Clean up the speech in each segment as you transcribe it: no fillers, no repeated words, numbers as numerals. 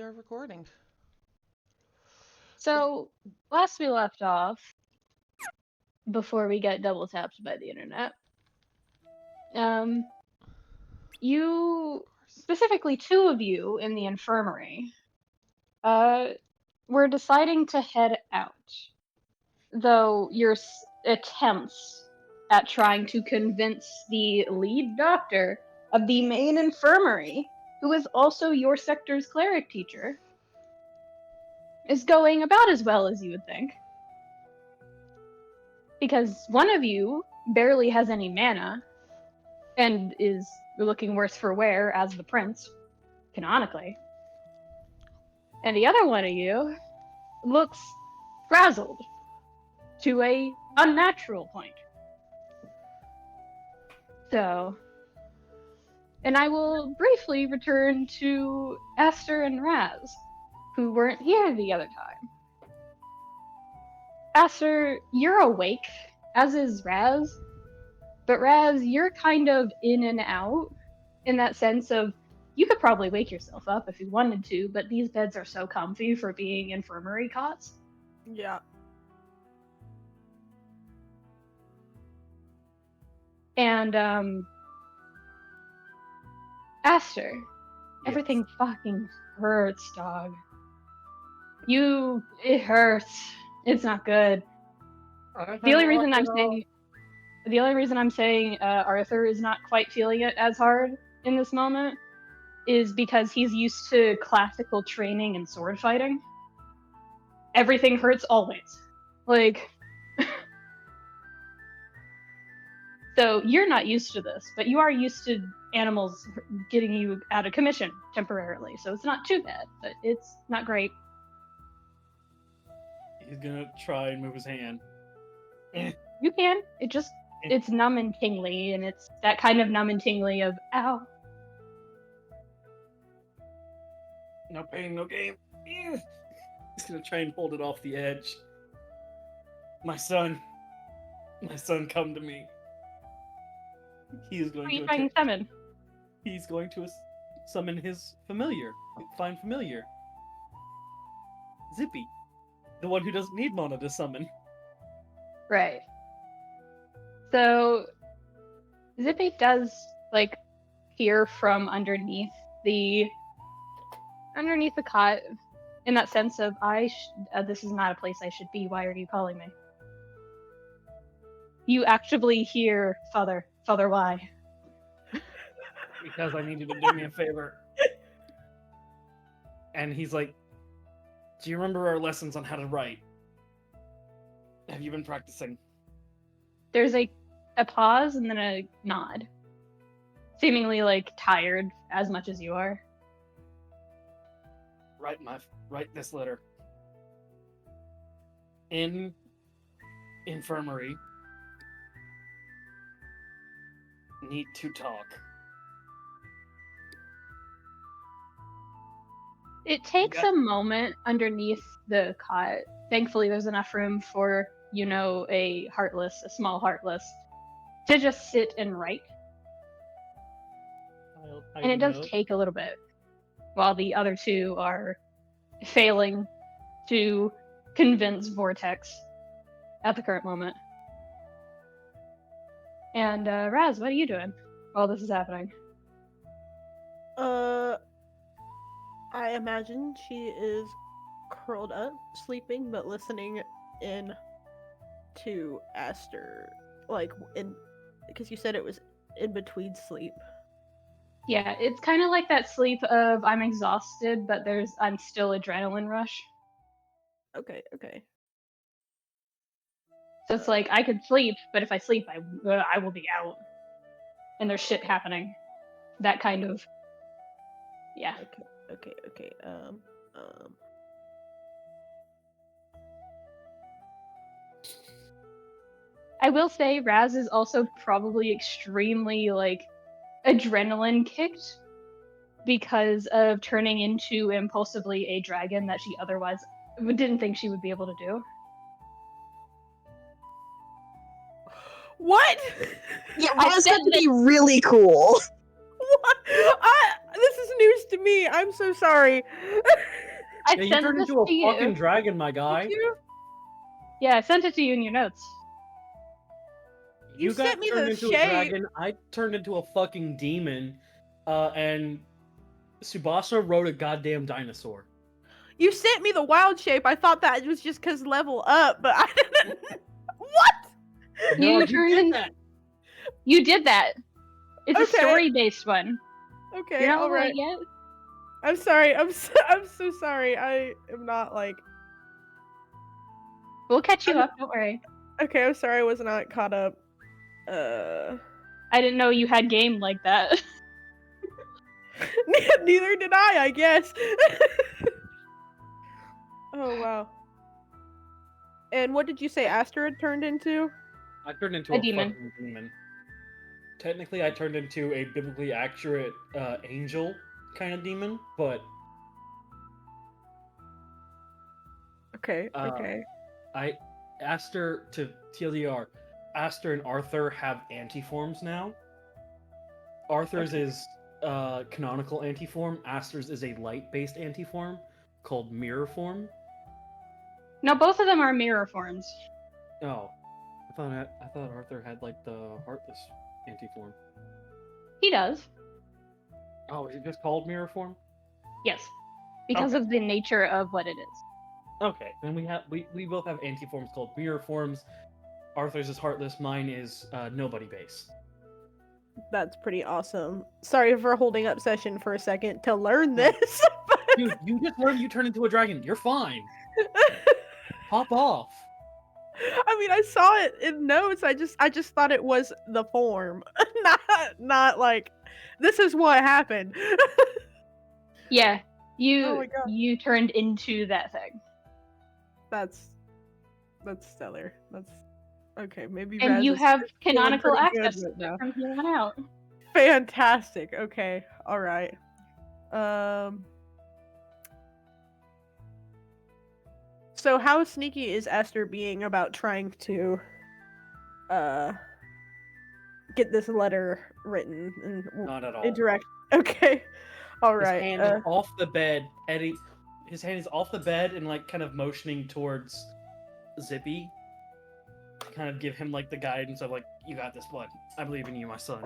are recording. So, last we left off, before we get double tapped by the internet, you, specifically two of you in the infirmary, were deciding to head out. Though your attempts at trying to convince the lead doctor of the main infirmary, who is also your sector's cleric teacher, is going about as well as you would think. Because one of you barely has any mana, and is looking worse for wear as the prince, canonically. And the other one of you looks frazzled to a unnatural point. So, and I will briefly return to Aster and Razz, who weren't here the other time. Aster, you're awake, as is Razz, but Razz, you're kind of in and out, in that sense of, you could probably wake yourself up if you wanted to, but these beds are so comfy for being infirmary cots. Yeah. And, Aster, Yes. everything fucking hurts, dog. It hurts. It's not good. The only reason I'm saying Arthur is not quite feeling it as hard in this moment is because he's used to classical training and sword fighting. Everything hurts always. Like, so you're not used to this, but you are used to animals getting you out of commission temporarily, so it's not too bad, but it's not great. He's gonna try and move his hand. You can. It's numb and tingly, and it's that kind of numb and tingly of, ow. No pain, no gain. He's gonna try and hold it off the edge. My son, come to me. He is going What are you to trying to summon? He's going to summon his familiar. Find familiar. Zippy. The one who doesn't need mana to summon. Right. So, Zippy does, hear from underneath the cot, in that sense of, this is not a place I should be, why are you calling me? You actively hear, Father, why? Because I need you to do me a favor. And he's like, do you remember our lessons on how to write? Have you been practicing? There's a pause and then a nod. Seemingly, tired as much as you are. Write this letter. In infirmary. Need to talk. It takes a moment underneath the cot. Thankfully, there's enough room for, a small heartless, to just sit and write. And it does take a little bit, while the other two are failing to convince Vortex at the current moment. And, Razz, what are you doing while this is happening? I imagine she is curled up, sleeping, but listening in to Aster, because you said it was in between sleep. Yeah, it's kind of like that sleep of I'm exhausted, but I'm still adrenaline rush. Okay. So it's like I could sleep, but if I sleep, I will be out, and there's shit happening. That kind of, yeah. Okay. I will say Razz is also probably extremely adrenaline kicked because of turning into impulsively a dragon that she otherwise didn't think she would be able to do. What? Yeah, Razz got to be really cool. This is news to me. I'm so sorry. I Yeah, you sent turned this into a to you. fucking dragon, my guy. Did you? Yeah, I sent it to you in your notes. You You got sent me turned the into a shape. dragon. I turned into a fucking demon. And Tsubasa rode a goddamn dinosaur. You sent me the wild shape. I thought that was just because level up, but I didn't. What? No, You you turned did in- that. You did that. It's a Okay. story-based one. Okay, You're not all level right. 8 yet? I'm sorry. I'm so sorry. I am not like. We'll catch you up, don't worry. Okay, I'm sorry. I was not caught up. I didn't know you had game like that. Neither did I guess. Oh wow. And what did you say Aster had turned into? I turned into A a demon. fucking demon. Technically, I turned into a biblically accurate angel kind of demon, but Okay, Uh, okay. Aster to TLDR, Aster and Arthur have anti-forms now. Arthur's Okay. is canonical anti-form. Aster's is a light-based anti-form called mirror form. No, both of them are mirror forms. Oh, I thought Arthur had like the heartless anti-form. He does. Oh, is it just called mirror form? Yes. Because Okay. of the nature of what it is. Okay, then we both have anti-forms called mirror forms. Arthur's is heartless. Mine is nobody based. That's pretty awesome. Sorry for holding up session for a second to learn No. this. Dude, you just learned you turn into a dragon. You're fine. Hop off. I mean, I saw it in notes. I just thought it was the form, not like this is what happened. Yeah. Oh my God. You turned into that thing. That's stellar. That's okay. Maybe And Razz you is have feeling canonical pretty good access to right it now. from here on out. Fantastic. Okay. All right. So how sneaky is Aster being about trying to get this letter written and Not at all. interact? Okay. All His right. hand is off the bed. His hand is off the bed and like kind of motioning towards Zippy. Kind of give him like the guidance of like, you got this, bud. I believe in you, my son.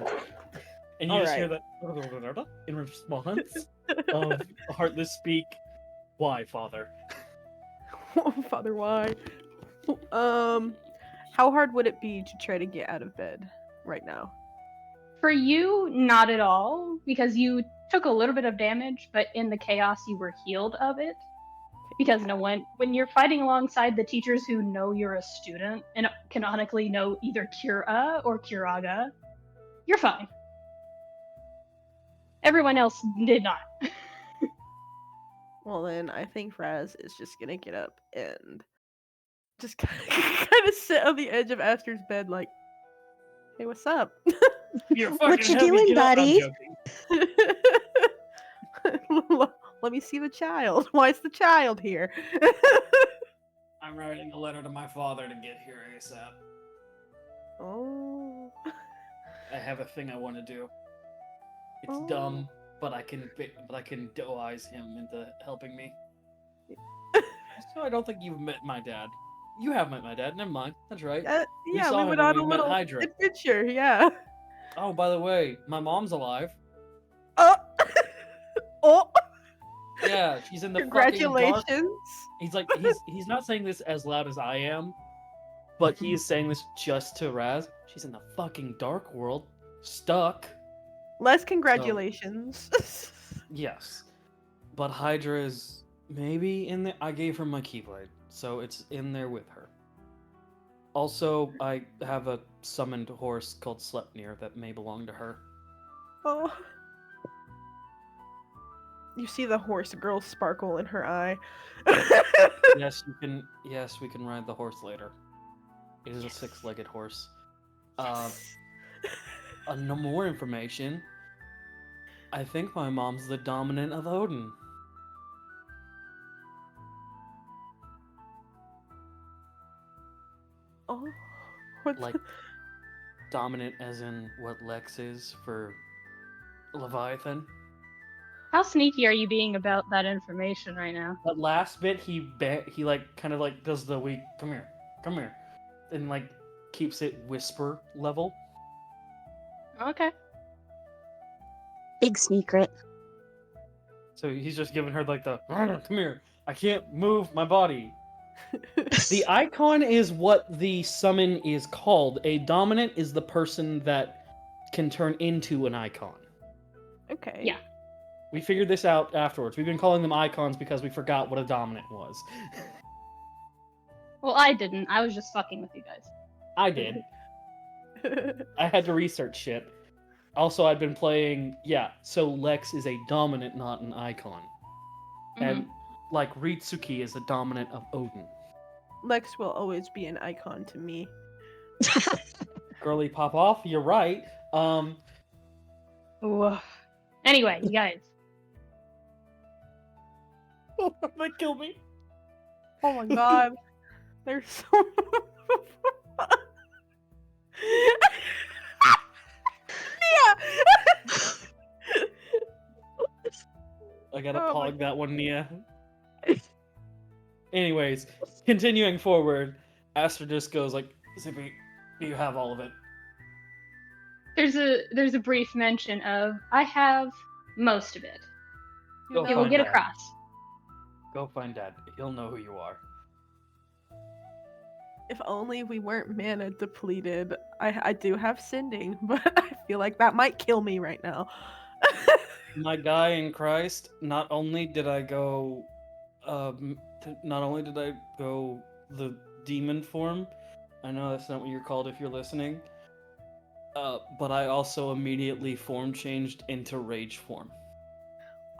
And you All just right. hear that in response of Heartless speak. Why, father? Father, why? How hard would it be to try to get out of bed right now? For you, not at all, because you took a little bit of damage, but in the chaos you were healed of it. Because when you're fighting alongside the teachers who know you're a student and canonically know either Kira or Kiraga, you're fine. Everyone else did not. Well, then I think Razz is just gonna get up and just kind of sit on the edge of Aster's bed, like, "Hey, what's up?" You're fucking What you heavy, doing, get up. I'm buddy? joking. Let me see the child. Why is the child here? I'm writing a letter to my father to get here ASAP. Oh. I have a thing I want to do. It's Oh. dumb, but I can doize him into helping me. So I don't think you've met my dad. You have met my dad. Never mind. That's right. Yeah, saw we him went when on we a met little Hydra. adventure. Yeah. Oh, by the way, my mom's alive. Oh. Oh. Yeah, she's in the fucking dark. Congratulations. He's not saying this as loud as I am, but he is saying this just to Razz. She's in the fucking dark world, stuck. Less congratulations. Yes, but Hydra is maybe in there. I gave her my Keyblade, so it's in there with her. Also, I have a summoned horse called Sleipnir that may belong to her. Oh. You see the horse girl sparkle in her eye. Yes, you can. Yes, we can ride the horse later. It is a six-legged horse. No more information. I think my mom's the dominant of Odin. Oh. What Like, dominant as in what Lex is for Leviathan. How sneaky are you being about that information right now? That last bit, he like kind of like does the weak come here, and like keeps it whisper level. Okay. Big secret. So he's just giving her like the come here. I can't move my body. The icon is what the summon is called. A dominant is the person that can turn into an icon. Okay. Yeah. We figured this out afterwards. We've been calling them icons because we forgot what a dominant was. Well, I didn't. I was just fucking with you guys. I did. I had to research shit. Also, I'd been playing... Yeah, so Lex is a dominant, not an icon. And, like, Ritsuki is a dominant of Odin. Lex will always be an icon to me. Girly pop off, you're right. Ooh. Anyway, you guys. That killed me. Oh my god. There's so yeah. I gotta Oh my pog that one, Nia. Anyways, continuing forward, Aster just goes like, Zippy, do you have all of it? There's a brief mention of I have most of it. Go It will find get Dad. across. Go find Dad. He'll know who you are. If only we weren't mana depleted. I do have sending, but I feel like that might kill me right now. My guy in Christ, not only did I go the demon form, I know that's not what you're called if you're listening, but I also immediately form changed into rage form.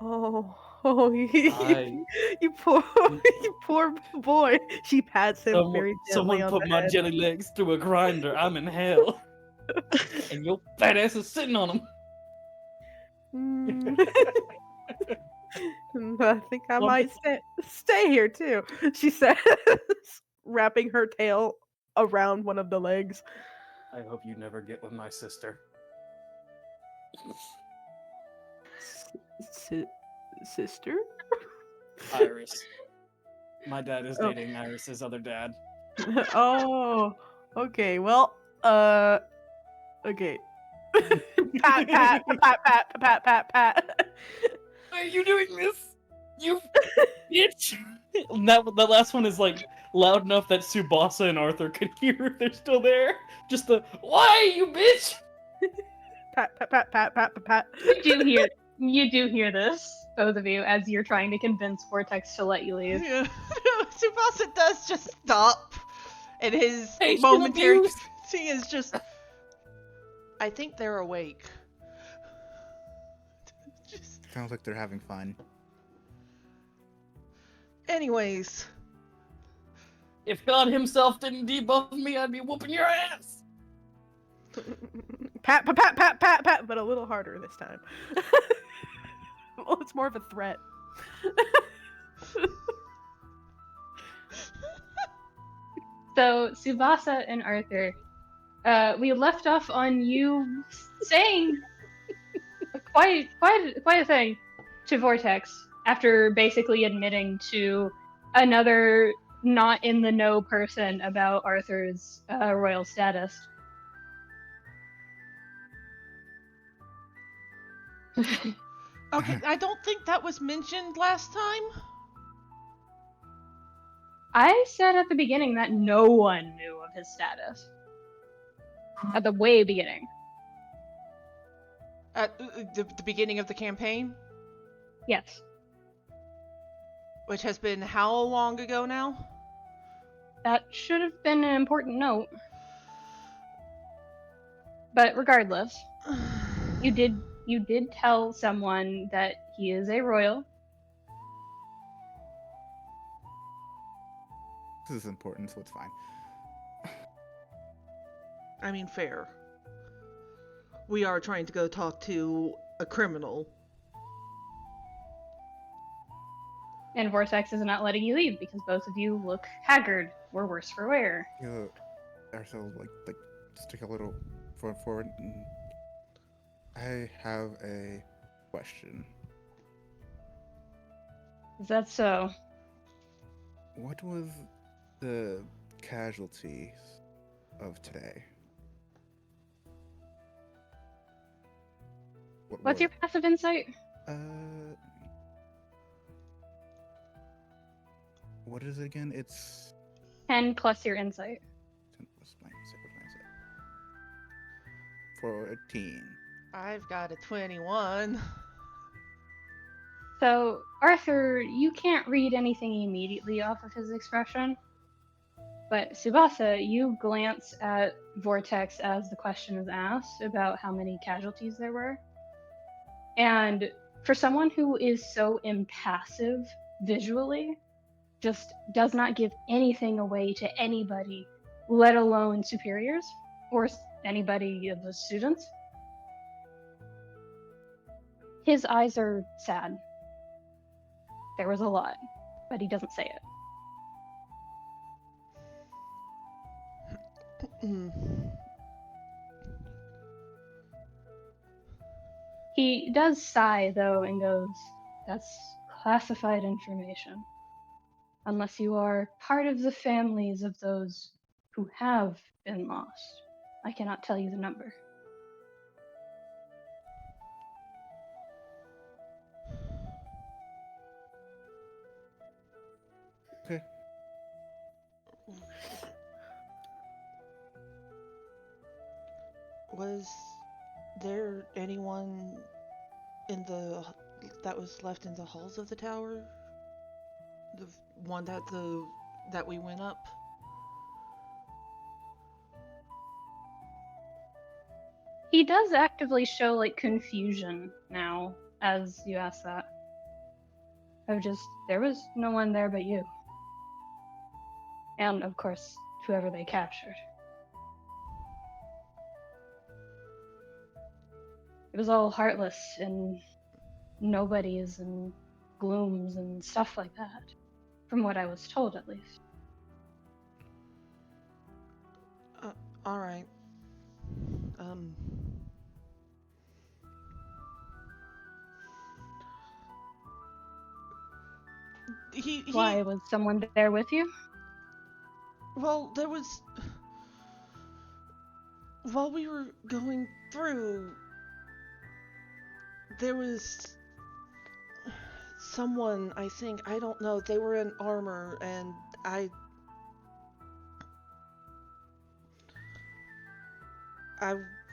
You poor boy. She pats him very gently Someone on put the my head. jelly legs through a grinder. I'm in hell. And your fat ass is sitting on them. I think I might stay here too, she says, wrapping her tail around one of the legs. I hope you never get with my sister. Sister? Iris. My dad is dating Iris's other dad. Oh, okay. Well, okay. Pat, pat, pat, pat, pat, pat, pat. Why are you doing this? You bitch! That last one is like loud enough that Tsubasa and Arthur can hear if they're still there. Just the why you bitch! Pat, pat, pat, pat, pat, pat, pat. You do hear this, both of you, as you're trying to convince Vortex to let you leave. Yeah. Tsubasa does just stop, and his Patient momentary abuse. thing is just. I think they're awake. Just. Sounds like they're having fun. Anyways. If God himself didn't debuff me, I'd be whooping your ass! Pat, pat, pat, pat, pat, pat, but a little harder this time. Well, it's more of a threat. So, Tsubasa and Arthur, we left off on you saying quite a thing to Vortex after basically admitting to another not in the know person about Arthur's royal status. Okay, I don't think that was mentioned last time. I said at the beginning that no one knew of his status. At the way beginning. At the beginning of the campaign, Yes. which has been how long ago now? That should have been an important note. But regardless, you did tell someone that he is a royal. This is important, so it's fine. I mean, fair. We are trying to go talk to a criminal. And Vortex is not letting you leave because both of you look haggard, or worse for wear. Ourselves like just take a little forward and I have a question. Is that so? What was the casualties of today? What's your passive insight? Uh, what is it again? It's 10 plus your insight. 10 plus my insight. What did I say? 14. I've got a 21. So, Arthur, you can't read anything immediately off of his expression. But Tsubasa, you glance at Vortex as the question is asked about how many casualties there were. And for someone who is so impassive visually, just does not give anything away to anybody, let alone superiors or anybody of the students. His eyes are sad. There was a lot, but he doesn't say it. He does sigh, though, and goes, "That's classified information. Unless you are part of the families of those who have been lost, I cannot tell you the number." Okay. Was there anyone that was left in the halls of the tower? The one that we went up? He does actively show, like, confusion now as you ask that. There was no one there but you. And, of course, whoever they captured. It was all heartless and nobodies and glooms and stuff like that. From what I was told, at least. Alright. Why, was someone there with you? Well, there was... While we were going through, there was someone, I think, I don't know, they were in armor, and I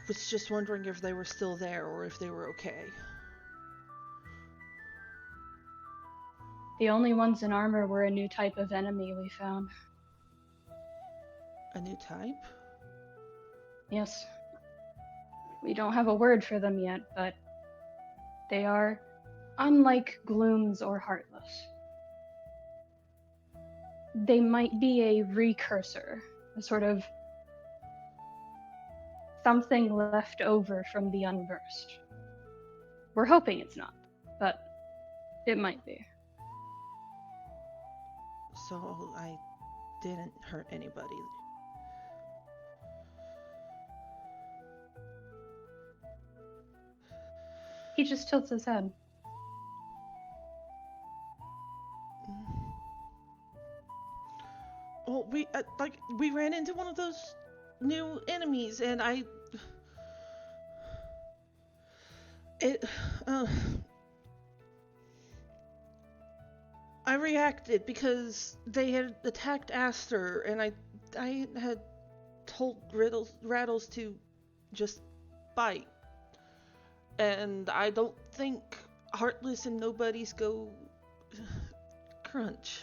was just wondering if they were still there or if they were okay. The only ones in armor were a new type of enemy we found. A new type? Yes. We don't have a word for them yet, but they are unlike glooms or heartless. They might be a recursor, a sort of something left over from the unversed. We're hoping it's not, but it might be. So I didn't hurt anybody. He just tilts his head. Well, we ran into one of those new enemies, and I reacted because they had attacked Aster, and I had told Rattles to just bite. And I don't think Heartless and Nobodies go crunch.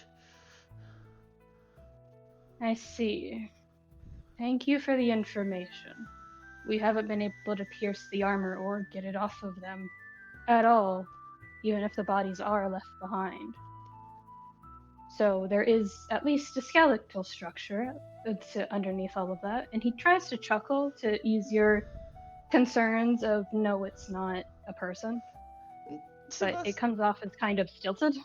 I see. Thank you for the information. We haven't been able to pierce the armor or get it off of them at all, even if the bodies are left behind. So there is at least a skeletal structure underneath all of that, and he tries to chuckle to ease your concerns of, no, it's not a person. But it comes off as kind of stilted.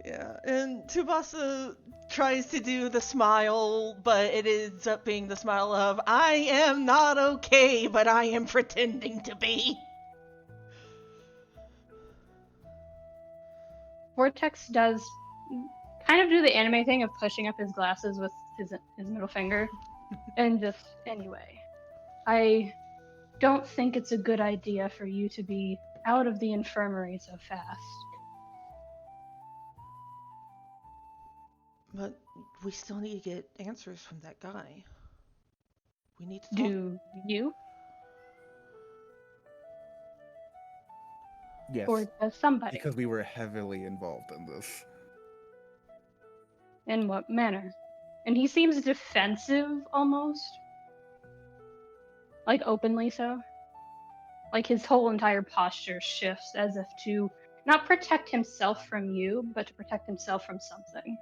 Yeah, and Tsubasa tries to do the smile, but it ends up being the smile of, I am not okay, but I am pretending to be. Vortex does kind of do the anime thing of pushing up his glasses with his middle finger. And just, anyway, I don't think it's a good idea for you to be out of the infirmary so fast. But we still need to get answers from that guy. We need to talk. Do you? Yes, Or does somebody? because we were heavily involved in this. In what manner? And he seems defensive almost. Like openly so. Like his whole entire posture shifts as if to not protect himself from you, but to protect himself from something.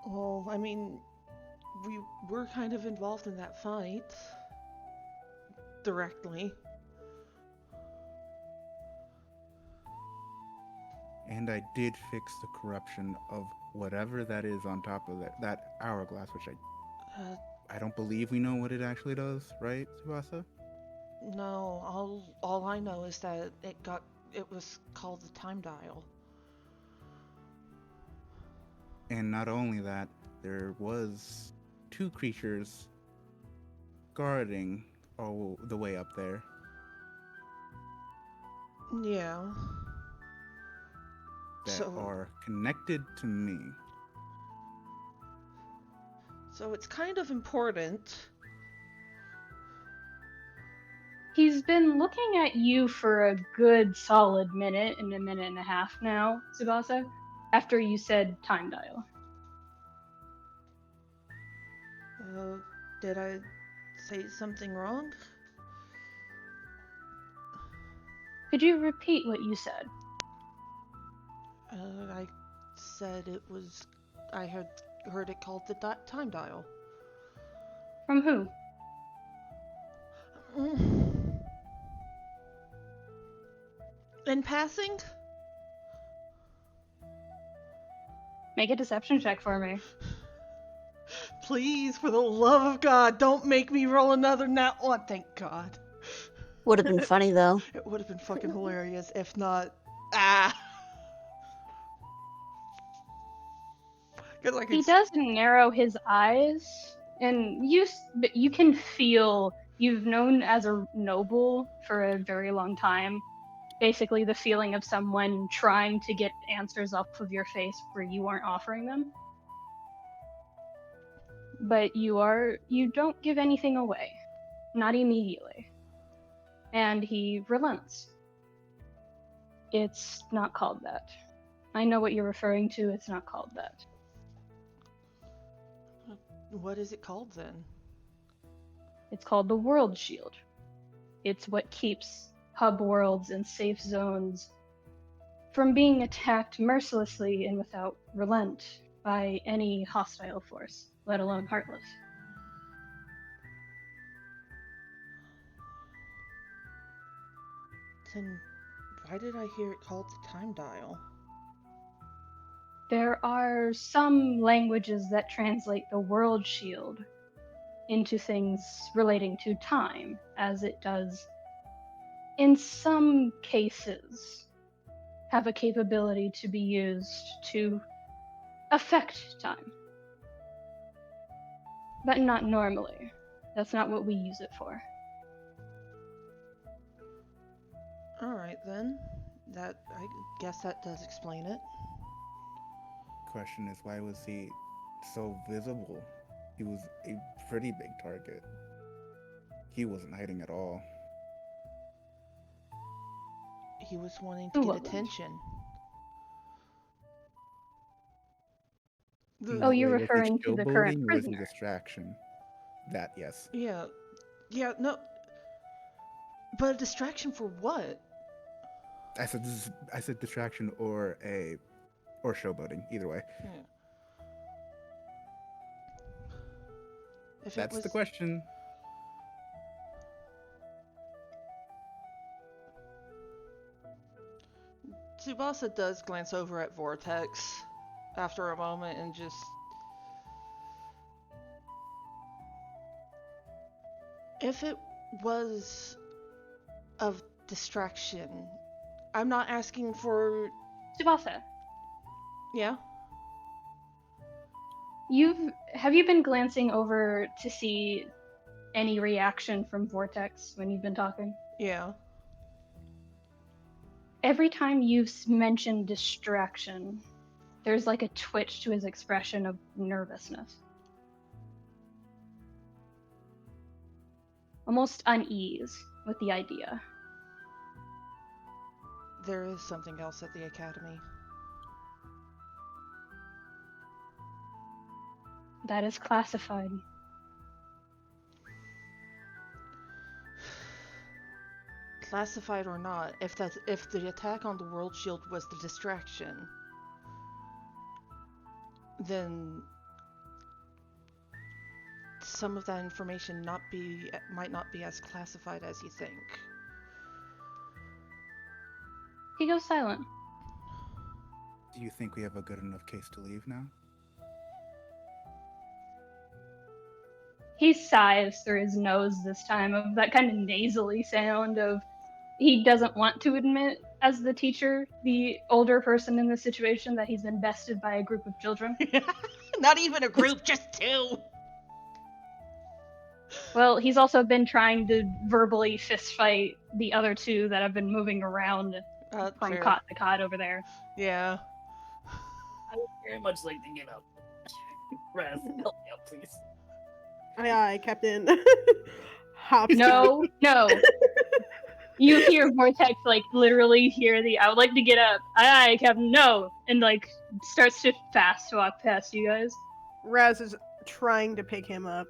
Well, I mean, we were kind of involved in that fight. Directly. And I did fix the corruption of whatever that is on top of that hourglass, which I don't believe we know what it actually does, right, Tsubasa? No, all I know is that it was called the time dial. And not only that, there was 2 creatures guarding all the way up there. Yeah. That are connected to me. So it's kind of important. He's been looking at you for a good solid minute and a minute and a half now, Tsubasa, after you said time dial. Did I say something wrong? Could you repeat what you said? I said it was. I had heard it called the time dial. From who? In passing? Make a deception check for me. Please, for the love of God, don't make me roll another nat one. Thank God. Would have been funny though. It would have been fucking hilarious if not. Ah. He does narrow his eyes, and you can feel you've known as a noble for a very long time. Basically, the feeling of someone trying to get answers off of your face where you aren't offering them. But you don't give anything away, not immediately. And he relents. It's not called that. I know what you're referring to. It's not called that. What is it called then? It's called the World Shield. It's what keeps hub worlds and safe zones from being attacked mercilessly and without relent by any hostile force, let alone heartless. Then why did I hear it called the time dial? There are some languages that translate the World Shield into things relating to time, as it does, in some cases, have a capability to be used to affect time. But not normally. That's not what we use it for. Alright then. I guess that does explain it. Question is, why was he so visible? He was a pretty big target. He wasn't hiding at all. He was wanting to get attention. Oh, you're Was he referring to the current showboating or was he prisoner. distraction? That, yes. Yeah. Yeah, no. But a distraction for what? I said distraction or showboating. Either way. Yeah. If That's the question. Tsubasa does glance over at Vortex after a moment and just... If it was of distraction, I'm not asking for... Tsubasa, Yeah? have you been glancing over to see any reaction from Vortex when you've been talking? Yeah. Every time you've mentioned distraction, there's like a twitch to his expression of nervousness. Almost unease with the idea. There is something else at the academy. That is classified. Classified or not, if the attack on the World Shield was the distraction, then some of that information might not be as classified as you think. He goes silent. Do you think we have a good enough case to leave now? He sighs through his nose this time, of that kind of nasally sound of he doesn't want to admit, as the teacher, the older person in the situation, that he's been bested by a group of children. Not even a group, just two! Well, he's also been trying to verbally fistfight the other two that have been moving around from Fair. cot to cot over there. Yeah. I would very much like to get up. Razz, help me out, please. Aye, Captain. Hops. No. You hear Vortex, like, literally hear I would like to get up. Aye, Captain, no. And, like, starts to fast walk past you guys. Razz is trying to pick him up.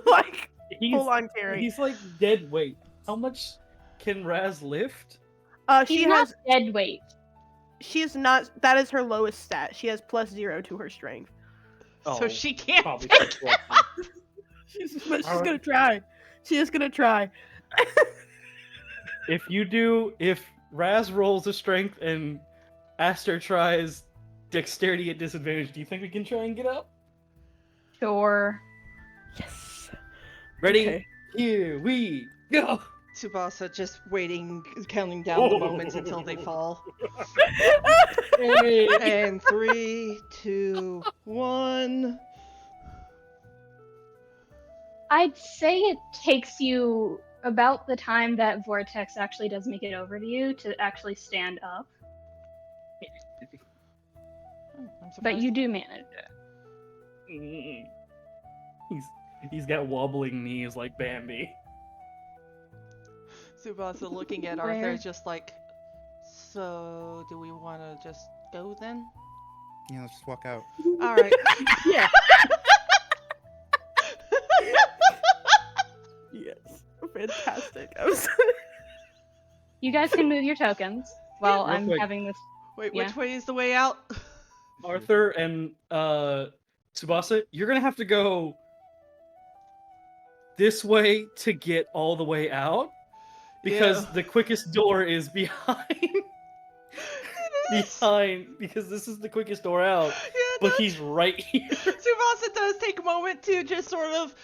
Like, full on carry. He's like dead weight. How much can Razz lift? She He's has. not dead weight. She is not. That is her lowest stat. She has +0 to her strength. So she can't probably pick should swap them. She's gonna try. She is gonna try. If Razz rolls a strength and Aster tries dexterity at disadvantage, do you think we can try and get up? Sure. Yes. Ready? Okay. Here we go. Tsubasa just waiting, counting down the moments until they fall. Hey. And 3, 2, 1. I'd say it takes you about the time that Vortex actually does make it over to you to actually stand up. I'm But surprised. you do manage it. He's got wobbling knees like Bambi. Tsubasa looking at Where? Arthur just like, so do we want to just go then? Yeah, let's just walk out. Alright. Yeah. Yes. Fantastic. I was. You guys can move your tokens while real I'm quick. having this. Wait, Yeah. which way is the way out? Arthur and Tsubasa, you're gonna have to go this way to get all the way out, because Yeah. the quickest door is behind. Because this is the quickest door out, Yeah, but no, he's right here. Tsubasa does take a moment to just sort of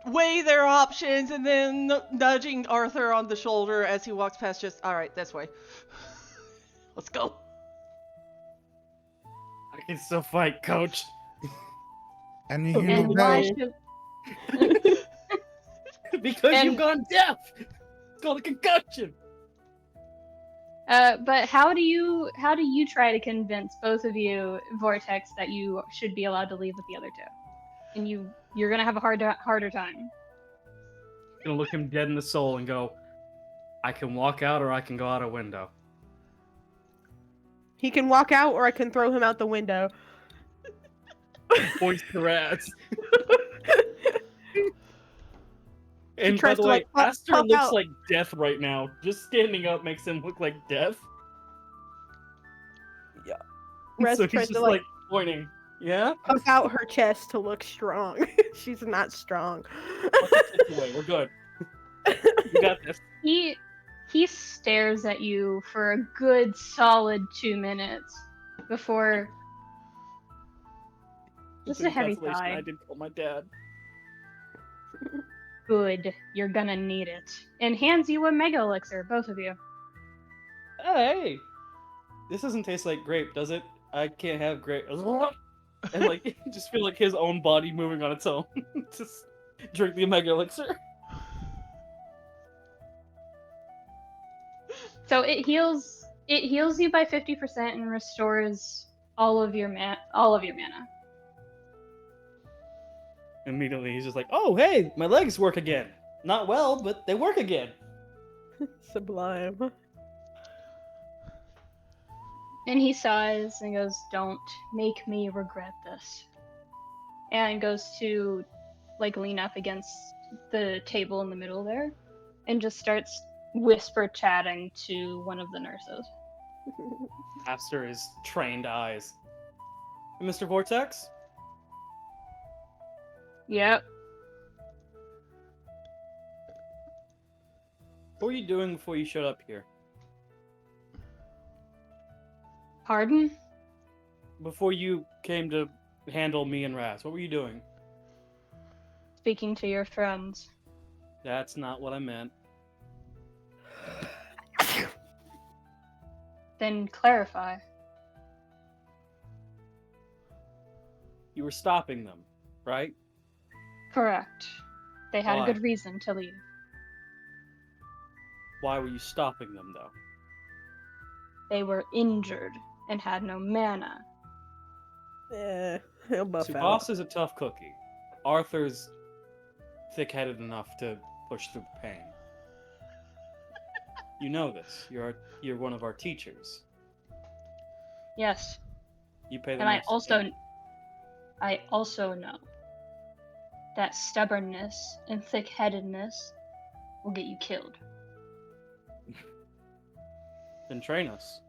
weigh their options and then nudging Arthur on the shoulder as he walks past, just, alright, this way. Let's go. I can still fight, coach. And you hear And the why bell. should Because And- you've gone deaf. It's called a concussion. but how do you try to convince both of you, Vortex, that you should be allowed to leave with the other two? And you're gonna have a harder time. I'm gonna look him dead in the soul and go, I can walk out or I can go out a window. He can walk out, or I can throw him out the window. Points to Razz. And by tries the to, way, like, pop Aster looks out. like death right now. Just standing up makes him look like death. Rez So he's tries just to like pointing. Yeah? puff out her chest to look strong. She's not strong. Let's take it away. We're good. You got this. He stares at you for a good solid 2 minutes before. This is a heavy Consolation, sigh. I did call my dad. Good, you're gonna need it. And hands you a mega elixir, both of you. Hey, this doesn't taste like grape, does it? I can't have grape. And like, you just feel like his own body moving on its own. Just drink the Omega Elixir. So it heals you by 50% and restores all of your mana. Immediately, he's just like, "Oh, hey, my legs work again. Not well, but they work again." Sublime. And he sighs and goes, "Don't make me regret this." And goes to like lean up against the table in the middle there and just starts whisper chatting to one of the nurses. Aster is trained eyes. Mr. Vortex? Yep. What were you doing before you showed up here? Pardon? Before you came to handle me and Razz, what were you doing? Speaking to your friends. That's not what I meant. Then clarify. You were stopping them, right? Correct. They had Why? a good reason to leave. Why were you stopping them, though? They were injured and had no mana. Yeah, he'll buff out. Tsubasa's a tough cookie. Arthur's thick-headed enough to push through the pain. You know this. You're one of our teachers. Yes. You pay them. And I next to also know that stubbornness and thick-headedness will get you killed. Then train us.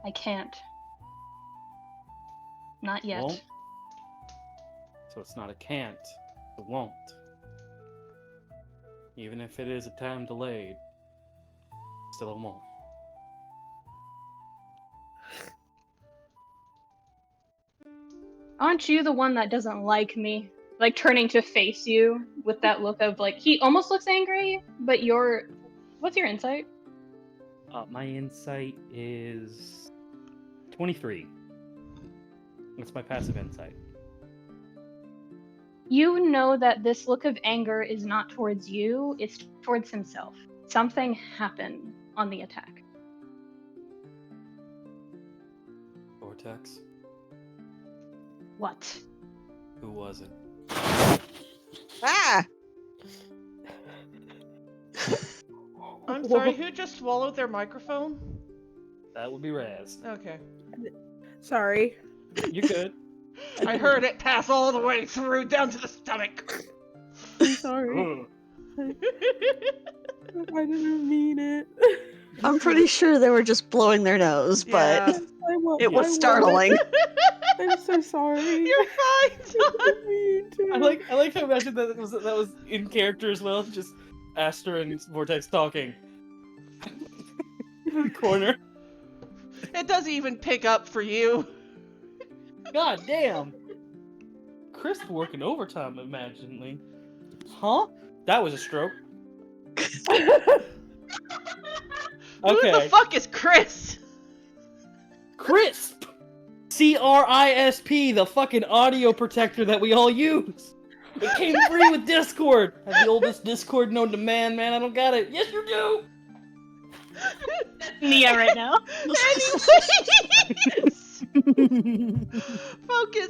I can't. Not yet. Won't? So it's not a can't, it won't. Even if it is a time delayed, still it won't. Aren't you the one that doesn't like me? Like turning to face you with that look of like, he almost looks angry, but what's your insight? My insight is 23. That's my passive insight. You know that this look of anger is not towards you, it's towards himself. Something happened on the attack. Vortex? What? Who was it? Ah! I'm sorry, who just swallowed their microphone? That would be Razz. Okay. Sorry. You could. I heard it pass all the way through down to the stomach. I'm sorry. I didn't mean it. I'm pretty sure they were just blowing their nose, but Yeah. it was startling. I'm so sorry. You're fine, Todd. I like to imagine that was in character as well. Just Aster and Vortex talking. In the corner. It doesn't even pick up for you. God damn. Crisp working overtime, imaginably. Huh? That was a stroke. Who the fuck is Chris? Crisp! CRISP, the fucking audio protector that we all use. It came free with Discord. I have the oldest Discord known to man, I don't got it. Yes, you do! Nia right now. Anyways!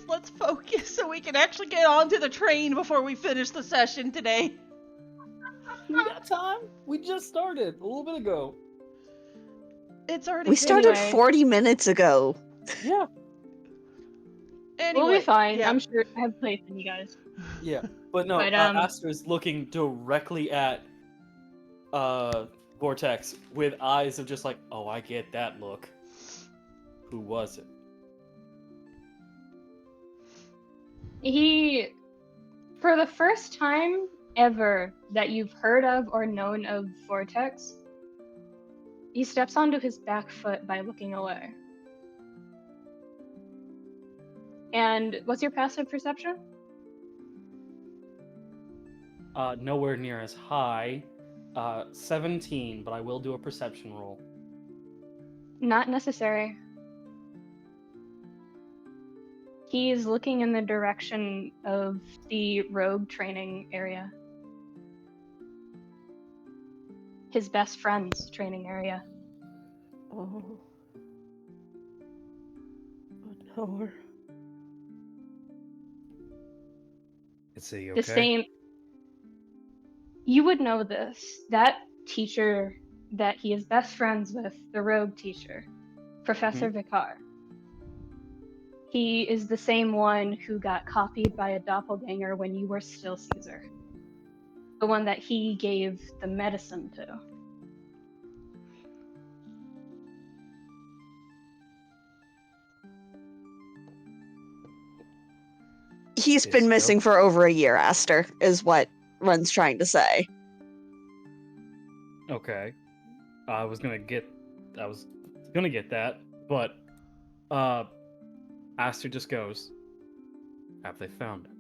Let's focus so we can actually get onto the train before we finish the session today. We got time. We just started a little bit ago. It's already We started Anyway. 40 minutes ago. Yeah. Anyway, We'll be fine. yeah. I'm sure I have faith in you guys. Yeah. But no, But, Aster is looking directly at Vortex with eyes of just like, oh, I get that look. Who was it? He, for the first time ever that you've heard of or known of Vortex, he steps onto his back foot by looking away. And what's your passive perception? Nowhere near as high. 17, but I will do a perception roll. Not necessary. He's looking in the direction of the rogue training area. His best friend's training area. Oh. Oh no. Is he The same. You would know this. That teacher that he is best friends with, the rogue teacher, Professor Vicar. He is the same one who got copied by a doppelganger when you were still Caesar. The one that he gave the medicine to. He's been missing for over a year, Aster, is what Run's trying to say. Okay. I was gonna get that, but Aster just goes, have they found him?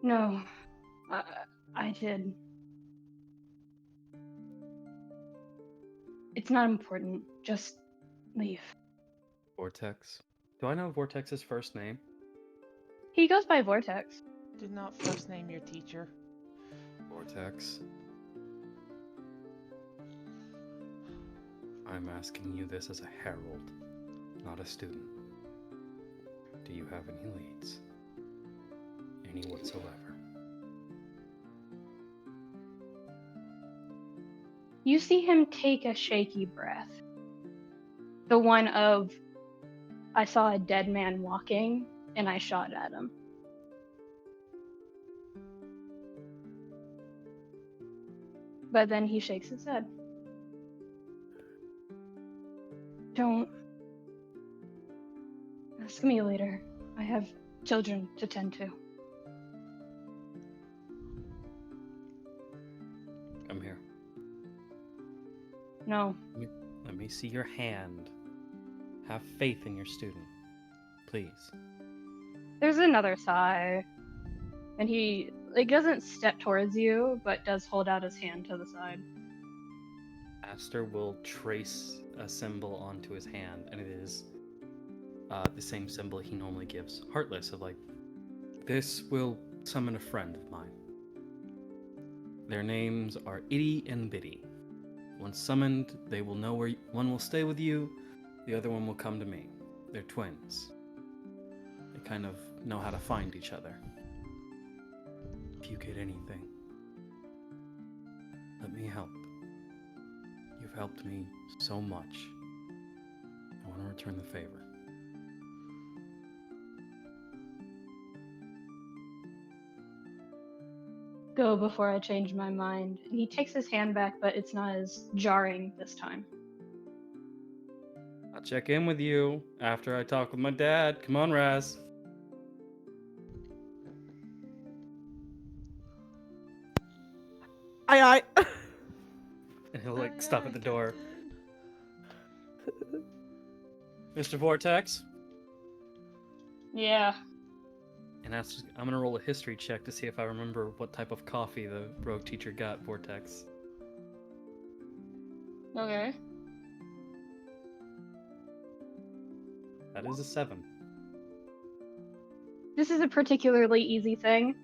No, I did. It's not important. Just leave. Vortex? Do I know Vortex's first name? He goes by Vortex. Do not first name your teacher. Vortex. I'm asking you this as a herald, not a student. Do you have any leads? Any whatsoever? You see him take a shaky breath. The one of, I saw a dead man walking, and I shot at him. But then he shakes his head. Don't. Ask me later. I have children to tend to. Come here. No. Let me see your hand. Have faith in your student. Please. There's another sigh. And he doesn't step towards you, but does hold out his hand to the side. Aster will trace a symbol onto his hand, and it is the same symbol he normally gives. Heartless, of like, this will summon a friend of mine. Their names are Itty and Bitty. Once summoned, they will know where one will stay with you, the other one will come to me. They're twins. They kind of know how to find each other. If you get anything, let me help. You've helped me so much. I want to return the favor. Go before I change my mind. And he takes his hand back, but it's not as jarring this time. I'll check in with you after I talk with my dad. Come on, Razz. Aye. And he'll stop at the door. Mr. Vortex? Yeah. And I'm gonna roll a history check to see if I remember what type of coffee the rogue teacher got, Vortex. Okay. That is a 7. This is a particularly easy thing.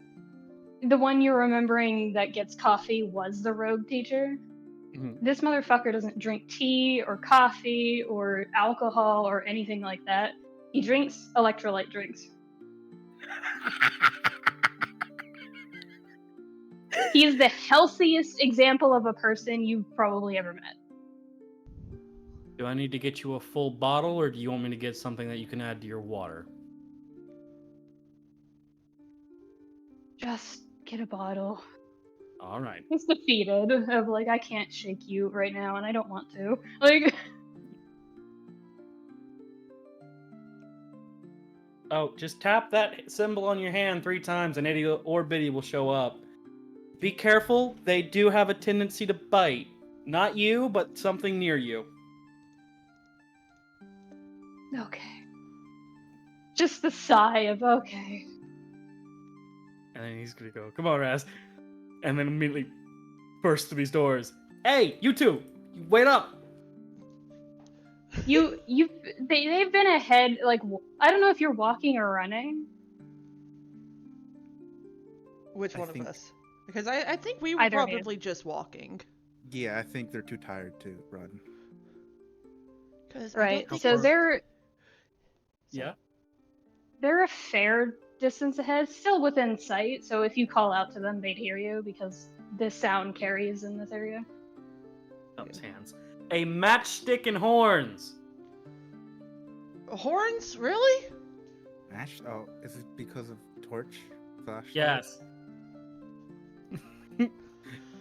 The one you're remembering that gets coffee was the rogue teacher. Mhm. This motherfucker doesn't drink tea or coffee or alcohol or anything like that. He drinks electrolyte drinks. He is the healthiest example of a person you've probably ever met. Do I need to get you a full bottle, or do you want me to get something that you can add to your water? Just get a bottle. All right. He's defeated of I can't shake you right now and I don't want to. Oh, just tap that symbol on your hand 3 times and Itty or Bitty will show up. Be careful, they do have a tendency to bite. Not you, but something near you. Okay. Just the sigh of okay. And then he's gonna go, come on, Razz. and then immediately burst through these doors. Hey, you two! Wait up! They've been ahead, like, I don't know if you're walking or running. Which I one think- of us? Because I think we were Either of you. probably just walking. Yeah, I think they're too tired to run. 'Cause Right. I don't So think Yeah? they're a fair distance ahead, still within sight. So if you call out to them, they'd hear you because this sound carries in this area. Thumbs hands. A matchstick and horns! horns, really? Ash? Oh, is it because of torch? Flashlight? Yes.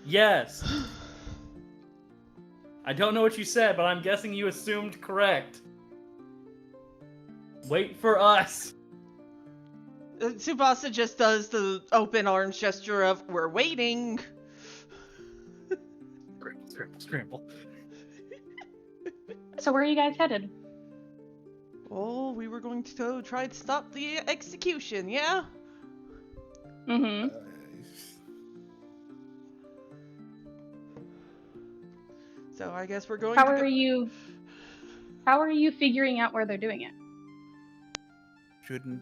Yes. I don't know what you said, but I'm guessing you assumed correct. Wait for us. Tsubasa just does the open arms gesture of "we're waiting." Scramble, scramble, scramble. So where are you guys headed? Oh, we were going to go try to stop the execution, yeah? Mm-hmm. So I guess we're going How to are you figuring out where they're doing it? Shouldn't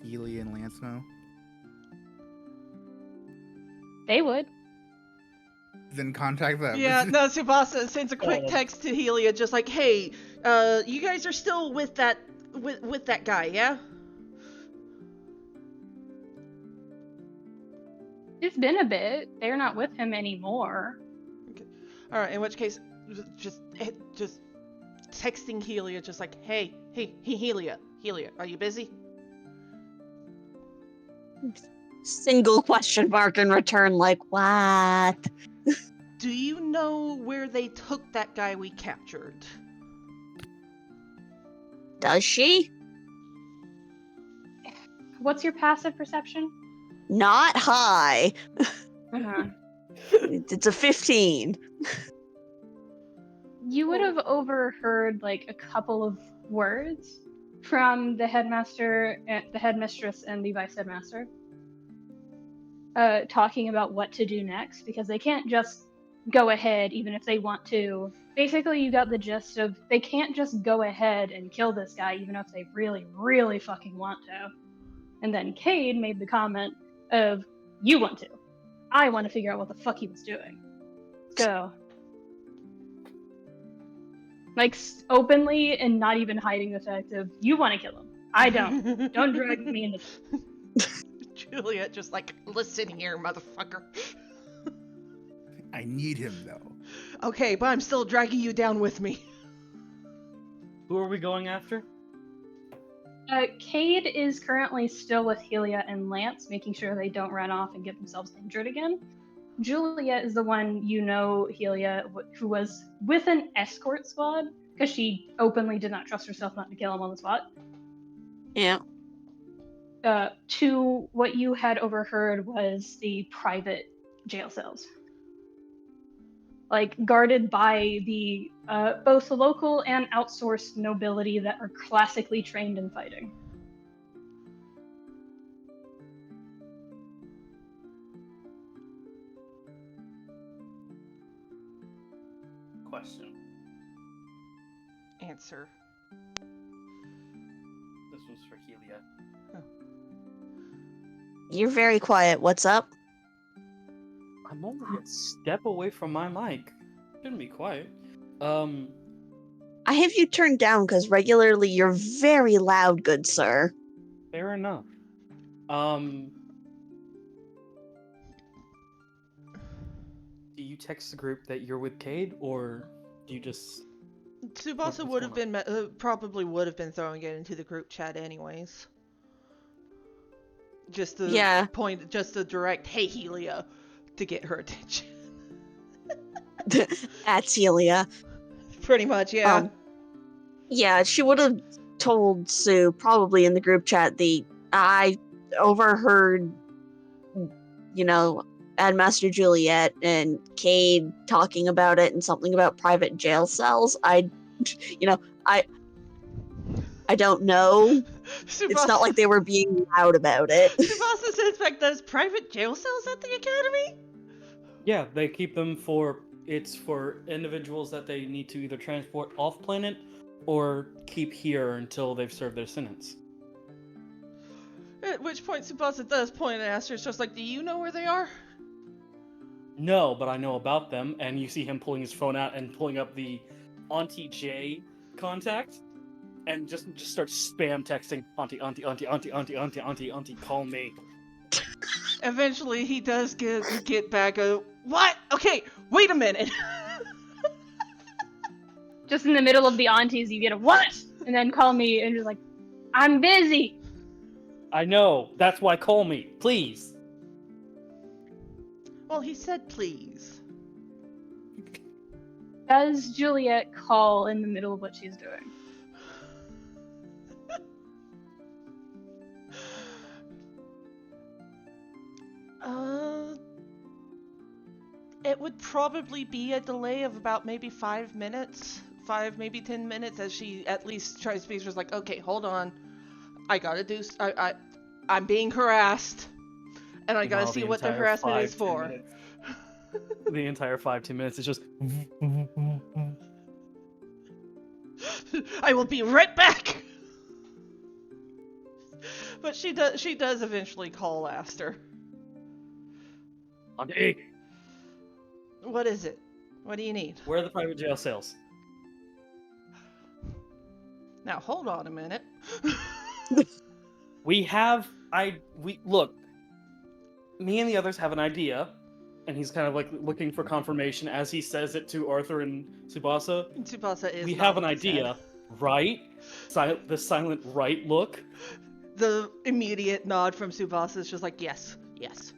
Helia and Lance know? They would. Then contact them. Yeah, no, Tsubasa sends a quick Oh. text to Helia just like, "Hey, you guys are still with that guy, yeah?" It's been a bit. They're not with him anymore. All right, in which case just texting Helia just like, "Hey, Helia, are you busy?" Single question mark in return, like, what? Do you know where they took that guy we captured? Does she? What's your passive perception? Not high. Uh-huh. It's a 15. You would have overheard like a couple of words from the headmaster, the headmistress, and the vice headmaster, talking about what to do next because they can't just go ahead even if they want to. Basically, you got the gist of they can't just go ahead and kill this guy even if they really, really fucking want to. And then Cayde made the comment of, "You want to. I want to figure out what the fuck he was doing." So, like, openly and not even hiding the fact of, "You want to kill him. I don't. Don't drag me into this." Juliet just like, "Listen here, motherfucker." I need him though. Okay, but I'm still dragging you down with me. Who are we going after? Cayde is currently still with Helia and Lance, making sure they don't run off and get themselves injured again. Juliet is the one Helia, who was with an escort squad, because she openly did not trust herself not to kill him on the spot. Yeah. To what you had overheard was the private jail cells. Like, guarded by the both local and outsourced nobility that are classically trained in fighting. Question. Answer. This was for Helia. You're very quiet. What's up? I'm only a step away from my mic. Shouldn't be quiet. I have you turned down because regularly you're very loud, good sir. Fair enough. Do you text the group that you're with Cayde, or do you just... Tsubasa What's would have going been probably would have been throwing it into the group chat anyways. Just to Yeah. point, just to direct, "Hey Helia," to get her attention. At Helia. Pretty much, yeah. Yeah, she would have told Sue, probably in the group chat, I overheard, Headmaster Juliet and Cayde talking about it and something about private jail cells. I don't know. It's not like they were being loud about it. Tsubasa says, "Like, there's private jail cells at the academy?" Yeah, they keep them for individuals that they need to either transport off planet or keep here until they've served their sentence. At which point Tsubasa does point at Aster. It's just like, do you know where they are? No, but I know about them, and you see him pulling his phone out and pulling up the Auntie J contact, and just starts spam texting Auntie, call me. Eventually, he does get back. What? Okay, wait a minute. Just in the middle of the aunties, you get a what? And then call me, and you're like, I'm busy. I know. That's why call me, please. Well, he said please. Does Juliet call in the middle of what she's doing? It would probably be a delay of about maybe 5 minutes. 5, maybe 10 minutes as she at least tries to be just like, okay, hold on. I gotta do... I'm being harassed. And I gotta see what the harassment is for. The entire 5-10 minutes is just... I will be right back! But she does eventually call Aster. Auntie, What is it? What do you need? where are the private jail cells? Now hold on a minute. Look, me and the others have an idea, and he's kind of like looking for confirmation as he says it to Arthur and Tsubasa. Tsubasa is. We have an idea, right? The silent right look. The immediate nod from Tsubasa is just like, yes, yes.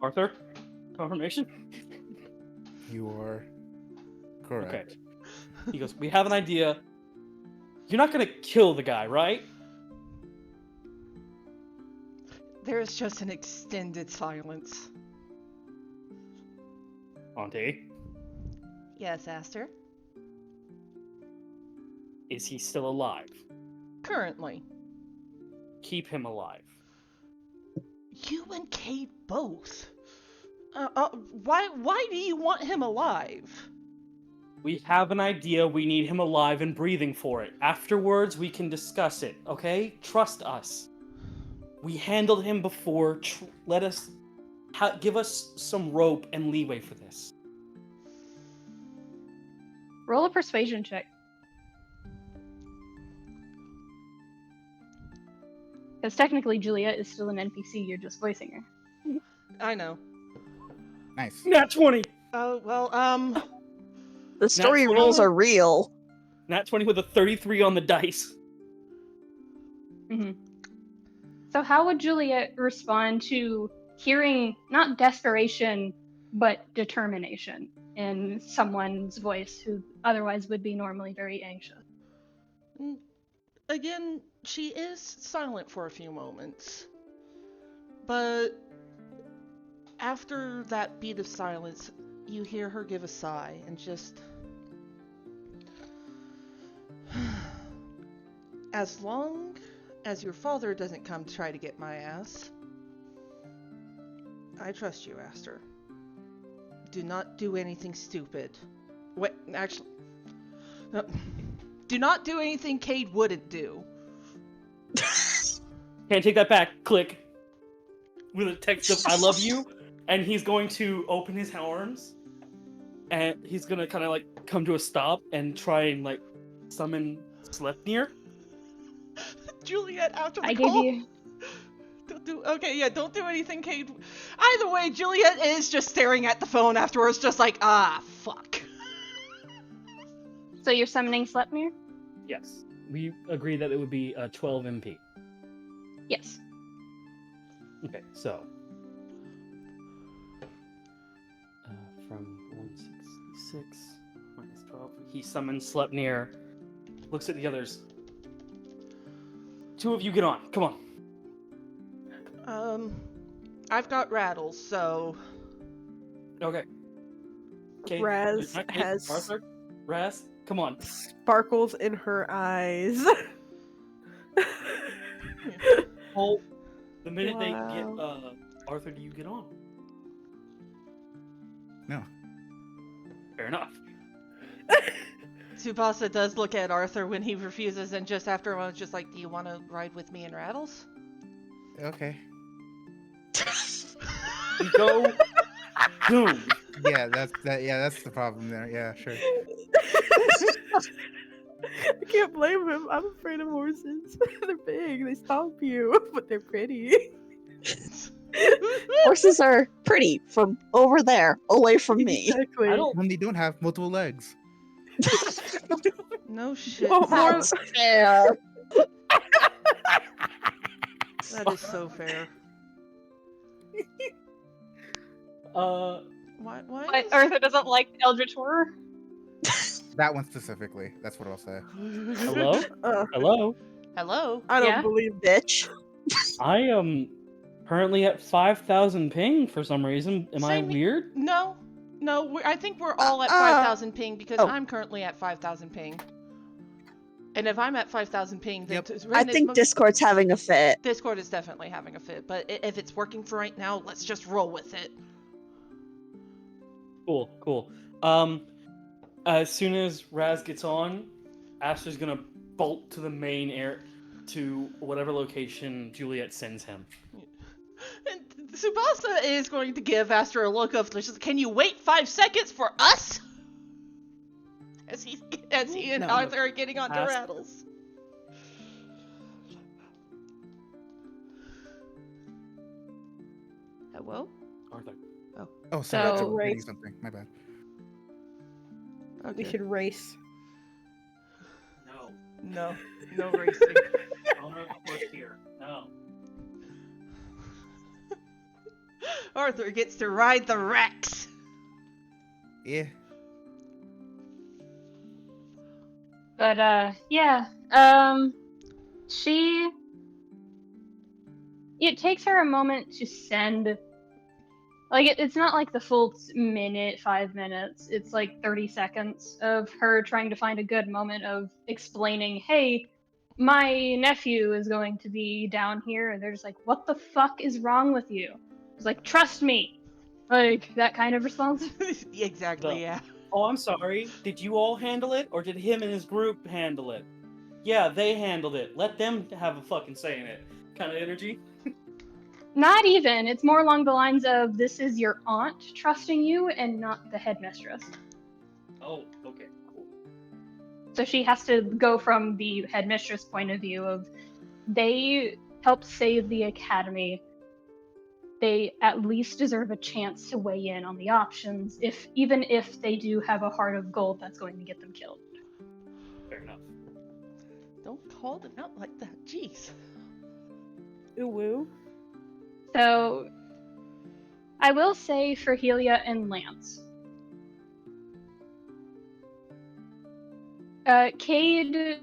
Arthur, confirmation? You are correct. Okay. He goes, we have an idea. You're not gonna kill the guy, right? There's just an extended silence. Auntie, Yes, Aster? is he still alive? Currently. Keep him alive. You and Cayde both. Why do you want him alive? We have an idea. We need him alive and breathing for it. Afterwards, we can discuss it, okay? Trust us. We handled him before. Give us some rope and leeway for this. Roll a persuasion check. Because technically Juliet is still an NPC, you're just voicing her. I know. Nice. Nat 20! Oh, well, The story Nat rules 20? are real. Nat 20 with a 33 on the dice. Mm-hmm. So how would Juliet respond to hearing not desperation, but determination in someone's voice who otherwise would be normally very anxious? Again, she is silent for a few moments. But after that beat of silence, you hear her give a sigh and just... As long as your father doesn't come to try to get my ass, I trust you, Aster. Do not do anything stupid. Wait, actually... No. Do not do anything Cayde wouldn't do. Can't take that back. Click. With a text of I love you. And he's going to open his arms. And he's going to kind of like come to a stop and try and like summon Sleipnir. Juliet, after the I call. gave you... Don't do anything Cayde. Either way, Juliet is just staring at the phone afterwards, just like, fuck. So you're summoning Sleipnir? Yes. We agree that it would be 12 MP. Yes. Okay, so. From 166 minus 12. He summons Sleipnir. Looks at the others. 2 of you get on. Come on. I've got rattles, so... Okay. Okay. Razz Kate, has Arthur? Razz? Come on. sparkles in her eyes. Hold. The minute they Wow. get Arthur, do you get on? No. Fair enough. Tsubasa does look at Arthur when he refuses, and just after a moment, just like, do you want to ride with me and Rattles? Okay. We go. Boom. Yeah, that's the problem there. Yeah, sure. I can't blame him. I'm afraid of horses. They're big. They stomp you, but they're pretty. Horses are pretty from over there, away from me. Exactly. I don't. When they don't have multiple legs. No shit. Oh, more- That's fair. That is so fair. Why But Arthur doesn't like Eldritch Horror. That one specifically. That's what I'll say. Hello? Hello? Hello? I don't Yeah? believe Bitch. I am currently at 5,000 ping for some reason. Am I Same- weird? No. No, I think we're all at 5,000 ping because Oh. I'm currently at 5,000 ping. And if I'm at 5,000 ping, then Yep. I think Discord's having a fit. Discord is definitely having a fit. But if it's working for right now, let's just roll with it. Cool. As soon as Razz gets on, Aster's gonna bolt to the main air to whatever location Juliet sends him. And Tsubasa is going to give Aster a look of, just, can you wait 5 seconds for us? As he and No. Arthur are getting onto Aster- Rattles. Hello? Arthur. Oh, sorry. So- I'm reading something. My bad. we should race. No. No racing. Owner of the horse here. No. Arthur gets to ride the Rex. Yeah. But yeah. It takes her a moment to send. Like it's not like the full minute, 5 minutes. It's like 30 seconds of her trying to find a good moment of explaining, "Hey, my nephew is going to be down here," and they're just like, "What the fuck is wrong with you?" It's like, "Trust me," like that kind of response. Exactly, The- yeah. Oh, I'm sorry. Did you all handle it, or did him and his group handle it? Yeah, they handled it. Let them have a fucking say in it. Kind of energy. Not even. It's more along the lines of, "This is your aunt trusting you, and not the headmistress." Oh, okay, cool. So she has to go from the headmistress point of view of, they helped save the academy. They at least deserve a chance to weigh in on the options, even if they do have a heart of gold that's going to get them killed. Fair enough. Don't call them out like that. Jeez. Ooh woo. So I will say for Helia and Lance, Cayde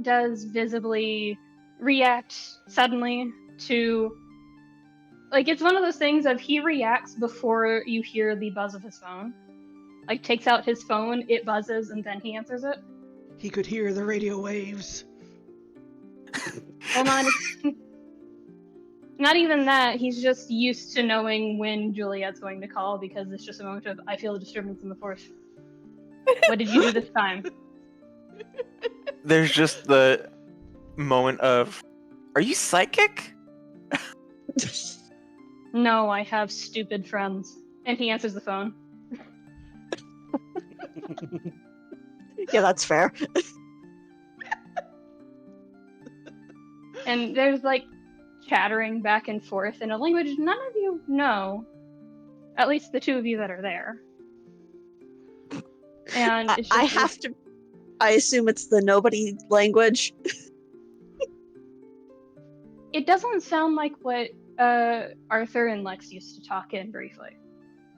does visibly react suddenly to, like, it's one of those things of he reacts before you hear the buzz of his phone. Like, takes out his phone, it buzzes, and then he answers it. He could hear the radio waves. Well, not even that. He's just used to knowing when Juliet's going to call because it's just a moment of, I feel a disturbance in the force. What did you do this time? There's just the moment of, are you psychic? No, I have stupid friends. And he answers the phone. Yeah, that's fair. And there's like chattering back and forth in a language none of you know. At least the two of you that are there. And it's just I assume it's the nobody language. It doesn't sound like what Arthur and Lex used to talk in briefly.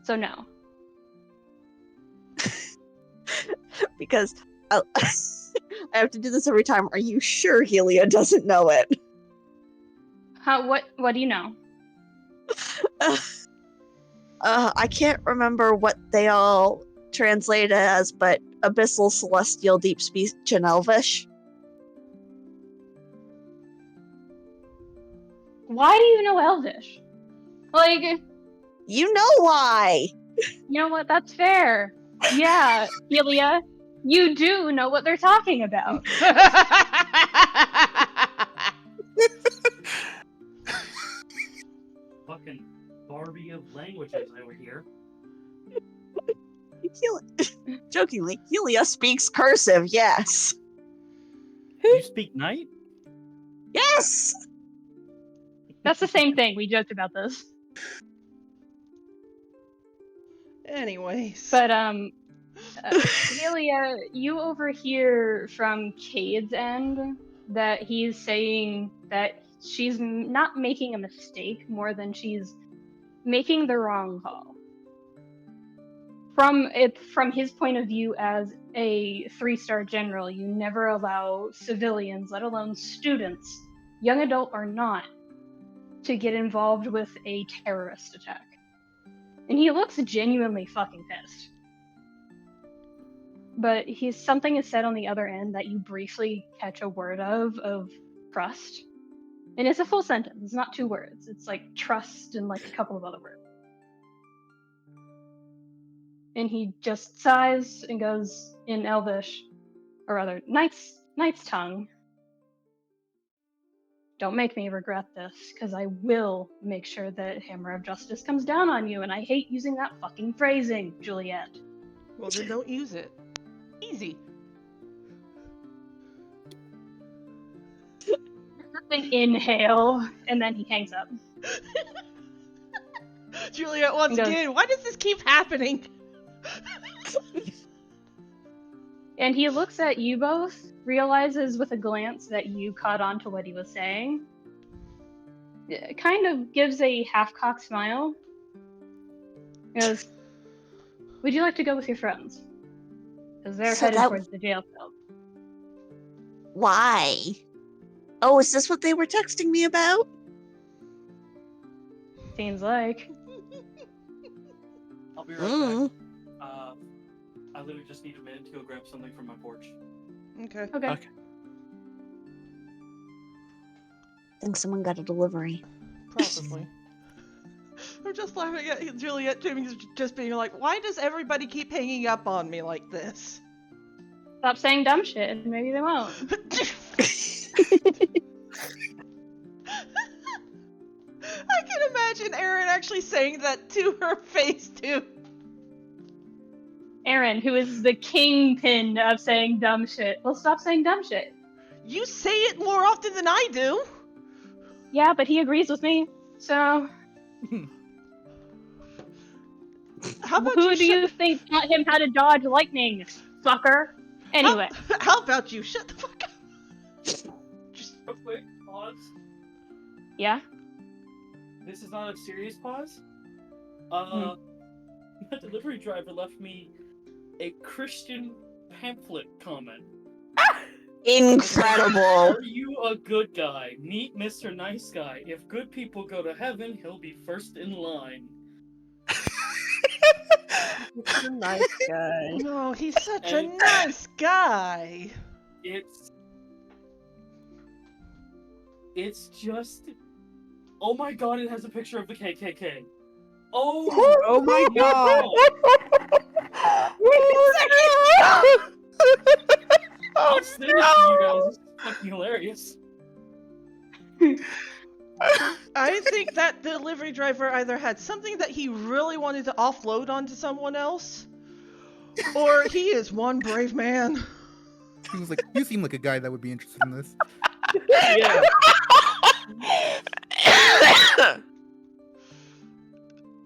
So no. Because I have to do this every time. Are you sure Helia doesn't know it? What do you know? I can't remember what they all translate it as, but Abyssal, Celestial, Deep Speech, and Elvish. Why do you know Elvish? Like, You know why! You know what? That's fair. Yeah, Helia, you do know what they're talking about. Fucking Barbie of languages over here. Jokingly, Helia speaks cursive, yes. You speak Knight? Yes! That's the same thing. We joked about this. Anyways. But, Helia, you overhear from Cayde's end that he's saying that she's not making a mistake more than she's making the wrong call. From his point of view as a 3-star general, you never allow civilians, let alone students, young adult or not, to get involved with a terrorist attack. And he looks genuinely fucking pissed. But something is said on the other end that you briefly catch a word of trust. And it's a full sentence, it's not 2 words. It's like trust and like a couple of other words. And he just sighs and goes in Elvish, or rather, Knight's tongue. Don't make me regret this, because I will make sure that Hammer of Justice comes down on you, and I hate using that fucking phrasing, Juliet. Well, then don't use it. Easy. Inhale, and then he hangs up. Juliet, once again, why does this keep happening? And he looks at you both, realizes with a glance that you caught on to what he was saying. It kind of gives a half-cocked smile. He goes, would you like to go with your friends? Because they're headed towards the jail cell. Why? Oh, is this what they were texting me about? Seems like. I'll be right back. I literally just need a minute to go grab something from my porch. Okay. Okay. I think someone got a delivery. Probably. I'm just laughing at Juliet just being like, why does everybody keep hanging up on me like this? Stop saying dumb shit, and maybe they won't. I can imagine Aaron actually saying that to her face, too. Aaron, who is the kingpin of saying dumb shit, will stop saying dumb shit. You say it more often than I do. Yeah, but he agrees with me, so... How about Who do you think taught him how to dodge lightning, fucker? Anyway. How about you shut the fuck up? Just a quick pause. Yeah? This is not a serious pause. The delivery driver left me a Christian pamphlet comment. Incredible. Are you a good guy? Meet Mr. Nice Guy. If good people go to heaven, he'll be first in line. He's a nice guy. No, he's such a nice guy. It's just... Oh my god, it has a picture of the KKK. Oh my god! I'll send it to you guys. It's fucking hilarious. I think that delivery driver either had something that he really wanted to offload onto someone else, or he is one brave man. He was like, you seem like a guy that would be interested in this. Yeah.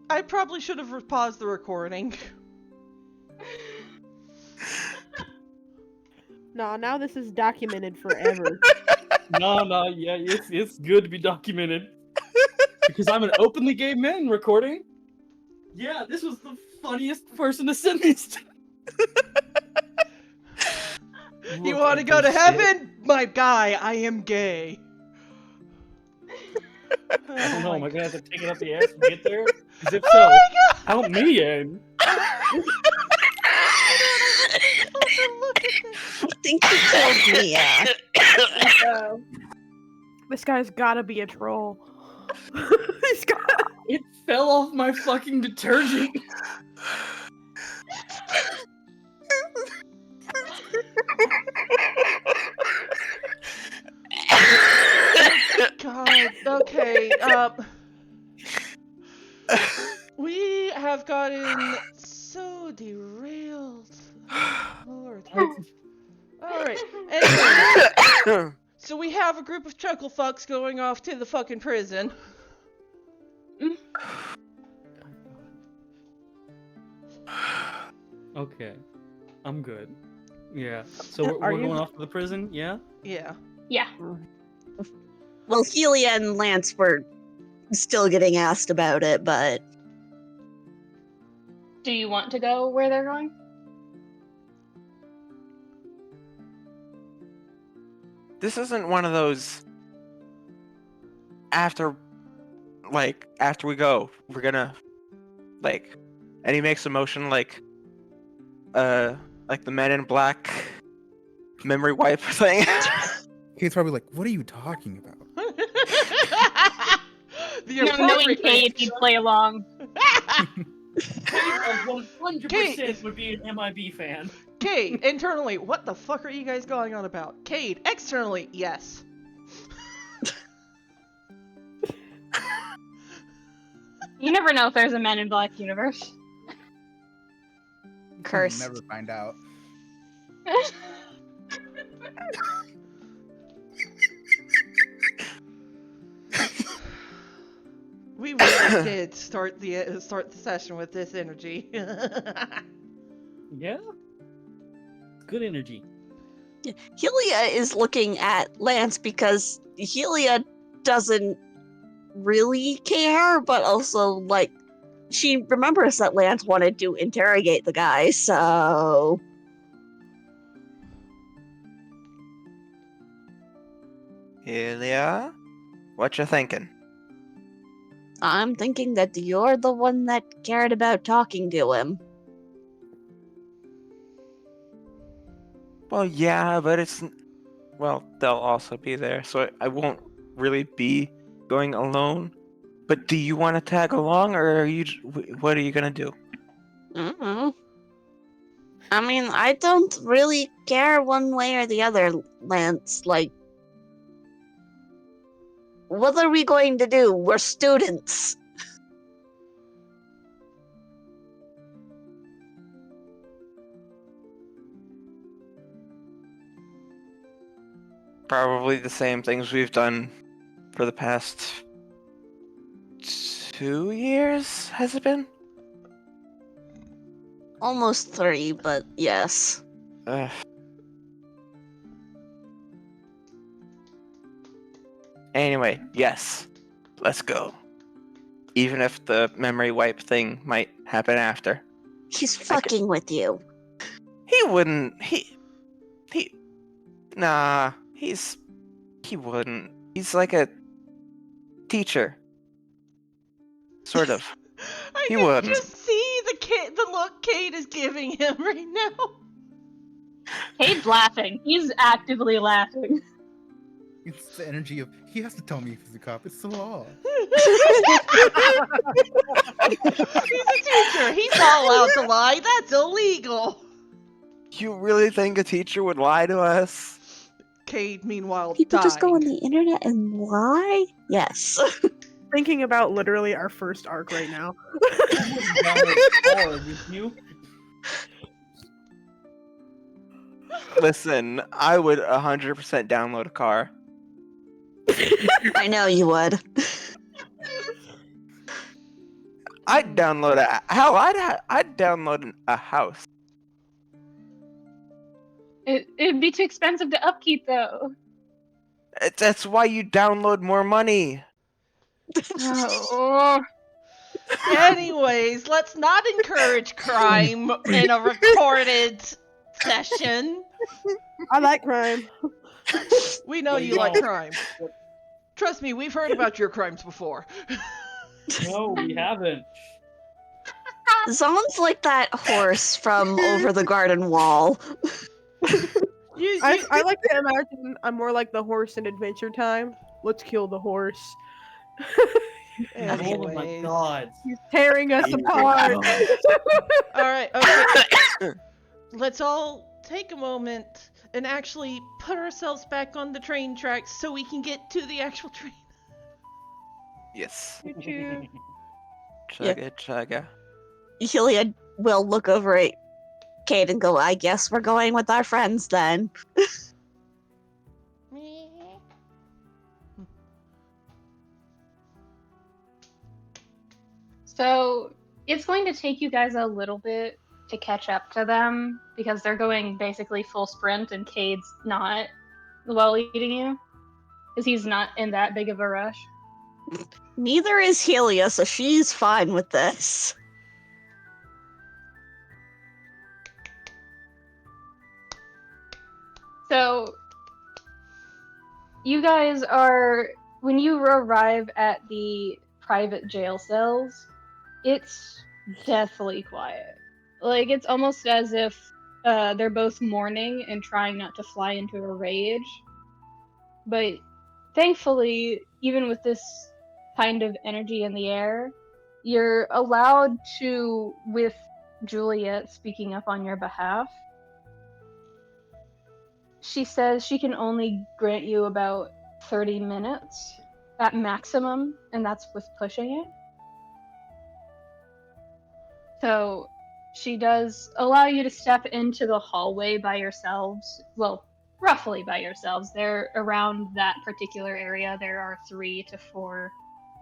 I probably should have paused the recording. No, now this is documented forever. No, yeah, it's good to be documented. Because I'm an openly gay man recording. Yeah, this was the funniest person to send these to. You want to go to heaven? My guy, I am gay. I don't know, am I gonna have to take it up the ass and get there? Because if so, help me in. I think you killed me, yeah. This guy's gotta be a troll. It fell off my fucking detergent. God, okay, we have gotten so derailed. Oh, Lord. Alright, anyway, so we have a group of chuckle fucks going off to the fucking prison. Okay, I'm good. Yeah. So we're Are going you- off to the prison. Yeah. Yeah. Yeah. Well, Helia and Lance were still getting asked about it, but Do you want to go where they're going? This isn't one of those. After we go, we're gonna like, and he makes a motion like the Men in Black memory wipe thing. Kate's probably like, what are you talking about? The No, knowing appropriate Cayde, he'd play along. Cayde 100% would be an MIB fan. Cayde, internally, what the fuck are you guys going on about? Cayde, externally, yes. You never know if there's a Men in Black universe. cursed. We'll never find out. We really did start the session with this energy. Yeah. Good energy. Helia is looking at Lance because Helia doesn't really care, but also, like, she remembers that Lance wanted to interrogate the guy, so... Helia, what you thinking? I'm thinking that you're the one that cared about talking to him. Well, yeah, but well, they'll also be there, so I won't really be going alone. But do you want to tag along, or what are you gonna do? Mm-hmm. I mean, I don't really care one way or the other, Lance. Like, what are we going to do? We're students. Probably the same things we've done for the past 2 years, has it been? Almost 3, but yes. Anyway, yes. Let's go. Even if the memory wipe thing might happen after. He's fucking with you. He wouldn't. Nah. He wouldn't. He's like a teacher. Sort of. I He can wouldn't. just see the look Cayde is giving him right now. Cayde's laughing. He's actively laughing. It's the energy of, he has to tell me if he's a cop. It's the law. He's a teacher. He's not allowed to lie. That's illegal. You really think a teacher would lie to us? Cayde, meanwhile, People just go on dying. the internet and lie? Yes. Thinking about literally our first arc right now. With you. Listen, I would 100% download a car. I know you would. I'd download I'd download a house. It'd be too expensive to upkeep, though. That's why you download more money. Oh. Anyways, let's not encourage crime in a recorded session. I like crime. We know Well, you like crime. Trust me, we've heard about your crimes before. No, we haven't. Sounds like that horse from over the garden wall. I like to imagine I'm more like the horse in Adventure Time. Let's kill the horse. Oh my Anyways. god. He's tearing us Here we apart. go. Alright, okay. Let's all take a moment and actually put ourselves back on the train tracks so we can get to the actual train. Yes. Choo-choo. Chugga chugga. Helia will look over at Cayde and go, I guess we're going with our friends then. So it's going to take you guys a little bit to catch up to them because they're going basically full sprint and Cade's not while leading you because he's not in that big of a rush. Neither is Helia, so she's fine with this. So you guys are, when you arrive at the private jail cells, it's deathly quiet. Like, it's almost as if they're both mourning and trying not to fly into a rage. But thankfully, even with this kind of energy in the air, you're allowed to, with Juliet speaking up on your behalf, she says she can only grant you about 30 minutes at maximum, and that's with pushing it. So she does allow you to step into the hallway by yourselves. Well, roughly by yourselves. There, around that particular area, there are 3 to 4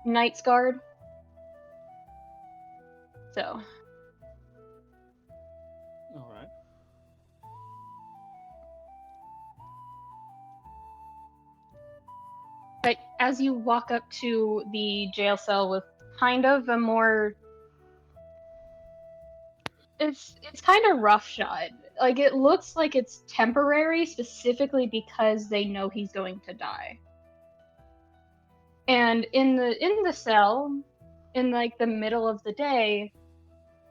Knights Guard. So, Alright. but as you walk up to the jail cell with kind of a more, it's kind of roughshod. Like, it looks like it's temporary specifically because they know he's going to die. And in the cell, in like the middle of the day,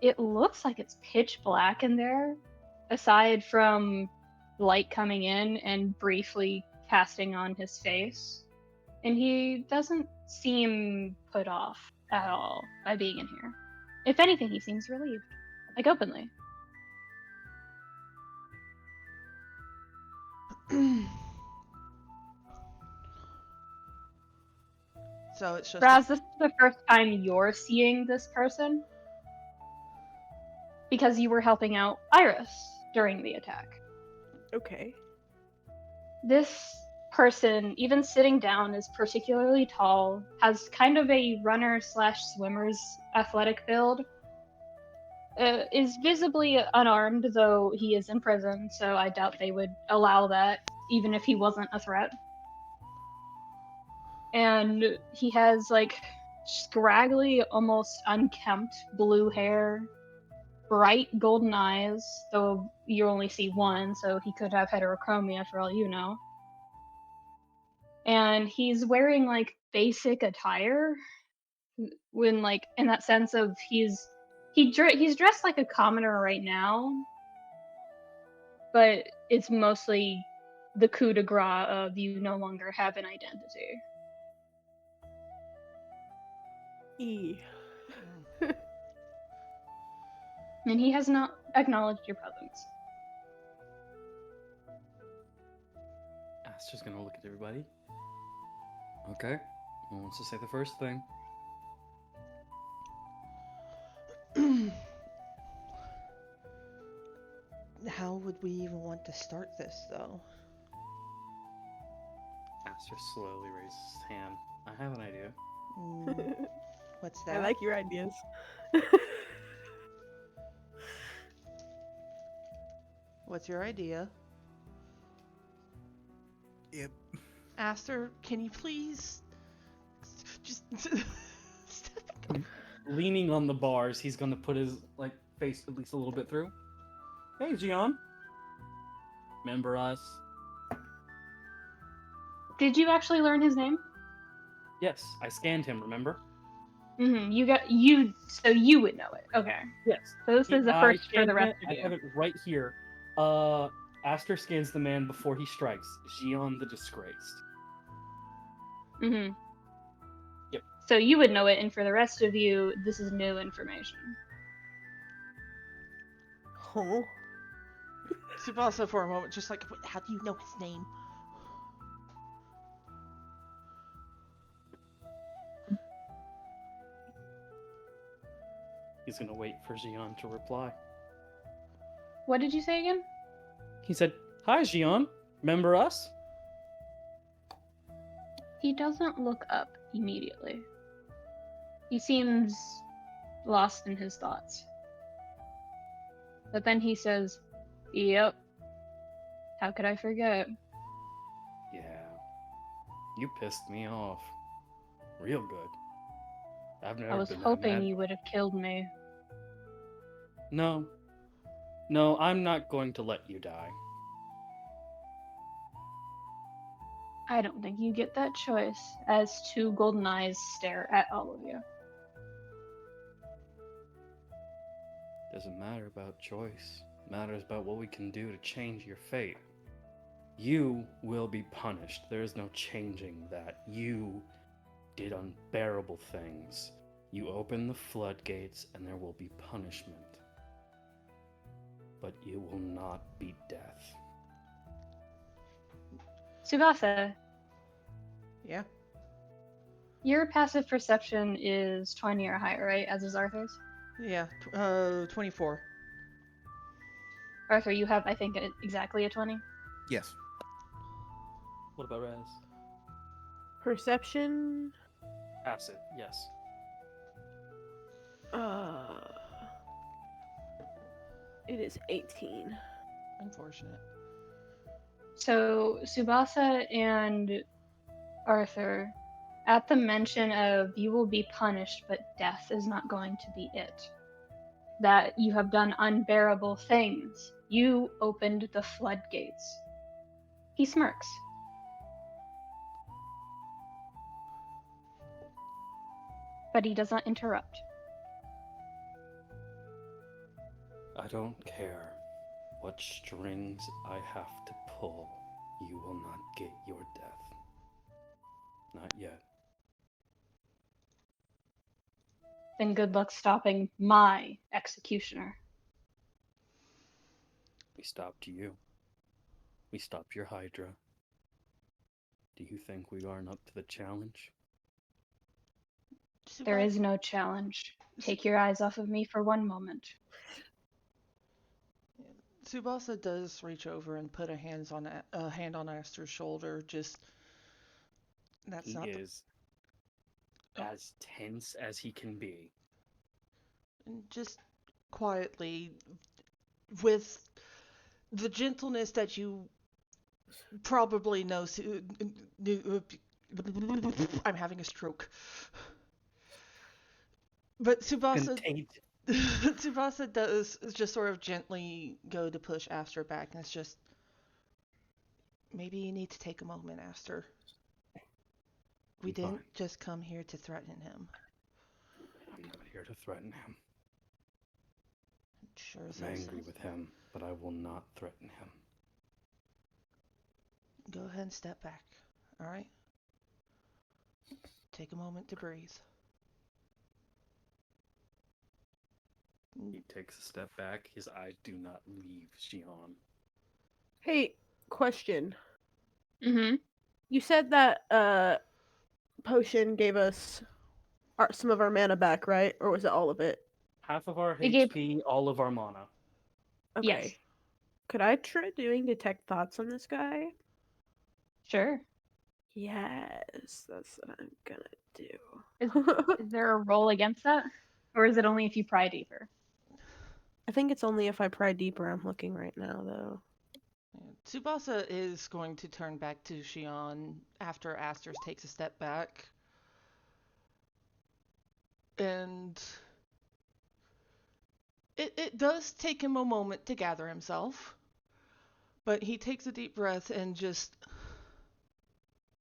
it looks like it's pitch black in there, aside from light coming in and briefly casting on his face. And he doesn't seem put off at all by being in here. If anything, he seems relieved, like openly. So it's just Razz, this is the first time you're seeing this person because you were helping out Iris during the attack. Okay. This person, even sitting down, is particularly tall, has kind of a runner/swimmer's athletic build, is visibly unarmed, though he is in prison, so I doubt they would allow that, even if he wasn't a threat. And he has, like, scraggly, almost unkempt blue hair, bright golden eyes, though you only see one, so he could have heterochromia for all you know. And he's wearing, like, basic attire, when, like, in that sense of he's dressed like a commoner right now, but it's mostly the coup de grace of you no longer have an identity. E. And he has not acknowledged your presence. Aster's gonna look at everybody. Okay. Who wants to say the first thing? How would we even want to start this, though? Aster slowly raises his hand. I have an idea. What's that? I like your ideas. What's your idea? Yep. Aster, can you please just Leaning on the bars, he's gonna put his face at least a little bit through. Hey, Gian. Remember us? Did you actually learn his name? Yes, I scanned him. Remember? Mm-hmm. So you would know it. Okay. Yes. So this is the first for the rest I of have you. it right here. Aster scans the man before he strikes. Gian the Disgraced. Mm-hmm. Yep. So you would know it, and for the rest of you, this is new information. Oh. Tsubasa for a moment, just like, how do you know his name? He's gonna wait for Xion to reply. What did you say again? He said, "Hi, Xion. Remember us?" He doesn't look up immediately. He seems lost in his thoughts. But then he says, "Yep. How could I forget?" Yeah. You pissed me off. Real good. I've never I was been that hoping mad. you would have killed me. No. No, I'm not going to let you die. I don't think you get that choice, as two golden eyes stare at all of you. Doesn't matter about choice. It matters about what we can do to change your fate. You will be punished. There is no changing that. You did unbearable things. You open the floodgates and there will be punishment. But it will not be death. Tsubasa, Yeah. your passive perception is 20 or higher, right? As is Arthur's? Yeah. 24. Arthur, you have, I think, exactly a 20. Yes. What about Razz? Perception. Acid, yes. It is 18. Unfortunate. So, Tsubasa and Arthur, at the mention of you will be punished, but death is not going to be it, that you have done unbearable things, you opened the floodgates. He smirks. But he does not interrupt. I don't care what strings I have to pull. You will not get your death. Not yet. Then good luck stopping my executioner. We stopped you. We stopped your Hydra. Do you think we aren't up to the challenge? There is no challenge. Take your eyes off of me for one moment. Tsubasa does reach over and put a hand on Aster's shoulder. Just that's He not. is as tense as he can be. Just quietly, with the gentleness that you probably know. I'm having a stroke. But Tsubasa. Contained. Tsubasa does just sort of gently go to push Aster back, and it's just, maybe you need to take a moment, Aster. We I'm didn't fine. just come here to threaten him. I'm not here to threaten him. Sure as I'm hell angry says. with him, but I will not threaten him. Go ahead and step back, alright? Take a moment to breathe. He takes a step back. His eyes do not leave Xion. Hey, question. Mm-hmm. You said that potion gave us some of our mana back, right? Or was it all of it? Half of our It gave- HP, all of our mana. Okay. Yes. Could I try doing detect thoughts on this guy? Sure. Yes, that's what I'm gonna do. Is there a roll against that? Or is it only if you pry deeper? I think it's only if I pry deeper. I'm looking right now, though. Tsubasa is going to turn back to Xion after Aster takes a step back. And it does take him a moment to gather himself. But he takes a deep breath and just...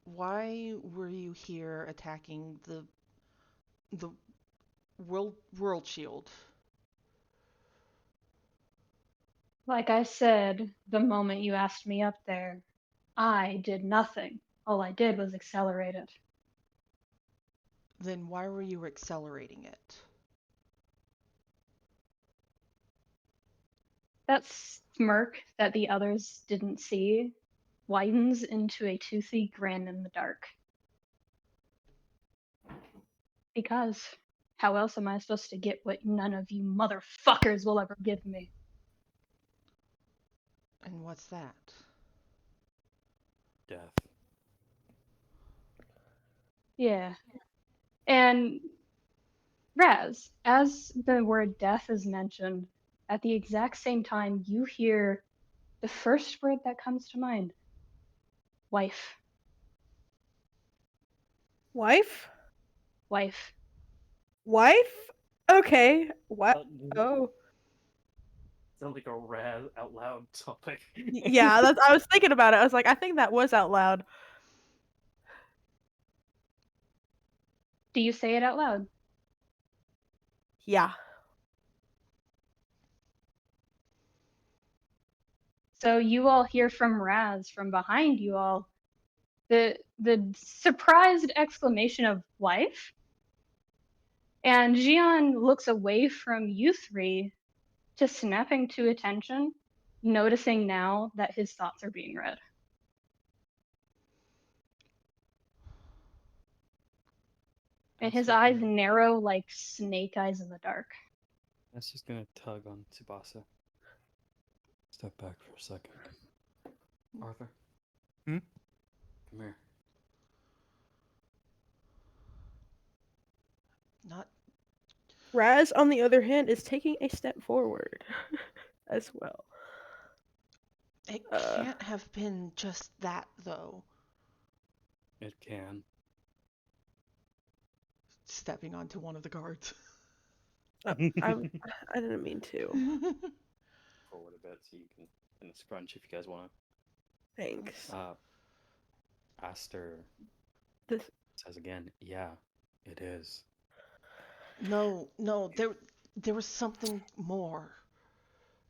Why were you here attacking the world shield? Like I said, the moment you asked me up there, I did nothing. All I did was accelerate it. Then why were you accelerating it? That smirk that the others didn't see widens into a toothy grin in the dark. Because how else am I supposed to get what none of you motherfuckers will ever give me? And what's that? Death. Yeah. And Razz, as the word death is mentioned, at the exact same time you hear the first word that comes to mind. Wife. Wife? Wife. Wife? Okay. What? Sounds Oh. like a Razz out loud topic. Yeah, I was thinking about it. I was like, I think that was out loud. Do you say it out loud? Yeah. So you all hear from Razz from behind you all the surprised exclamation of wife. And Jian looks away from you three to snapping to attention, noticing now that his thoughts are being read. And his eyes narrow like snake eyes in the dark. That's just gonna tug on Tsubasa. Step back for a second. Arthur. Hmm? Come here. Not. Razz, on the other hand, is taking a step forward as well. It can't have been just that, though. It can. Stepping onto one of the guards. I didn't mean to. Forward a bit so you can in the scrunch if you guys want Thanks. to. Aster This says again, yeah, it is. No, there was something more.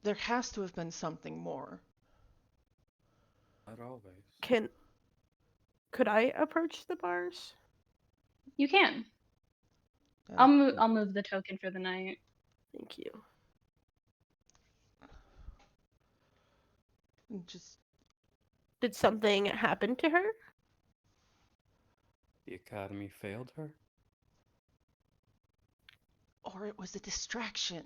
There has to have been something more. Not always. could I approach the bars? You can. I'll move the token for the night. Thank you. Just Did something happen to her? The Academy failed her? or it was a distraction.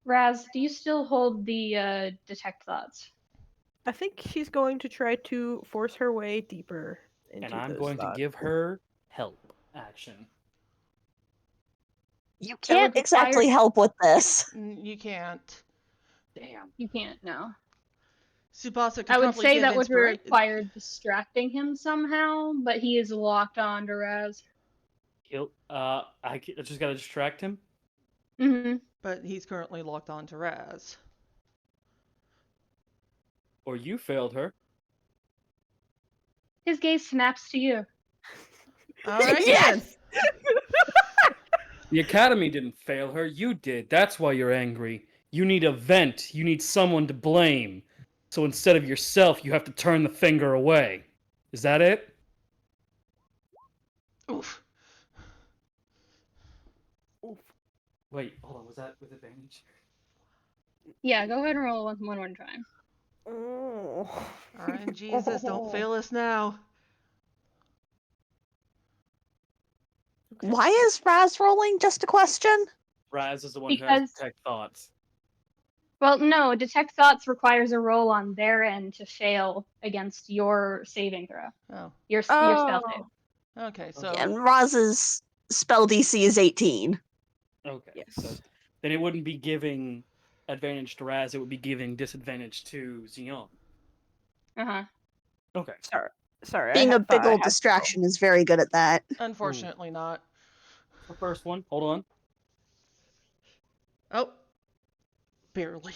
Razz, do you still hold the detect thoughts? I think she's going to try to force her way deeper into And I'm those going to thoughts. give her help action. You That would can't exactly require- help with this. You can't. Damn. You can't, no. Tsubasa could I would probably say give that would inspira- require distracting him somehow, but he is locked on to Razz. I just gotta distract him. Mm-hmm. But he's currently locked on to Razz. Or you failed her. His gaze snaps to you. Alright Yes! The Academy didn't fail her. You did. That's why you're angry. You need a vent. You need someone to blame. So instead of yourself, you have to turn the finger away. Is that it? Oof. Wait, hold on. Was that with advantage? Yeah, go ahead and roll one more time. Oh. Alright, Jesus, don't fail us now. Okay. Why is Razz rolling? Just a question. Razz is the one who has detect thoughts. Well, no, detect thoughts requires a roll on their end to fail against your saving throw. Oh. Your spell save. Okay, so And Raz's spell DC is 18. Okay. Yes. So then it wouldn't be giving advantage to Razz, it would be giving disadvantage to Xeon. Uh-huh. Okay. Sorry. Being a big thought I old had- distraction is very good at that. unfortunately not. The first one. Hold on. Oh. Barely.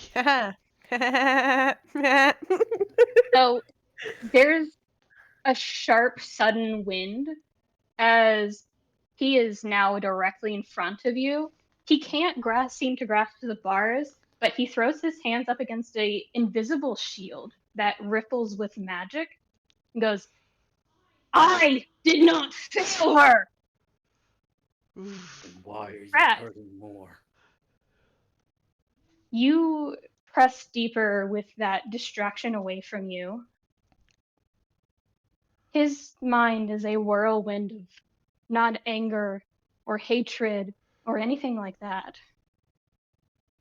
So there's a sharp, sudden wind as he is now directly in front of you. He can't seem to grasp the bars, but he throws his hands up against a invisible shield that ripples with magic and goes, I did not fail her! Oof. And why are you Razz. hurting more? You press deeper with that distraction away from you. His mind is a whirlwind of not anger or hatred or anything like that.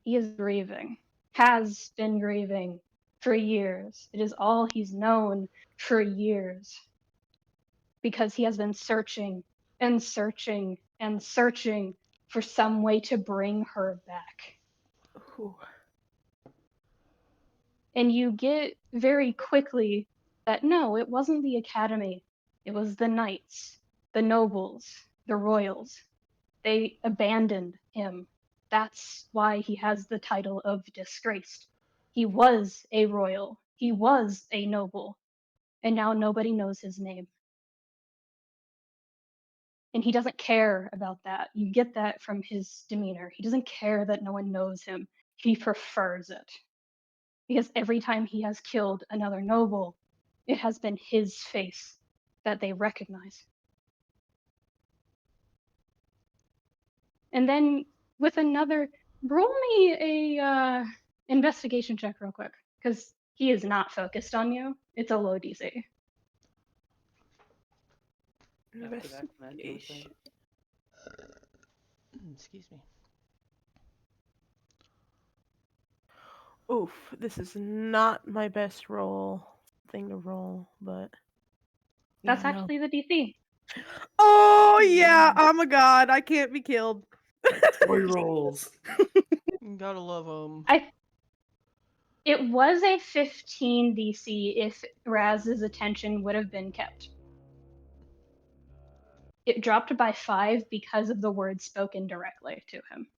He is grieving, has been grieving for years. It is all he's known for years. Because he has been searching and searching and searching for some way to bring her back. Ooh. And you get very quickly that no, it wasn't the academy. It was the knights, the nobles, the royals. They abandoned him. That's why he has the title of disgraced. He was a royal. He was a noble. And now nobody knows his name. And he doesn't care about that. You get that from his demeanor. He doesn't care that no one knows him. He prefers it. Because every time he has killed another noble, it has been his face that they recognize. And then with another, roll me a investigation check real quick, because he is not focused on you. It's a low DC. After that, can I do a thing? Excuse me. Oof, this is not my best thing to roll, but That's yeah, no. actually the DC. Oh yeah, I'm a god. I can't be killed. Story rolls. Gotta love him. It was a 15 DC if Razz's attention would have been kept. It dropped by 5 because of the words spoken directly to him.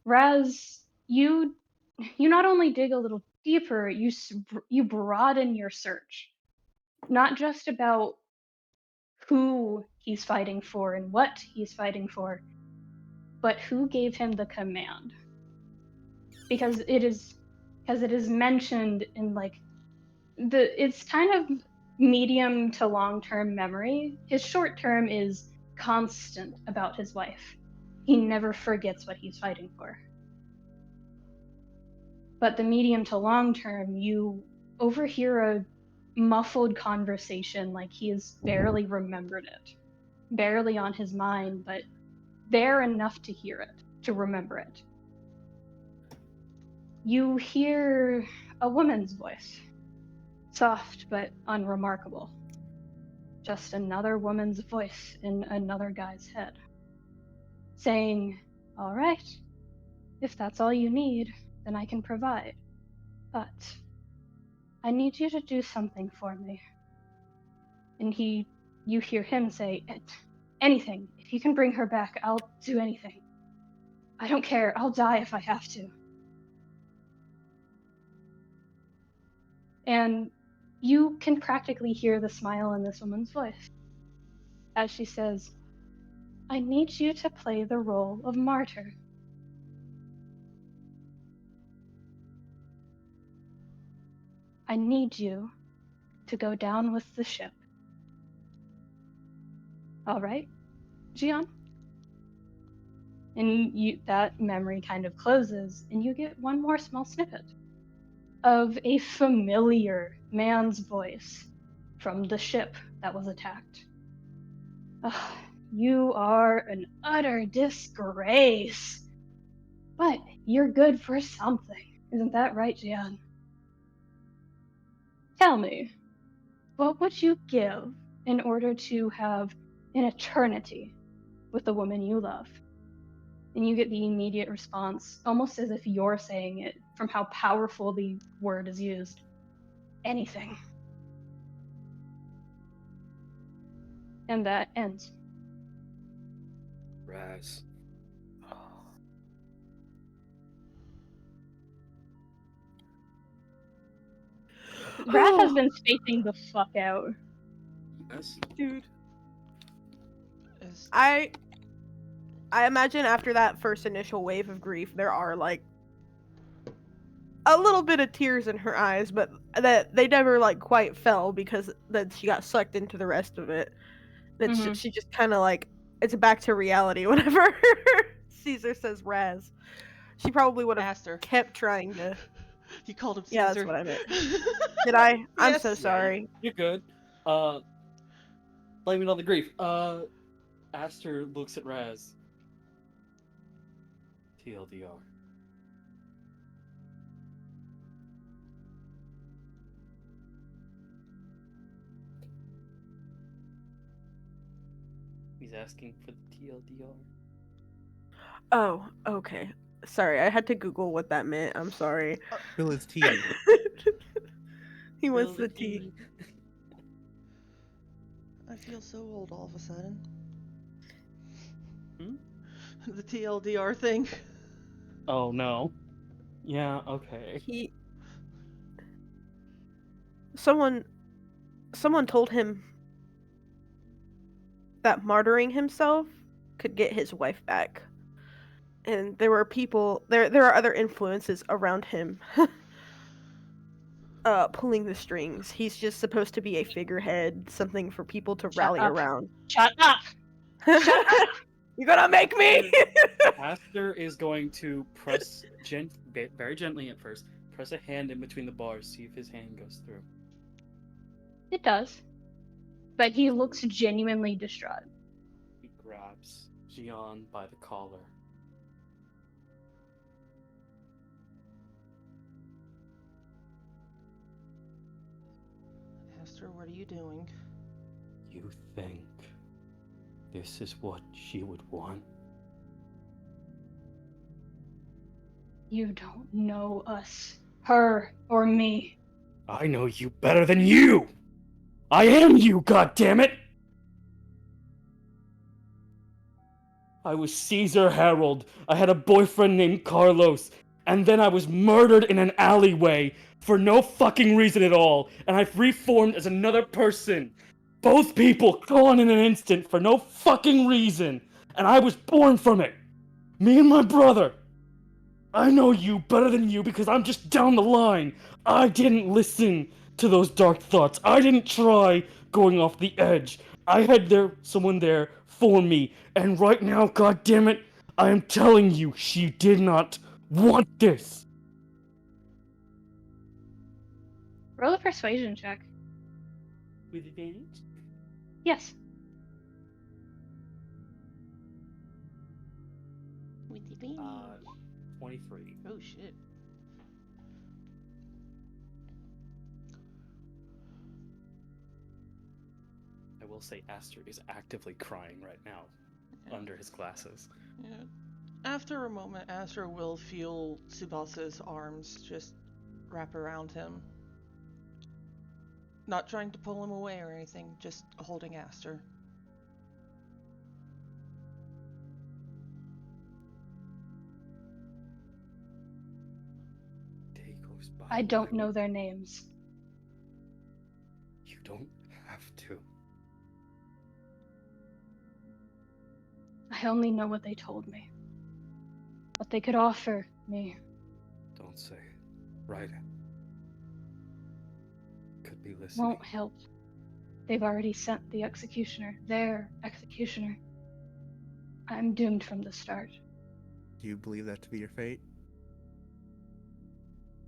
Razz, you not only dig a little deeper, you broaden your search. Not just about who he's fighting for and what he's fighting for, but who gave him the command. Because it is mentioned in like it's kind of medium to long-term memory. His short term is constant about his wife. He never forgets what he's fighting for. But the medium to long term, you overhear a muffled conversation like he has barely remembered it. Barely on his mind, but there enough to hear it, to remember it. You hear a woman's voice. Soft but unremarkable. Just another woman's voice in another guy's head. Saying, all right, if that's all you need, then I can provide. But I need you to do something for me. And you hear him say, anything. If you can bring her back, I'll do anything. I don't care. I'll die if I have to. And you can practically hear the smile in this woman's voice as she says, I need you to play the role of martyr. I need you to go down with the ship. All right, Gian? And that memory kind of closes, and you get one more small snippet of a familiar man's voice from the ship that was attacked. You are an utter disgrace. But you're good for something. Isn't that right, Gian? Tell me, what would you give in order to have an eternity with the woman you love? And you get the immediate response, almost as if you're saying it, from how powerful the word is used. Anything. And that ends. Razz. Razz has been spacing the fuck out. Yes. Dude. Is- I imagine after that first initial wave of grief, there are like a little bit of tears in her eyes, but that they never like quite fell because then she got sucked into the rest of it. That Mhm. she just kind of like it's back to reality whenever Caesar says Razz. She probably would have Aster. kept trying to. You called him Yeah, Caesar. that's what I meant. Did I? I'm so Yes. sorry. You're good. Blaming all the grief. Aster looks at Razz. TLDR. He's asking for the TLDR. Oh, okay. Sorry, I had to Google what that meant. I'm sorry. Spill his tea. He wants Spill the tea. I feel so old all of a sudden. Hmm? The TLDR thing. Oh no. Yeah, okay. Someone told him that martyring himself could get his wife back. And there were people there are other influences around him pulling the strings. He's just supposed to be a figurehead, something for people to rally up. around. Shut up! Shut up! You're gonna make me. Aster is going to press very gently at first. Press a hand in between the bars, see if his hand goes through. It does. But he looks genuinely distraught. He grabs Jian by the collar. Aster, what are you doing? You think this is what she would want? You don't know us, her or me. I know you better than you! I am you, goddammit! I was Caesar Harold. I had a boyfriend named Carlos. And then I was murdered in an alleyway for no fucking reason at all. And I've reformed as another person. Both people gone in an instant for no fucking reason. And I was born from it. Me and my brother. I know you better than you because I'm just down the line. I didn't listen to those dark thoughts. I didn't try going off the edge. I had someone there for me. And right now, goddammit, I am telling you, she did not want this. Roll a persuasion check. With advantage? Yes. With the baby. 23. Oh shit. I will say Aster is actively crying right now under his glasses. Yeah. After a moment, Aster will feel Tsubasa's arms just wrap around him. Not trying to pull him away or anything, just holding Aster. Day goes by. I don't know their names. You don't have to. I only know what they told me. What they could offer me. Don't say it. Write it. Could be listening. Won't help. They've already sent the executioner. Their executioner. I'm doomed from the start. Do you believe that to be your fate?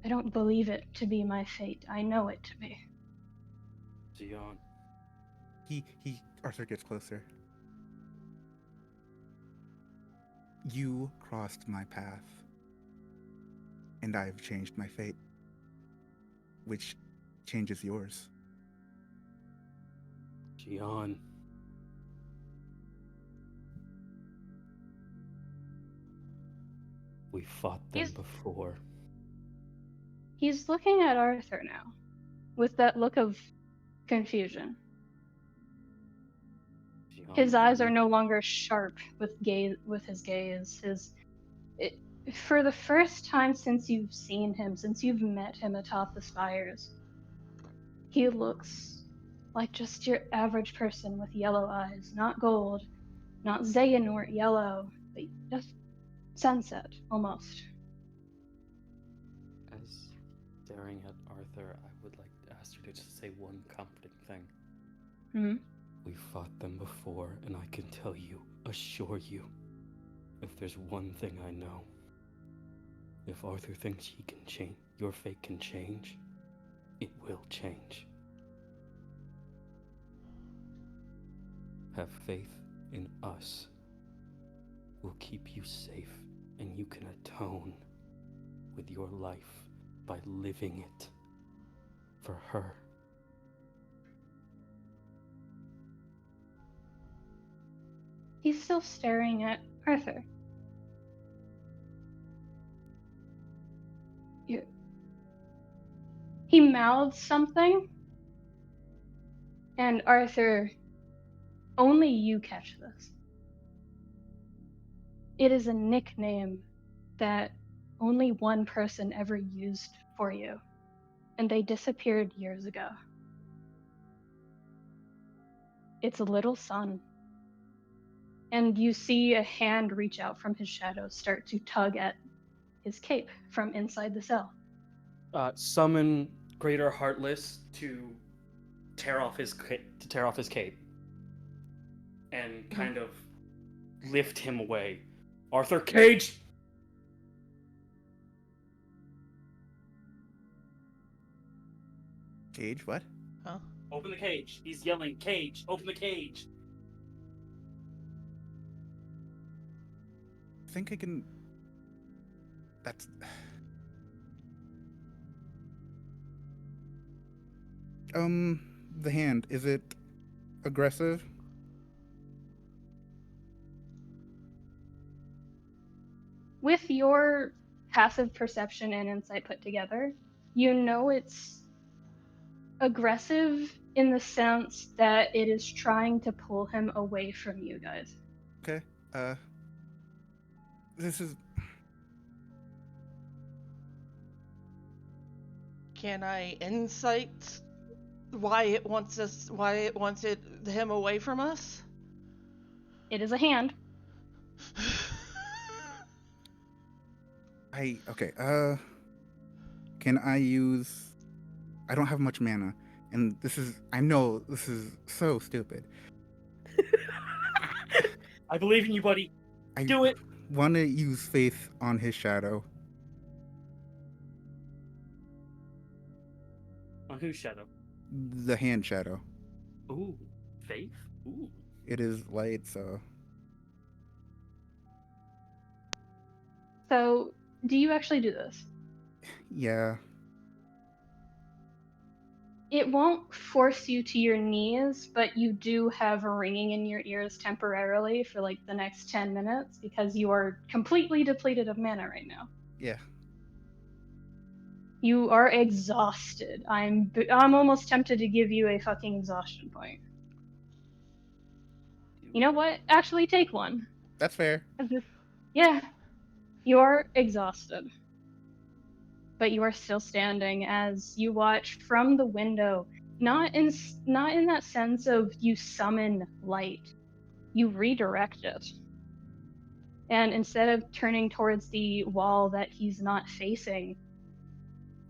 I don't believe it to be my fate. I know it to be. Jian. Arthur gets closer. You crossed my path, and I have changed my fate, which changes yours. Jian. We fought them He's- before. He's looking at Arthur now, with that look of confusion. Jian, His eyes are no longer sharp with his gaze. For the first time since you've seen him, since you've met him atop the spires, he looks like just your average person with yellow eyes. Not gold, not Xehanort yellow, but just sunset, almost. As Staring at Arthur, I would like Aster to just say one comforting thing. Hmm? We fought them before, and I can tell you, assure you, if there's one thing I know, if Arthur thinks he can change, your fate can change, it will change. Have faith in us. We'll keep you safe, and you can atone with your life by living it for her. He's still staring at Arthur. He mouths something, and Arthur, only you catch this. It is a nickname that only one person ever used for you, and they disappeared years ago. It's a little son. And you see a hand reach out from his shadow, start to tug at his cape from inside the cell. Summon Greater Heartless to tear off his cape, and kind of lift him away. Arthur, cage! Cage, what? Huh? Open the cage. He's yelling, cage! Open the cage! I think I can. That's. The hand, is it aggressive? With your passive perception and insight put together, you know it's aggressive in the sense that it is trying to pull him away from you guys. Okay. This is. Can I insight why it wants him away from us? It is a hand. Okay, can I use... I don't have much mana, and I know this is so stupid. I believe in you, buddy. Do it! Want to use faith on his shadow. On whose shadow? The hand shadow. Ooh, faith? Ooh. It is light, so... So, do you actually do this? Yeah. It won't force you to your knees, but you do have a ringing in your ears temporarily for like the next 10 minutes because you are completely depleted of mana right now. Yeah. You are exhausted. I'm almost tempted to give you a fucking exhaustion point. You know what? Actually, take one. That's fair. Yeah. You're exhausted. But you are still standing as you watch from the window, not in that sense of you summon light. You redirect it. And instead of turning towards the wall that he's not facing,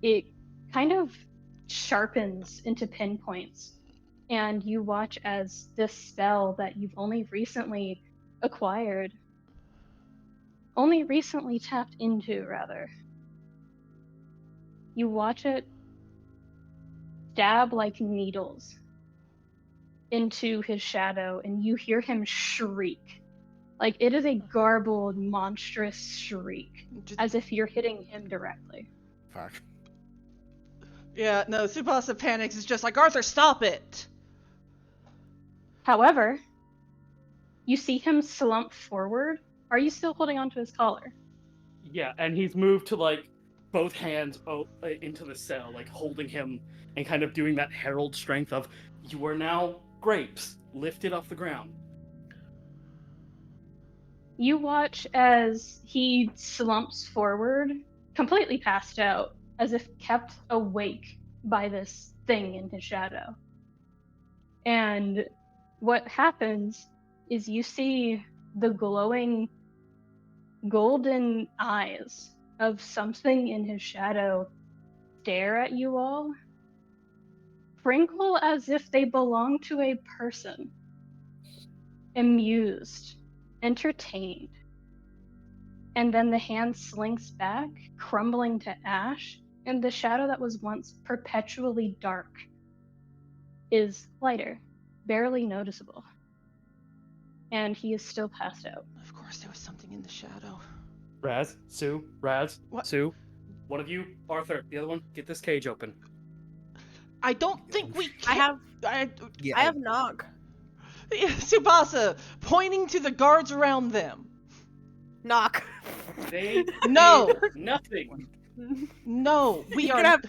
it kind of sharpens into pinpoints. And you watch as this spell that you've only recently acquired, only recently tapped into, rather. You watch it stab like needles into his shadow, and you hear him shriek. Like, it is a garbled, monstrous shriek, as if you're hitting him directly. Fuck. Yeah, no, Tsubasa panics. It's just like, Arthur, stop it! However, you see him slump forward. Are you still holding onto his collar? Yeah, and he's moved to, like, both hands into the cell, like, holding him and kind of doing that herald strength of, you are now grapes, lifted off the ground. You watch as he slumps forward, completely passed out, as if kept awake by this thing in his shadow. And what happens is you see the glowing golden eyes of something in his shadow stare at you all, crinkle as if they belong to a person. Amused, entertained. And then the hand slinks back, crumbling to ash, and the shadow that was once perpetually dark is lighter, barely noticeable. And he is still passed out. Of course, there was something in the shadow. Razz, Sue, What? Sue. One of you, Arthur, the other one, get this cage open. I don't think we I can. have Yeah, I have knock. Tsubasa, pointing to the guards around them. Knock. They No. did nothing. No, we You're are. gonna have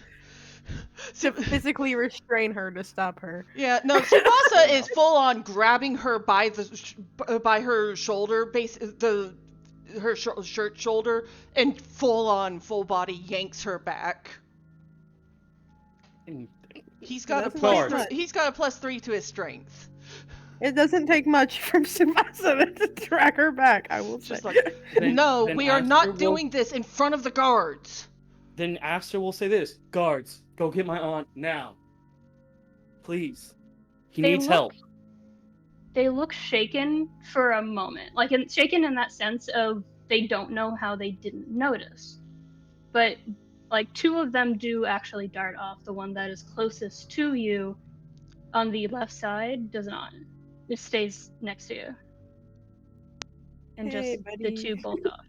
to physically restrain her to stop her. Yeah, no. Tsubasa is full on grabbing her by by her shoulder, her shirt shoulder, and full body yanks her back. He's got a That's plus. not- He's got a +3 to his strength. It doesn't take much from Tsubasa to drag her back, I will say. Just like, no, we are not doing this in front of the guards. Then Aster will say this: guards, go get my aunt now. Please. He They needs look- help. They look shaken for a moment, like shaken in that sense of they don't know how they didn't notice. But like two of them do actually dart off. The one that is closest to you on the left side does not. It stays next to you. And Hey, just buddy. the two bolt off.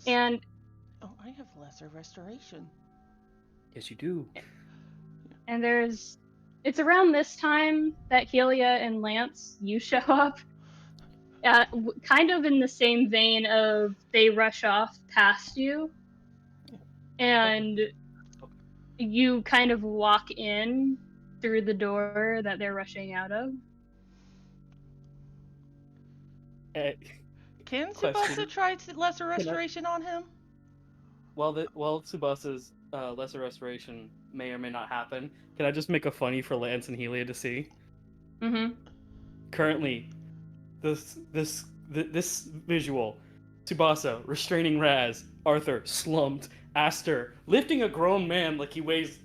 And Oh, I have lesser restoration. Yes, you do. it's around this time that Helia and Lance, you show up. Kind of in the same vein of they rush off past you, and you kind of walk in through the door that they're rushing out of. Can Question. Tsubasa try lesser restoration on him? While Tsubasa's lesser restoration may or may not happen, can I just make a funny for Lance and Helia to see? Mm-hmm. Currently, this visual: Tsubasa restraining Razz, Arthur slumped, Aster lifting a grown man like he weighs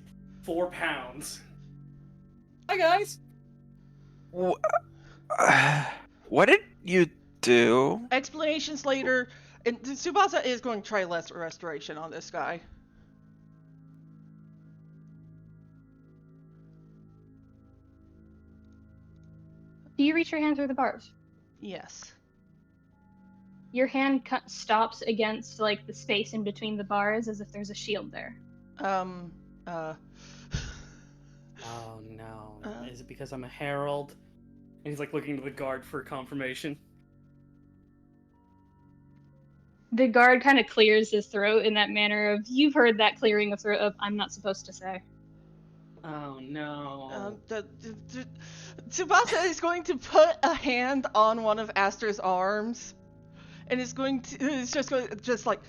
4 pounds. Hi guys. What did you do? Explanations later. And Tsubasa is going to try lesser restoration on this guy. Do you reach your hand through the bars? Yes. Your hand stops against like the space in between the bars, as if there's a shield there. Oh no. Is it because I'm a herald? And he's like looking to the guard for confirmation. The guard kind of clears his throat in that manner of, you've heard that clearing of throat of, I'm not supposed to say. Oh no. Tsubasa is going to put a hand on one of Aster's arms, and is just like,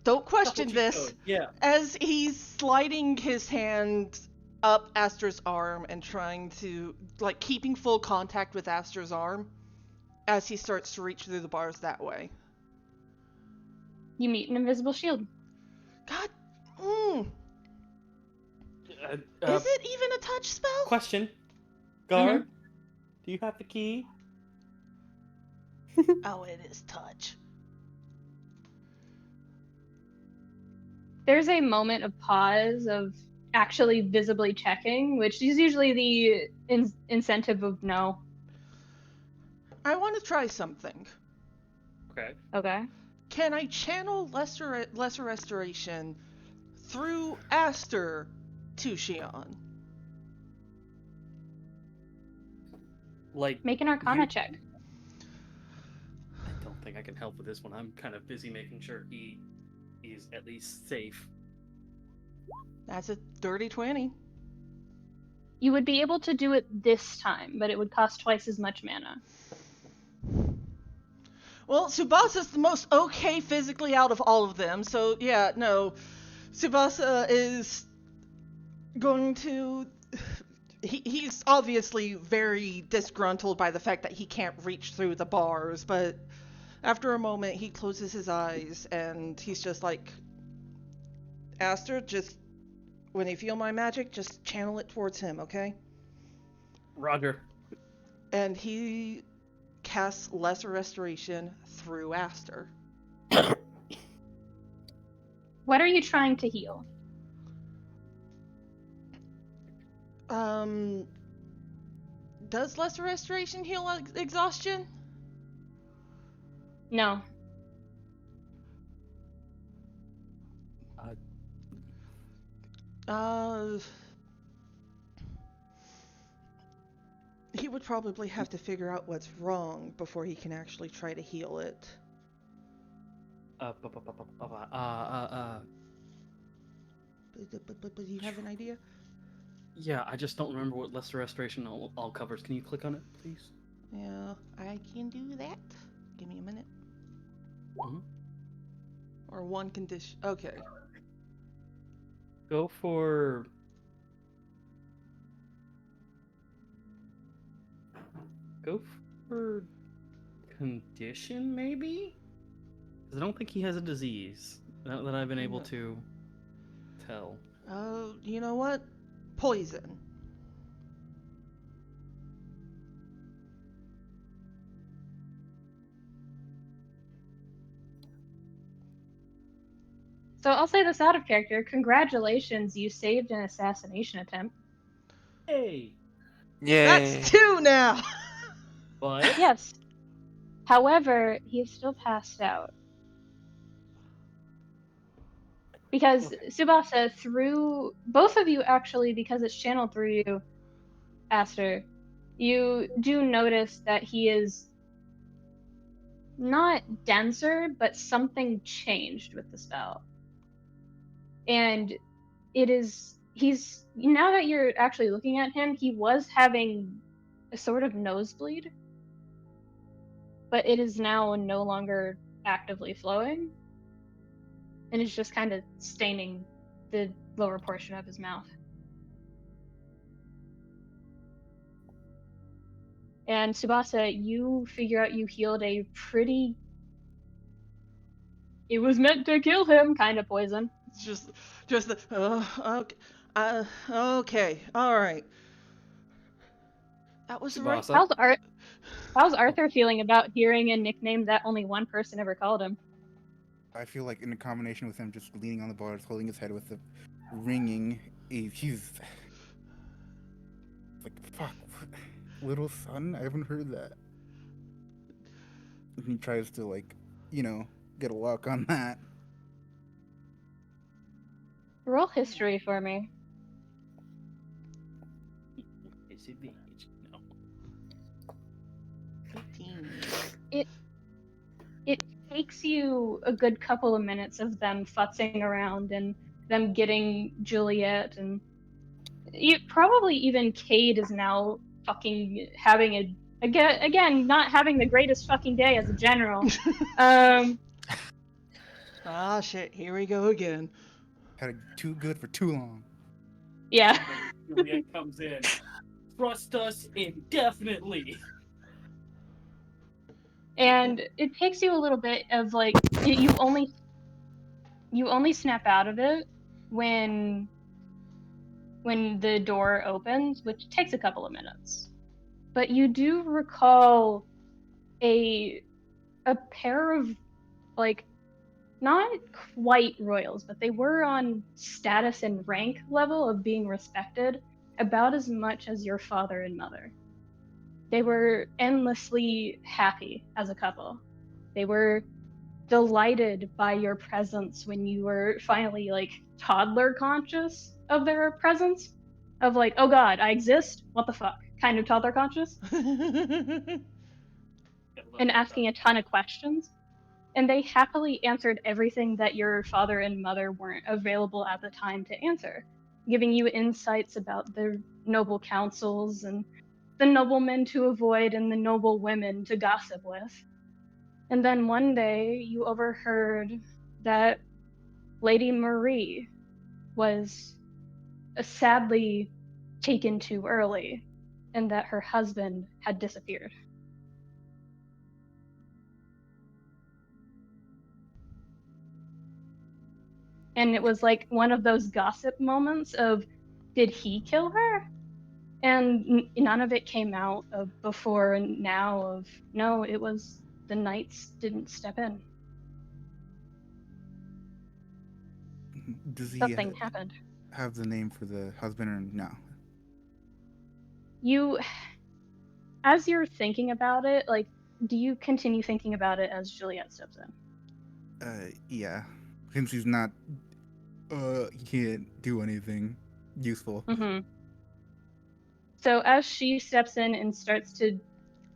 don't question Double cheek this. code, yeah. As he's sliding his hand up Aster's arm and trying to, like, keeping full contact with Aster's arm as he starts to reach through the bars that way. You meet an invisible shield. God, Uh, is it even a touch spell? Question. Guard, do you have the key? Oh, it is touch. There's a moment of pause of actually visibly checking, which is usually the incentive of no. I want to try something. Okay. Okay. Can I channel lesser restoration through Aster to Shion? Like, Make an Arcana check. I don't think I can help with this one. I'm kind of busy making sure he's at least safe. That's a dirty 20. You would be able to do it this time, but it would cost twice as much mana. Well, Tsubasa's the most okay physically out of all of them, so yeah, no. Tsubasa is going to... He's obviously very disgruntled by the fact that he can't reach through the bars, but After a moment, he closes his eyes and he's just like, Aster, just when you feel my magic, just channel it towards him, okay? Roger. And he casts Lesser Restoration through Aster. What are you trying to heal? Does Lesser Restoration heal exhaustion? No. He would probably have to figure out what's wrong before he can actually try to heal it. But But do you have an idea? yeah, I just don't remember what Lesser Restoration all covers. Can you click on it, please? Yeah, I can do that. Give me a minute. Mhm. Or one condition. Okay. Go for... Go for... condition, maybe? Because I don't think he has a disease. Not that I've been able to tell. Oh, you know what? Poison. So I'll say this out of character. Congratulations, you saved an assassination attempt. Hey! Yay. That's 2 now! But... Yes. However, he is still passed out. Because Tsubasa, through both of you actually, because it's channeled through you, Aster, you do notice that he is not denser, but something changed with the spell. And he's now that you're actually looking at him, he was having a sort of nosebleed, but it is now no longer actively flowing, and it's just kind of staining the lower portion of his mouth. And Tsubasa, you figure out you healed a pretty... It was meant to kill him kind of poison. It's just the, okay, okay, alright. That was the right... Tsubasa. How's Arthur feeling about hearing a nickname that only one person ever called him? I feel like in a combination with him just leaning on the bars, holding his head with the ringing, he's like, fuck, little son? I haven't heard that. And he tries to, like, get a lock on that. Roll history for me. No. 15. It takes you a good couple of minutes of them futzing around and them getting Juliet, and probably even Cayde is now fucking having again not having the greatest fucking day as a general. Ah, shit, here we go again. Had it too good for too long. Yeah. Juliet comes in. Trust us indefinitely. And it takes you a little bit of like you only snap out of it when the door opens, which takes a couple of minutes. But you do recall a pair of, like, not quite royals, but they were on status and rank level of being respected about as much as your father and mother. They were endlessly happy as a couple. They were delighted by your presence when you were finally, like, toddler conscious of their presence. Of like, oh god, I exist? What the fuck? Kind of toddler conscious. And asking a ton of questions. And they happily answered everything that your father and mother weren't available at the time to answer, giving you insights about the noble councils and the noblemen to avoid and the noble women to gossip with. And then one day you overheard that Lady Marie was sadly taken too early, and that her husband had disappeared. And it was like one of those gossip moments of, did he kill her? And none of it came out of before and now of, no, it was the knights didn't step in. Does he Something happened. have the name for the husband or no? You, as you're thinking about it, like, do you continue thinking about it as Juliet steps in? Yeah. Since he's not, he can't do anything useful. Mm-hmm. So as she steps in and starts to,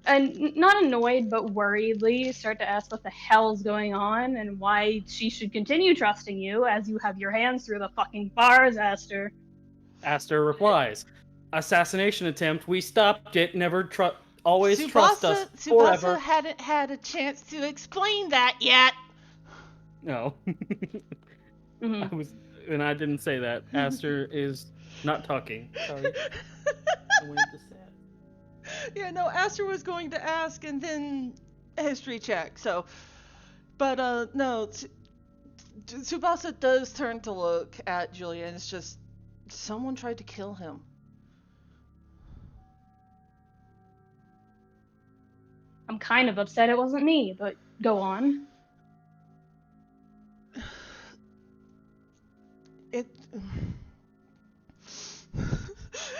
not annoyed but worriedly, start to ask what the hell's going on and why she should continue trusting you as you have your hands through the fucking bars, Aster. Aster replies, "Assassination attempt. We stopped it. Always trust us forever." Tsubasa hadn't had a chance to explain that yet. No. Mm-hmm. I didn't say that. Aster is not talking. Sorry. I wanted to say it. Yeah, no, Aster was going to ask and then history check. So, but no, Tsubasa does turn to look at Julia, and it's just someone tried to kill him. I'm kind of upset it wasn't me, but go on.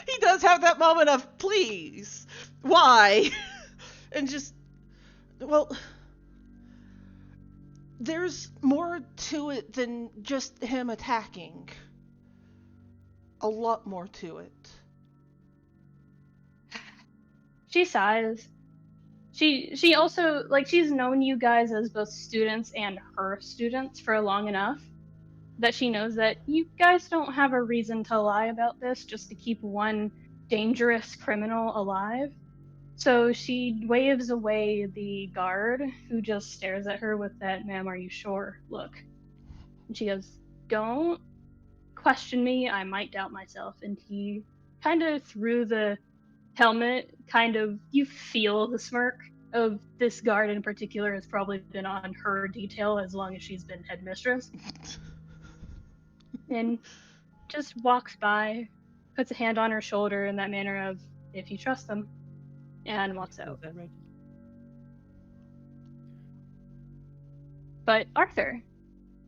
He does have that moment of, please, why? And just, well, there's more to it than just him attacking. A lot more to it. She sighs. She also, like, she's known you guys as both students and her students for long enough that she knows that you guys don't have a reason to lie about this just to keep one dangerous criminal alive. So she waves away the guard who just stares at her with that "ma'am, are you sure" look. And she goes, "Don't question me, I might doubt myself." And he kind of through the helmet, you feel the smirk of this guard in particular has probably been on her detail as long as she's been headmistress. And just walks by, puts a hand on her shoulder in that manner of, if you trust them, and walks out. Is that right? But Arthur,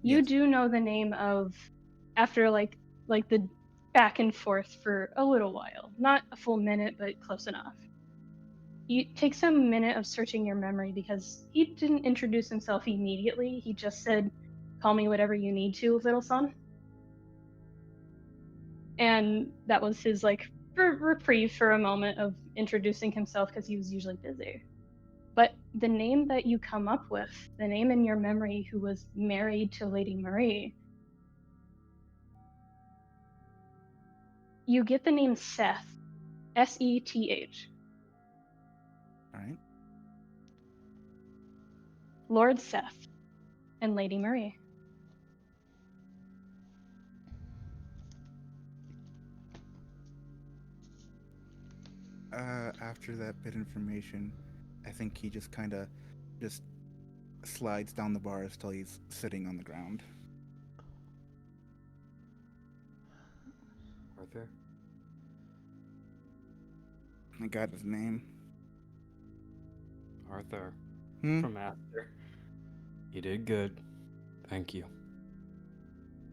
you Yes. do know the name of, after like the back and forth for a little while, not a full minute, but close enough. You take some minute of searching your memory because he didn't introduce himself immediately. He just said, "Call me whatever you need to, little son." And that was his reprieve for a moment of introducing himself because he was usually busy. But the name that you come up with, the name in your memory who was married to Lady Marie, you get the name Seth, Seth. All right. Lord Seth and Lady Marie. After that bit of information, I think he just kind of just slides down the bars till he's sitting on the ground. Arthur? I got his name. Arthur. From Aster. You did good. Thank you.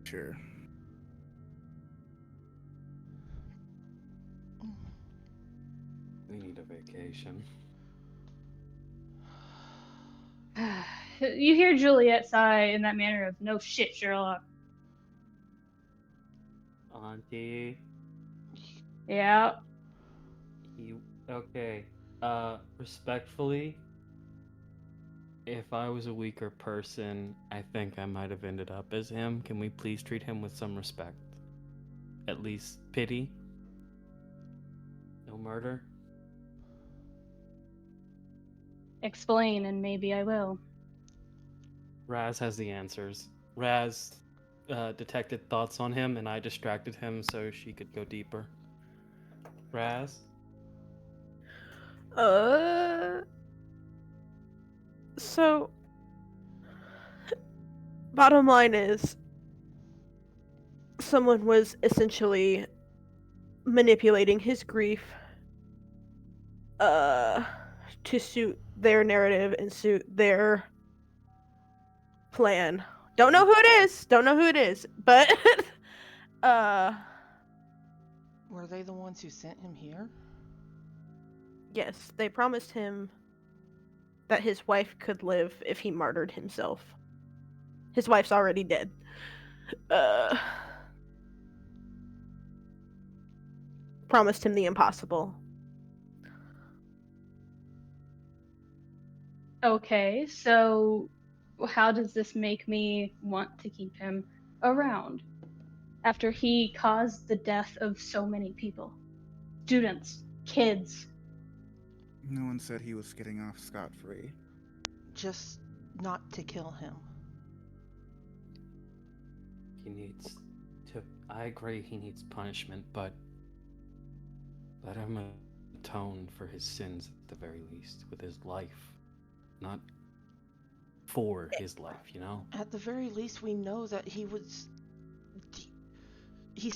Sure. We need a vacation. You hear Juliet sigh in that manner of, "No shit, Sherlock." Auntie. Yeah. Okay. Respectfully, if I was a weaker person, I think I might have ended up as him. Can we please treat him with some respect? At least pity? No murder? Explain and maybe I will. Razz has the answers. Razz detected thoughts on him, and I distracted him so she could go deeper. Razz? So, bottom line is, someone was essentially manipulating his grief to suit their narrative and suit their plan. Don't know who it is, but Were they the ones who sent him here? yes, they promised him that his wife could live if he martyred himself. His wife's already dead. Promised him the impossible. Okay, so how does this make me want to keep him around? After he caused the death of so many people. Students, kids. No one said he was getting off scot-free. Just not to kill him. He needs to. I agree he needs punishment, but let him atone for his sins at the very least with his life. Not for his life, you know? At the very least, we know that he's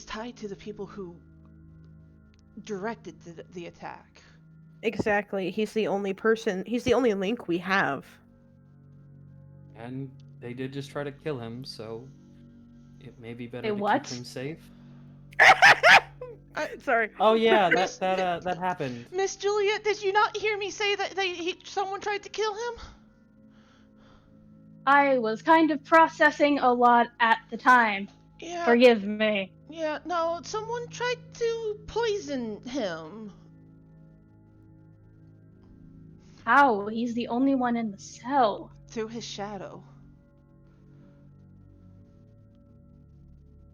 tied to the people who directed the attack. Exactly. He's the only link we have. And they did just try to kill him, so it may be better They to what? keep him safe. Sorry. Oh yeah, that happened. Miss Juliet, did you not hear me say that someone tried to kill him? I was kind of processing a lot at the time. Yeah. Forgive me. Yeah, no, someone tried to poison him. How? He's the only one in the cell. Through his shadow.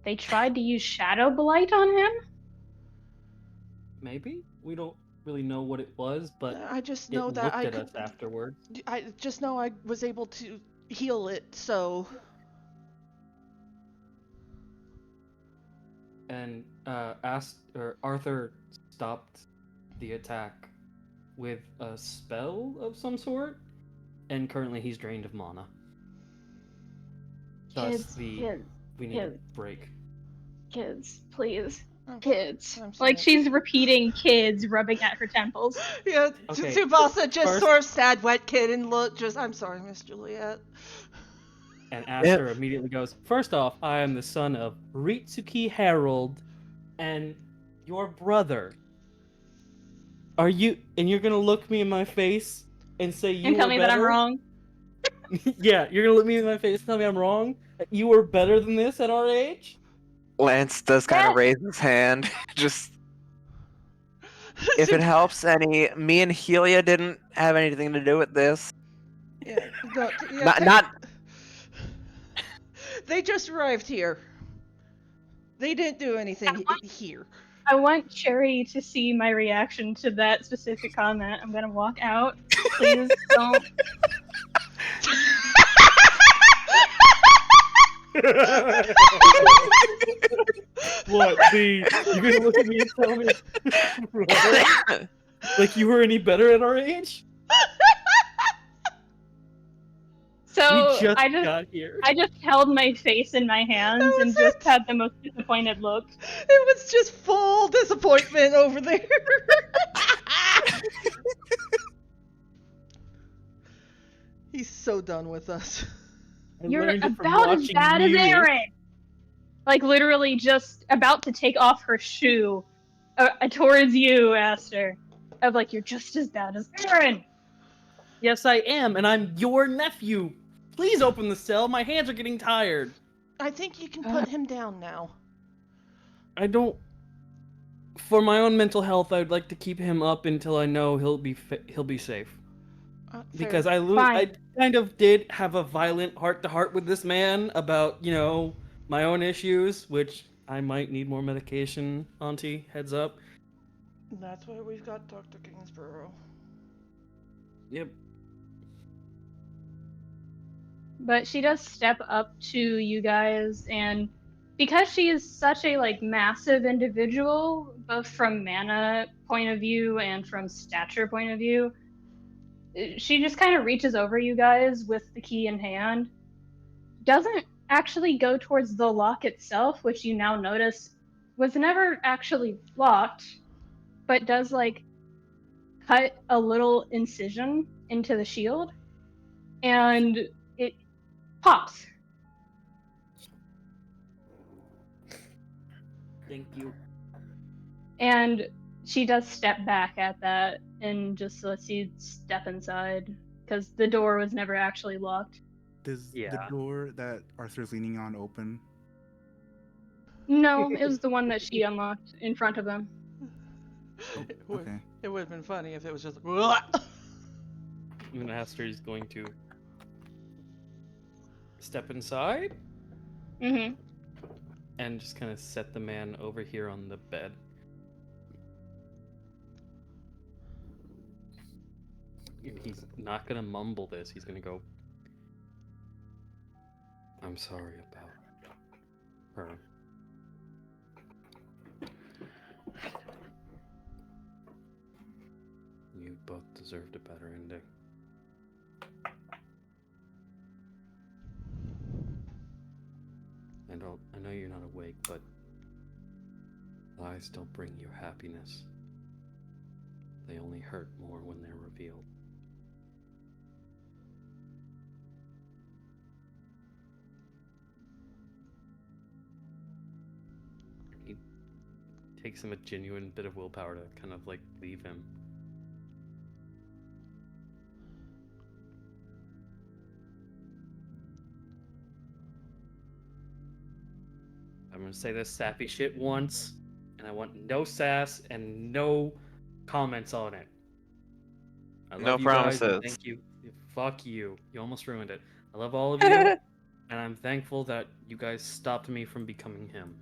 They tried to use shadow blight on him? Maybe? We don't really know what it was, but I just it know looked that at us afterwards. I just know I was able to heal it, so... And Arthur stopped the attack with a spell of some sort, and currently he's drained of mana. Thus, we need a break. Kids, please. I'm Kids. sorry. Like she's repeating kids rubbing at her temples. Yeah, Okay, Tsubasa just first- sort of sad wet kid and I'm sorry, Miss Juliet. And Aster immediately goes, first off, I am the son of Ritsuki Herald and your brother. Are you... And you're gonna look me in my face and say you And tell were me better? that I'm wrong. Yeah, you're gonna look me in my face and tell me I'm wrong? You were better than this at our age? Lance does kind of Yes. raise his hand. Just if it helps any, me and Helia didn't have anything to do with this. Yeah, no, Not They just arrived here. They didn't do anything here. I want Cherry to see my reaction to that specific comment. I'm gonna walk out. Please don't. What, you're gonna look at me and tell me like you were any better at our age? So We just I got here. just held my face in my hands That and was just it. had the most disappointed look. It was just full disappointment over there. He's so done with us. I You're learned it from about as watching bad as you. Aaron. Like literally just about to take off her shoe towards you, Aster. Of like, you're just as bad as Aaron. Yes, I am, and I'm your nephew. Please open the cell. My hands are getting tired. I think you can put him down now. I don't. For my own mental health, I'd like to keep him up until I know he'll be safe. Because I kind of did have a violent heart-to-heart with this man about, my own issues, which I might need more medication, Auntie, heads up. That's why we've got Dr. Kingsborough. Yep. But she does step up to you guys, and because she is such a massive individual, both from mana point of view and from stature point of view, she just kind of reaches over you guys with the key in hand. Doesn't actually go towards the lock itself, which you now notice was never actually locked, but does like cut a little incision into the shield, and it pops. Thank you. And she does step back at that and just lets you step inside because the door was never actually locked. Does the Yeah. door that Arthur's leaning on open? No, it was the one that she unlocked in front of him. Okay. It would have been funny if it was just. Even Aster is going to step inside Mm-hmm. and just kind of set the man over here on the bed. And he's not gonna mumble this. He's gonna go, "I'm sorry about her. You both deserved a better ending. I know you're not awake, but lies don't bring you happiness. They only hurt more when they're revealed." He takes him a genuine bit of willpower to kind of like leave him. I'm gonna say this sappy shit once, and I want no sass and no comments on it. I love No you guys. promises. And thank you. Fuck you. You almost ruined it. I love all of you, and I'm thankful that you guys stopped me from becoming him.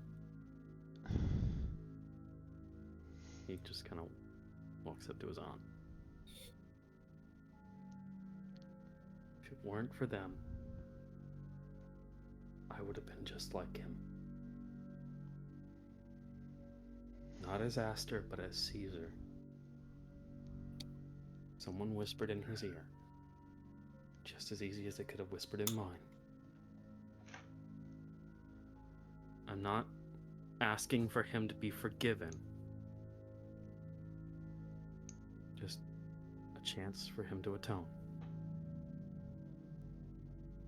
He just kind of walks up to his aunt. If it weren't for them, I would have been just like him. Not as Aster, but as Caesar. Someone whispered in his ear, just as easy as they could have whispered in mine. I'm not asking for him to be forgiven. Just a chance for him to atone.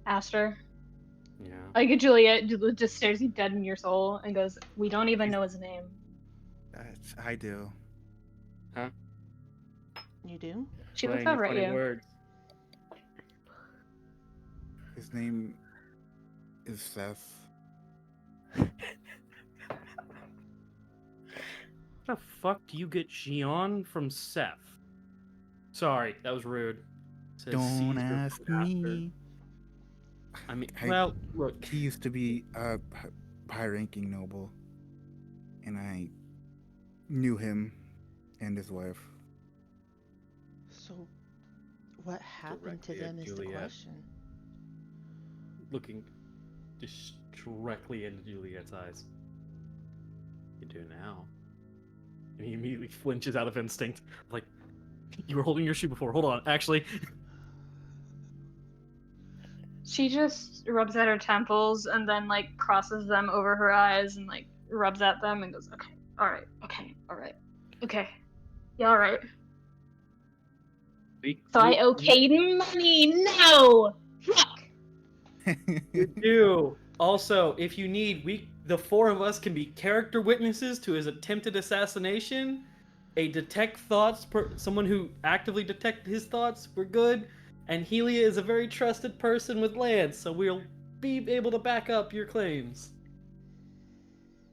Aster. Yeah. Like Juliet just stares you dead in your soul and goes, "We don't even know his name." I do. Huh? You do? She looks Playing over at funny you. words. His name is Seth. How the fuck do you get Xion from Seth? Sorry, that was rude. Says Don't Caesar ask from Aster. me. I mean, well, look. He used to be a high-ranking noble, and I knew him and his wife. So, what happened to Directly at them is the Juliet. question. Looking just directly into Juliet's eyes. You do now. And he immediately flinches out of instinct. Like, you were holding your shoe before. Hold on, actually. She just rubs at her temples and then like crosses them over her eyes and like rubs at them and goes, "Okay, all right, okay, all right, okay, yeah, all right." So I owe Cayde money. No, fuck. You do. Also, if you need, the four of us can be character witnesses to his attempted assassination. A detect thoughts, someone who actively detect his thoughts. We're good. And Helia is a very trusted person with Lance, so we'll be able to back up your claims.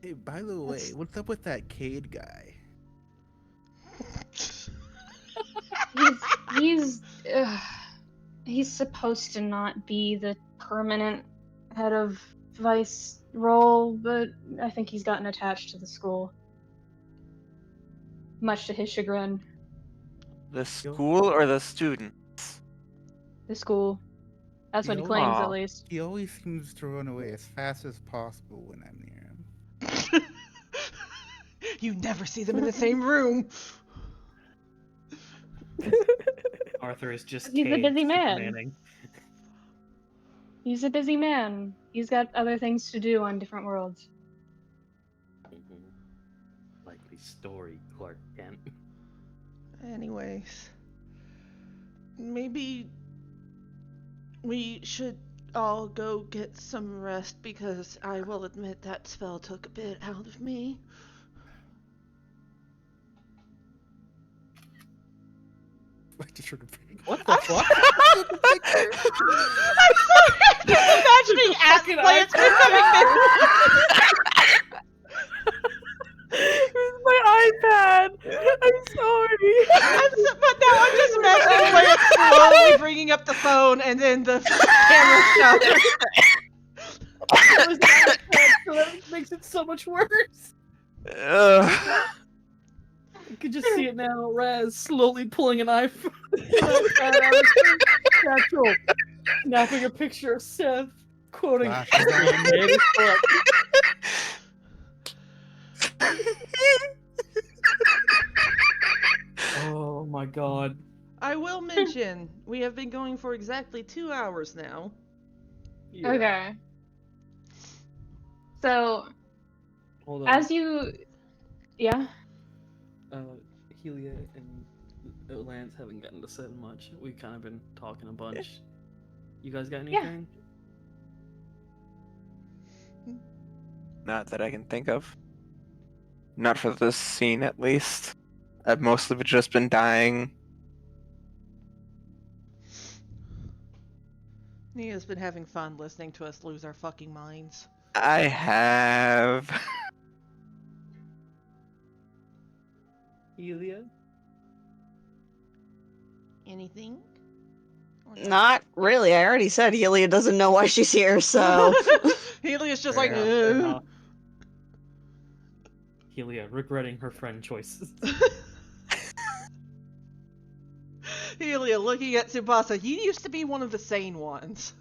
Hey, by the way, what's up with that Cayde guy? He's supposed to not be the permanent head of vice role, but I think he's gotten attached to the school, much to his chagrin. The school or the students? The school. That's what he claims, at least. He always seems to run away as fast as possible when I'm near him. You never see them in the same room. Arthur is just He's a busy man. Supermaning. He's a busy man. He's got other things to do on different worlds. Likely story, Clark Kent. Anyways, maybe we should all go get some rest because I will admit that spell took a bit out of me. I just heard a What the fuck? I'm sorry, I'm just imagining Lance becoming Where's my iPad? I'm sorry. but now I'm just imagining Lance slowly bringing up the phone and then the camera shutter. So that makes it so much worse. You could just see it now, Razz slowly pulling an iPhone out of his satchel, snapping a picture of Seth, quoting Oh my god. I will mention, we have been going for exactly 2 hours now. Yeah. Okay. So, Hold on. as you... Yeah? Helia and Lance haven't gotten to say much. We've kind of been talking a bunch. You guys got anything? Not that I can think of. Not for this scene, at least. I've mostly just been dying. Nia's been having fun listening to us lose our fucking minds. I have. Helia? Anything? Not really. I already said Helia doesn't know why she's here, so. Helia's just Fair like, enough, Helia regretting her friend choices. Helia looking at Tsubasa. He used to be one of the sane ones.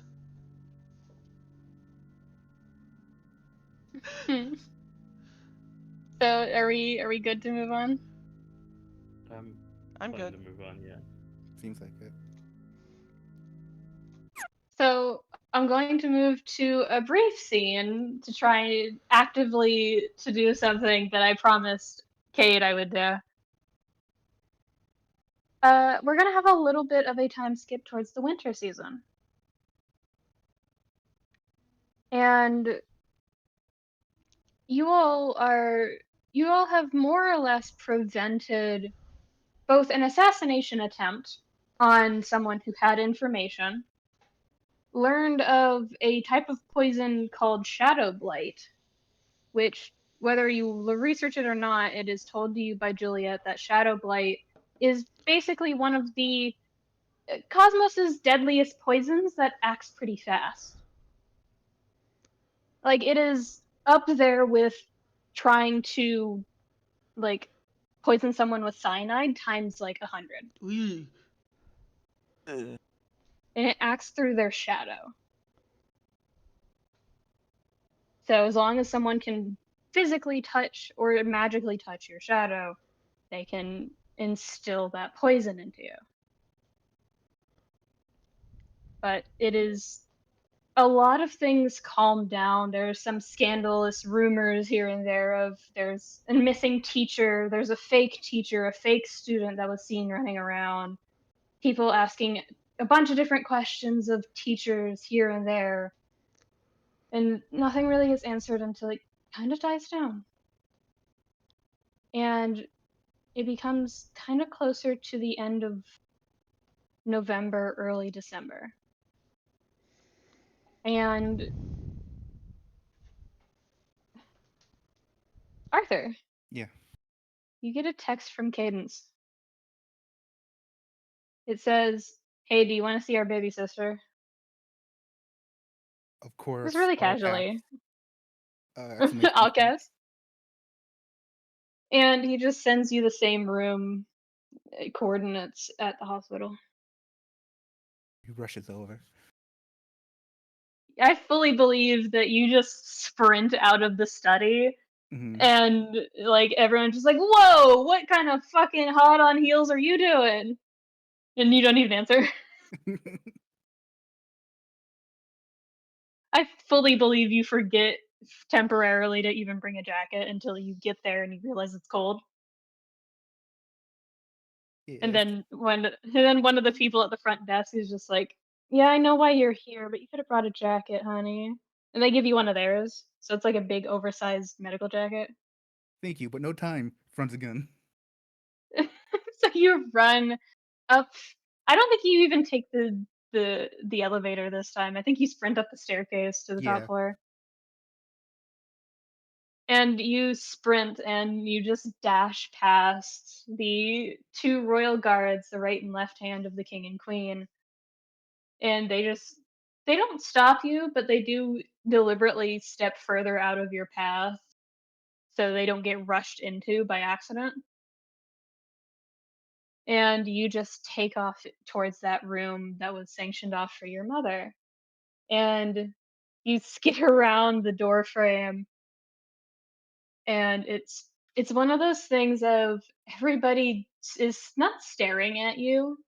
So, are we good to move on? I'm good. To move on, yeah. Seems like it. So, I'm going to move to a brief scene to try actively to do something that I promised Cayde I would do. We're gonna have a little bit of a time skip towards the winter season. And you all have more or less prevented both an assassination attempt on someone who had information, learned of a type of poison called shadow blight, which, whether you research it or not, it is told to you by Juliet that shadow blight is basically one of the Cosmos's deadliest poisons that acts pretty fast. Like, it is up there with trying to, like, poison someone with cyanide times, like, 100. And it acts through their shadow. So as long as someone can physically touch or magically touch your shadow, they can instill that poison into you. But it is a lot of things calm down. There's some scandalous rumors here and there of there's a missing teacher, there's a fake teacher, a fake student that was seen running around. People asking a bunch of different questions of teachers here and there. And nothing really is answered until it kind of dies down. And it becomes kind of closer to the end of November, early December. And Arthur. Yeah. You get a text from Cadence. It says, "Hey, do you want to see our baby sister?" Of course. Just really all caps. casually. Exclamation I'll point. guess. And he just sends you the same room coordinates at the hospital. He rushes over. I fully believe that you just sprint out of the study and like everyone's just like, "Whoa, what kind of fucking hot on heels are you doing?" And you don't even answer. I fully believe you forget temporarily to even bring a jacket until you get there and you realize it's cold. And Yes. then one of the people at the front desk is just like, "Yeah, I know why you're here, but you could have brought a jacket, honey." And they give you one of theirs, so it's like a big oversized medical jacket. Thank you, but no time. Fronts again. So you run up. I don't think you even take the elevator this time. I think you sprint up the staircase to the top Yeah. floor. And you sprint and you just dash past the two royal guards, the right and left hand of the king and queen, and they don't stop you, but they do deliberately step further out of your path so they don't get rushed into by accident. And you just take off towards that room that was sanctioned off for your mother. And you skid around the door frame, and it's one of those things of everybody is not staring at you,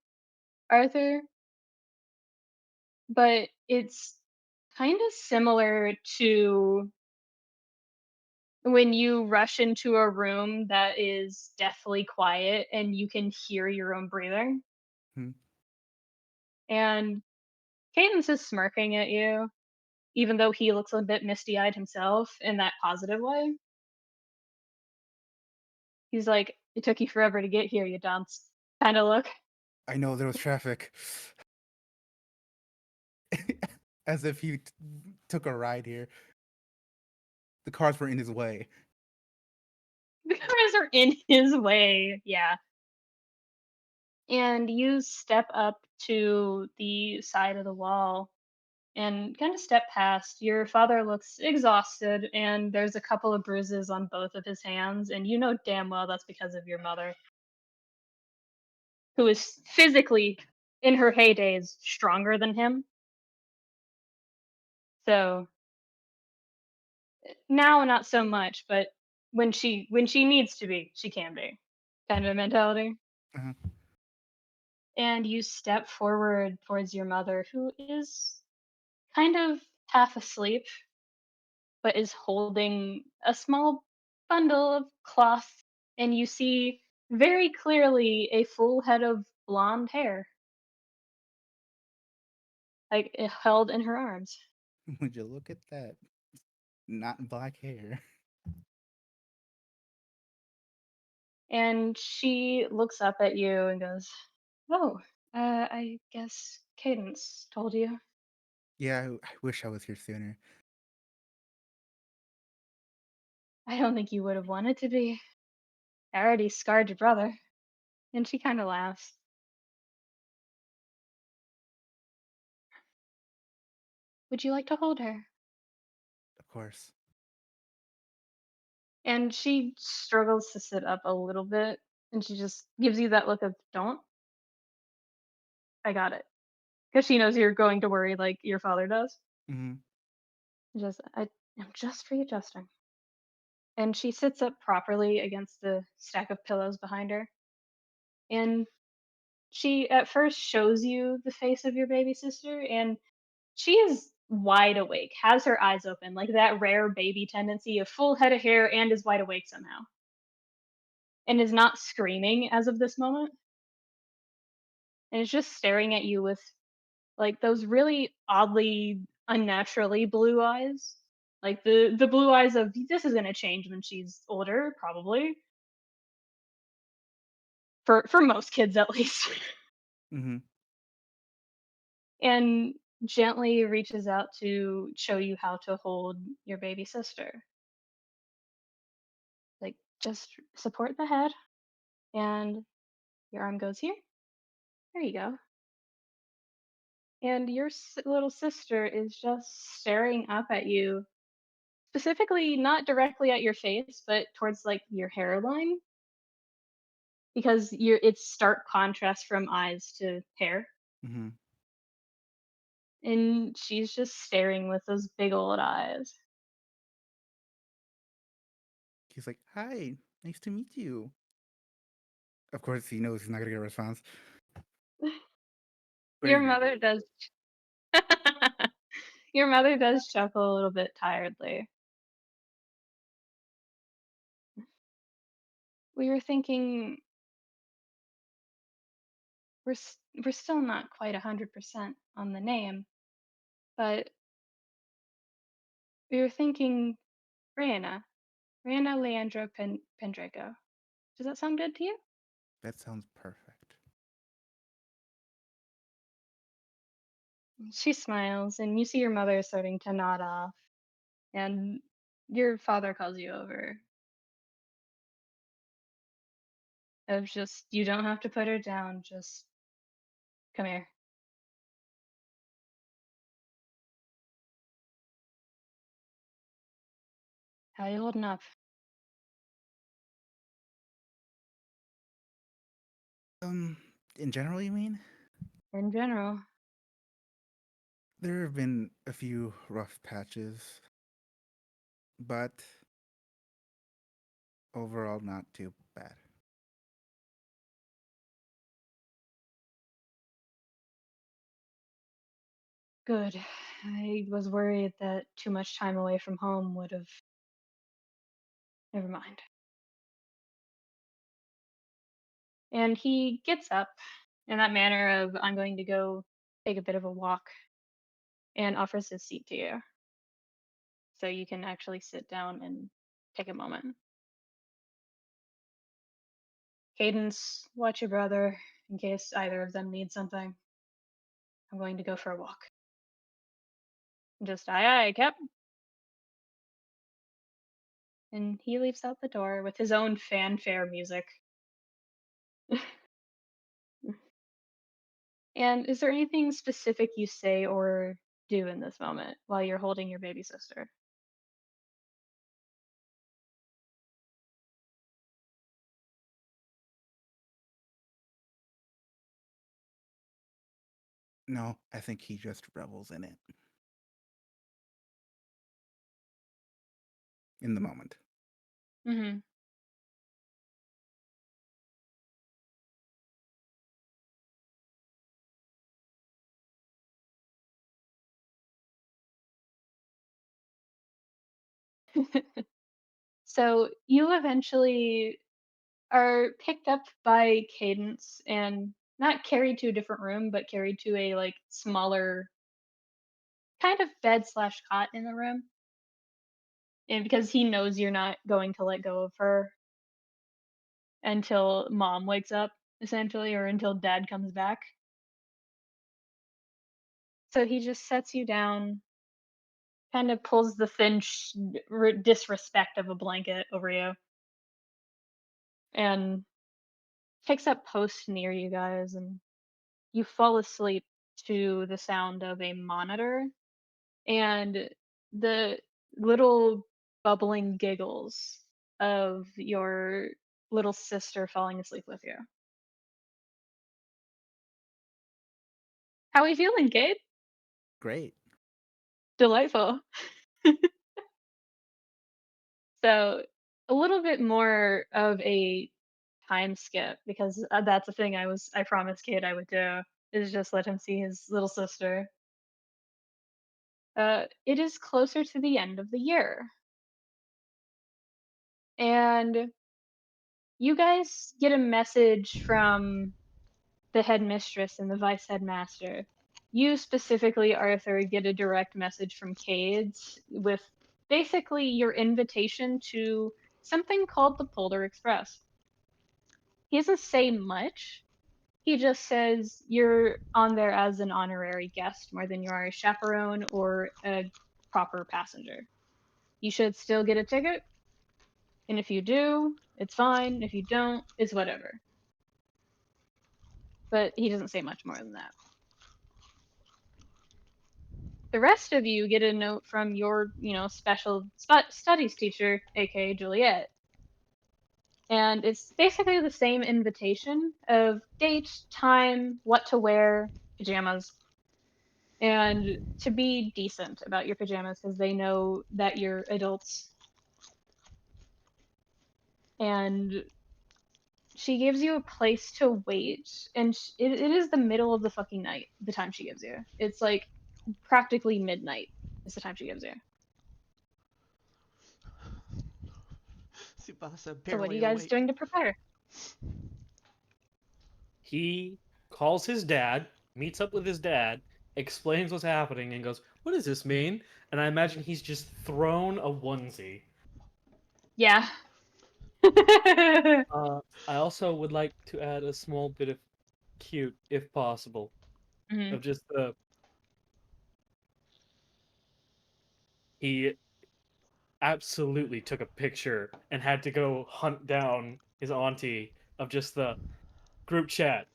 Arthur, but it's kind of similar to when you rush into a room that is deathly quiet and you can hear your own breathing. Hmm. And Cadence is smirking at you, even though he looks a bit misty eyed himself in that positive way. He's like, "It took you forever to get here, you dunce." Kind of look. I know there was traffic. As if he took a ride here. The cars were in his way. The cars are in his way, yeah. And you step up to the side of the wall and kind of step past. Your father looks exhausted, and there's a couple of bruises on both of his hands, and you know damn well that's because of your mother, who is physically, in her heydays, stronger than him. So now, not so much, but when she needs to be, she can be, kind of a mentality. Uh-huh. And you step forward towards your mother, who is kind of half asleep, but is holding a small bundle of cloth, and you see very clearly a full head of blonde hair, like held in her arms. Would you look at that? Not black hair. And she looks up at you and goes, "Oh, I guess Cadence told you." Yeah, I wish I was here sooner. "I don't think you would have wanted to be. I already scarred your brother." And she kind of laughs. "Would you like to hold her?" Of course. And she struggles to sit up a little bit, and she just gives you that look of, "Don't. I got it." Because she knows you're going to worry like your father does. Mm-hmm. Just, "I am just readjusting." And she sits up properly against the stack of pillows behind her. And she at first shows you the face of your baby sister, and she is wide awake, has her eyes open, like that rare baby tendency, a full head of hair, and is wide awake somehow, and is not screaming as of this moment, and is just staring at you with like those really oddly unnaturally blue eyes. Like the blue eyes of, this is gonna change when she's older, probably. For most kids at least. Mm-hmm. And gently reaches out to show you how to hold your baby sister. Like, just support the head, and your arm goes here. There you go. And your little sister is just staring up at you, specifically not directly at your face, but towards like your hairline, because it's stark contrast from eyes to hair. Mm-hmm. And she's just staring with those big old eyes. He's like, "Hi, nice to meet you." Of course, he knows he's not gonna get a response. But Your anyway. mother does. Your mother does chuckle a little bit tiredly. We were thinking we're still not quite 100% on the name, but we were thinking Rayna. Rayna Leandro Pendraco. Does that sound good to you? That sounds perfect. She smiles, and you see your mother starting to nod off, and your father calls you over. Of just, you don't have to put her down, just come here. How you holding up? In general, you mean? In general. There have been a few rough patches, but overall not too bad. Good. I was worried that too much time away from home would have. Never mind. And he gets up in that manner of, I'm going to go take a bit of a walk, and offers his seat to you. So you can actually sit down and take a moment. Cadence, watch your brother in case either of them needs something. I'm going to go for a walk. Just aye aye, Cap. And he leaves out the door with his own fanfare music. And is there anything specific you say or do in this moment while you're holding your baby sister? No, I think he just revels in it. In the moment. Mm-hmm. So you eventually are picked up by Cadence and not carried to a different room, but carried to a like smaller kind of bed slash cot in the room. And because he knows you're not going to let go of her until mom wakes up, essentially, or until dad comes back. So he just sets you down, kind of pulls the thin disrespect of a blanket over you, and takes up post near you guys, and you fall asleep to the sound of a monitor and the little bubbling giggles of your little sister falling asleep with you. How are you feeling, Gabe? Great. Delightful. So, a little bit more of a time skip because that's a thing I promised Kate I would do is just let him see his little sister. It is closer to the end of the year, and you guys get a message from the headmistress and the vice headmaster. You specifically, Arthur, get a direct message from Cayde with basically your invitation to something called the Polar Express. He doesn't say much. He just says you're on there as an honorary guest more than you are a chaperone or a proper passenger. You should still get a ticket, and if you do, it's fine. If you don't, it's whatever. But he doesn't say much more than that. The rest of you get a note from your, special studies teacher, aka Juliet. And it's basically the same invitation of date, time, what to wear, pajamas, and to be decent about your pajamas because they know that you're adults. And she gives you a place to wait, and it is the middle of the fucking night, the time she gives you. It's like practically midnight is the time she gives you. Tsubasa barely So what are you guys awake. doing to prepare? He calls his dad, meets up with his dad, explains what's happening, and goes, "What does this mean?" And I imagine he's just thrown a onesie. Yeah. I also would like to add a small bit of cute, if possible, Mhm. of just the. He absolutely took a picture and had to go hunt down his auntie of just the group chat.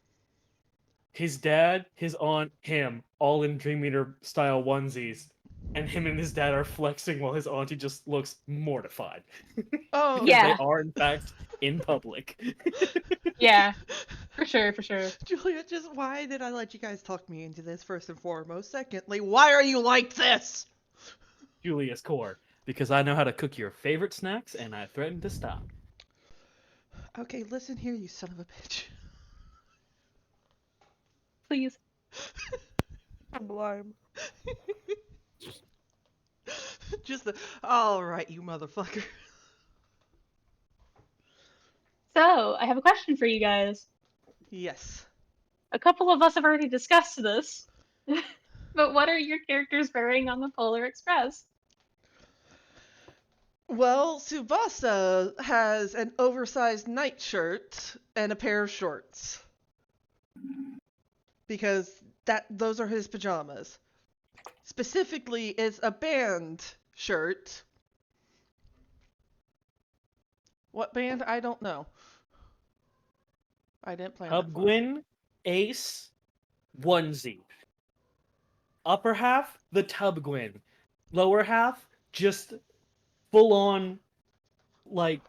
His dad, his aunt, him, all in Dream Eater style onesies, and him and his dad are flexing while his auntie just looks mortified. Oh, Because they Yeah. are, in fact, in public. Yeah. For sure, for sure. Julia, just why did I let you guys talk me into this, first and foremost? Secondly, why are you like this? Julius Core. Because I know how to cook your favorite snacks, and I threaten to stop. Okay, listen here, you son of a bitch. Please. Sublime. Just the, alright, you motherfucker. So, I have a question for you guys. Yes. A couple of us have already discussed this. But what are your characters wearing on the Polar Express? Well, Tsubasa has an oversized nightshirt and a pair of shorts. Because those are his pajamas. Specifically, it's a band shirt. What band? I don't know. I didn't plan that far. Tubgwin, Ace, onesie. Upper half, the Tubgwin. Lower half, just full on, like,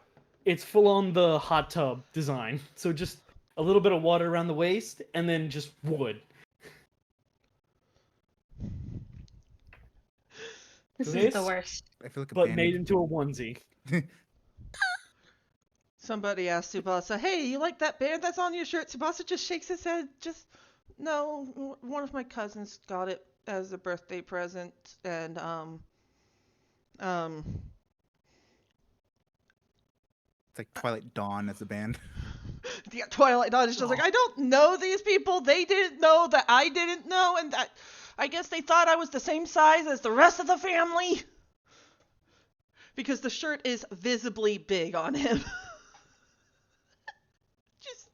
it's full on the hot tub design. So just a little bit of water around the waist, and then just wood. This is This, the worst. I feel like a but band made needs into a onesie. Somebody asked Tsubasa, "Hey, you like that band that's on your shirt?" Tsubasa just shakes his head. Just, no, one of my cousins got it as a birthday present, and It's like Twilight Dawn as a band. yeah, Twilight Dawn is just like, I don't know these people. They didn't know that I didn't know, and that I guess they thought I was the same size as the rest of the family. Because the shirt is visibly big on him. Just,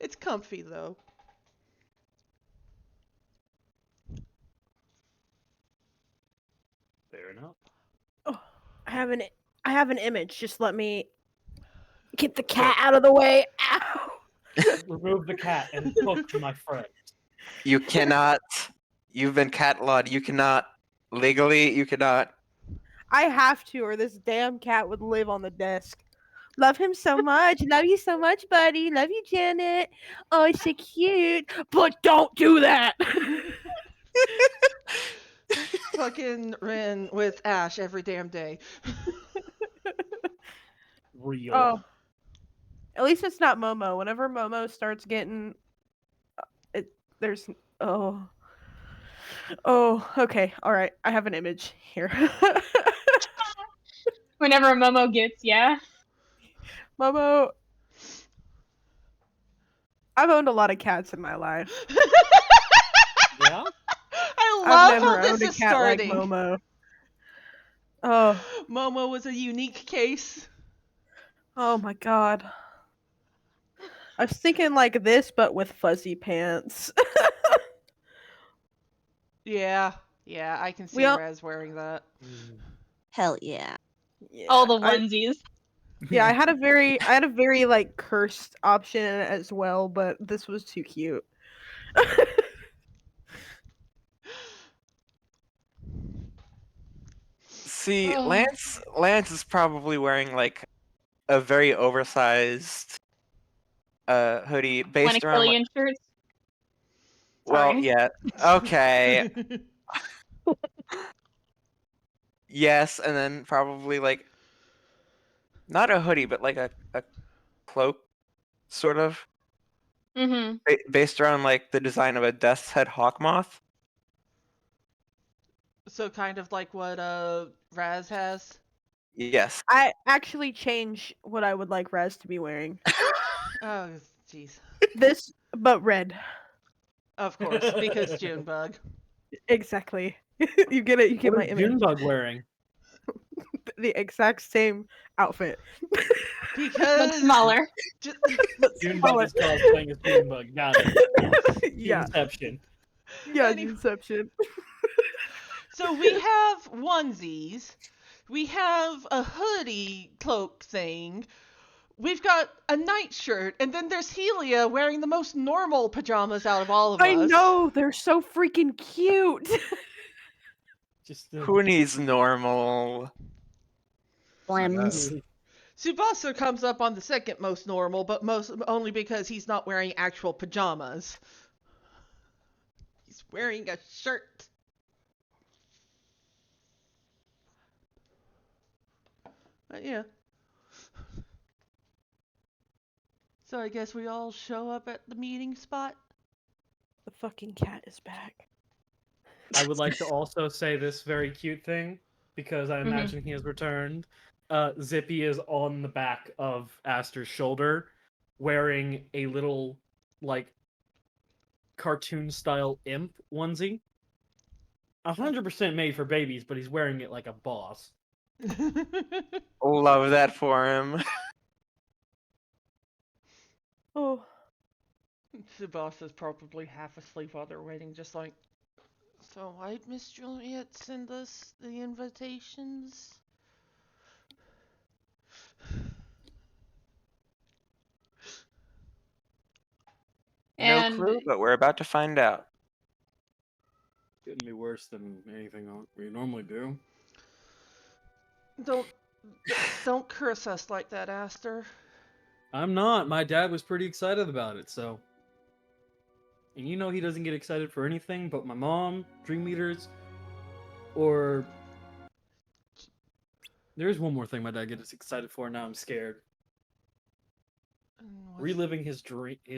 it's comfy though. Fair enough. Oh, I have an image. Just let me get the cat out of the way. Ow! Remove the cat and cook, my friend. You cannot. You've been catlawed. You cannot. Legally, you cannot. I have to, or this damn cat would live on the desk. Love him so much. Love you so much, buddy. Love you, Janet. Oh, it's so cute. But don't do that. Fucking Rin with Ash every damn day. Real. Oh. At least it's not Momo. Whenever Momo starts getting there's oh. Oh, okay. All right. I have an image here. Whenever Momo gets, yeah. Momo, I've owned a lot of cats in my life. Yeah? I I've love never how owned this a is cat starting. like Momo. Oh, Momo was a unique case. oh my god. I was thinking like this, but with fuzzy pants. Yeah, I can see We all- Razz wearing that. Hell yeah. Yeah, All the onesies. I had a very like cursed option as well, but this was too cute. See, Oh. Lance is probably wearing like a very oversized hoodie based around like, Killian shirts. well, Sorry. yeah. Okay. Yes, and then probably like not a hoodie, but like a cloak sort of Mm-hmm. based around like the design of a death's head hawk moth. So kind of like what Razz has. Yes. I actually change what I would like Razz to be wearing. Oh, jeez. This, but red. Of course, because Junebug. Exactly. You get it. You get What my is image. Junebug wearing? The exact same outfit. But Because smaller. Junebug is cosplaying as Junebug. Got it. Yeah. Inception. Yeah. Anyway. Inception. So we have onesies. We have a hoodie cloak thing. We've got a nightshirt, and then there's Helia wearing the most normal pajamas out of all of I us. know they're so freaking cute. Just Who needs normal? Limbs. Tsubasa comes up on the second most normal, but most only because he's not wearing actual pajamas. He's wearing a shirt. But yeah. So I guess we all show up at the meeting spot. The fucking cat is back. I would like to also say this very cute thing, because I imagine he has returned. Zippy is on the back of Aster's shoulder, wearing a little, like, cartoon-style imp onesie. 100% made for babies, but he's wearing it like a boss. Love that for him. Oh. Tsubasa's probably half asleep while they're waiting, just like, so why'd Miss Juliet send us the invitations? No clue, but we're about to find out. Couldn't be worse than anything we normally do. Don't curse us like that, Aster. I'm not. My dad was pretty excited about it, so. And you know he doesn't get excited for anything but my mom, Dream Eaters, or... There's one more thing my dad gets excited for, now I'm scared. Reliving his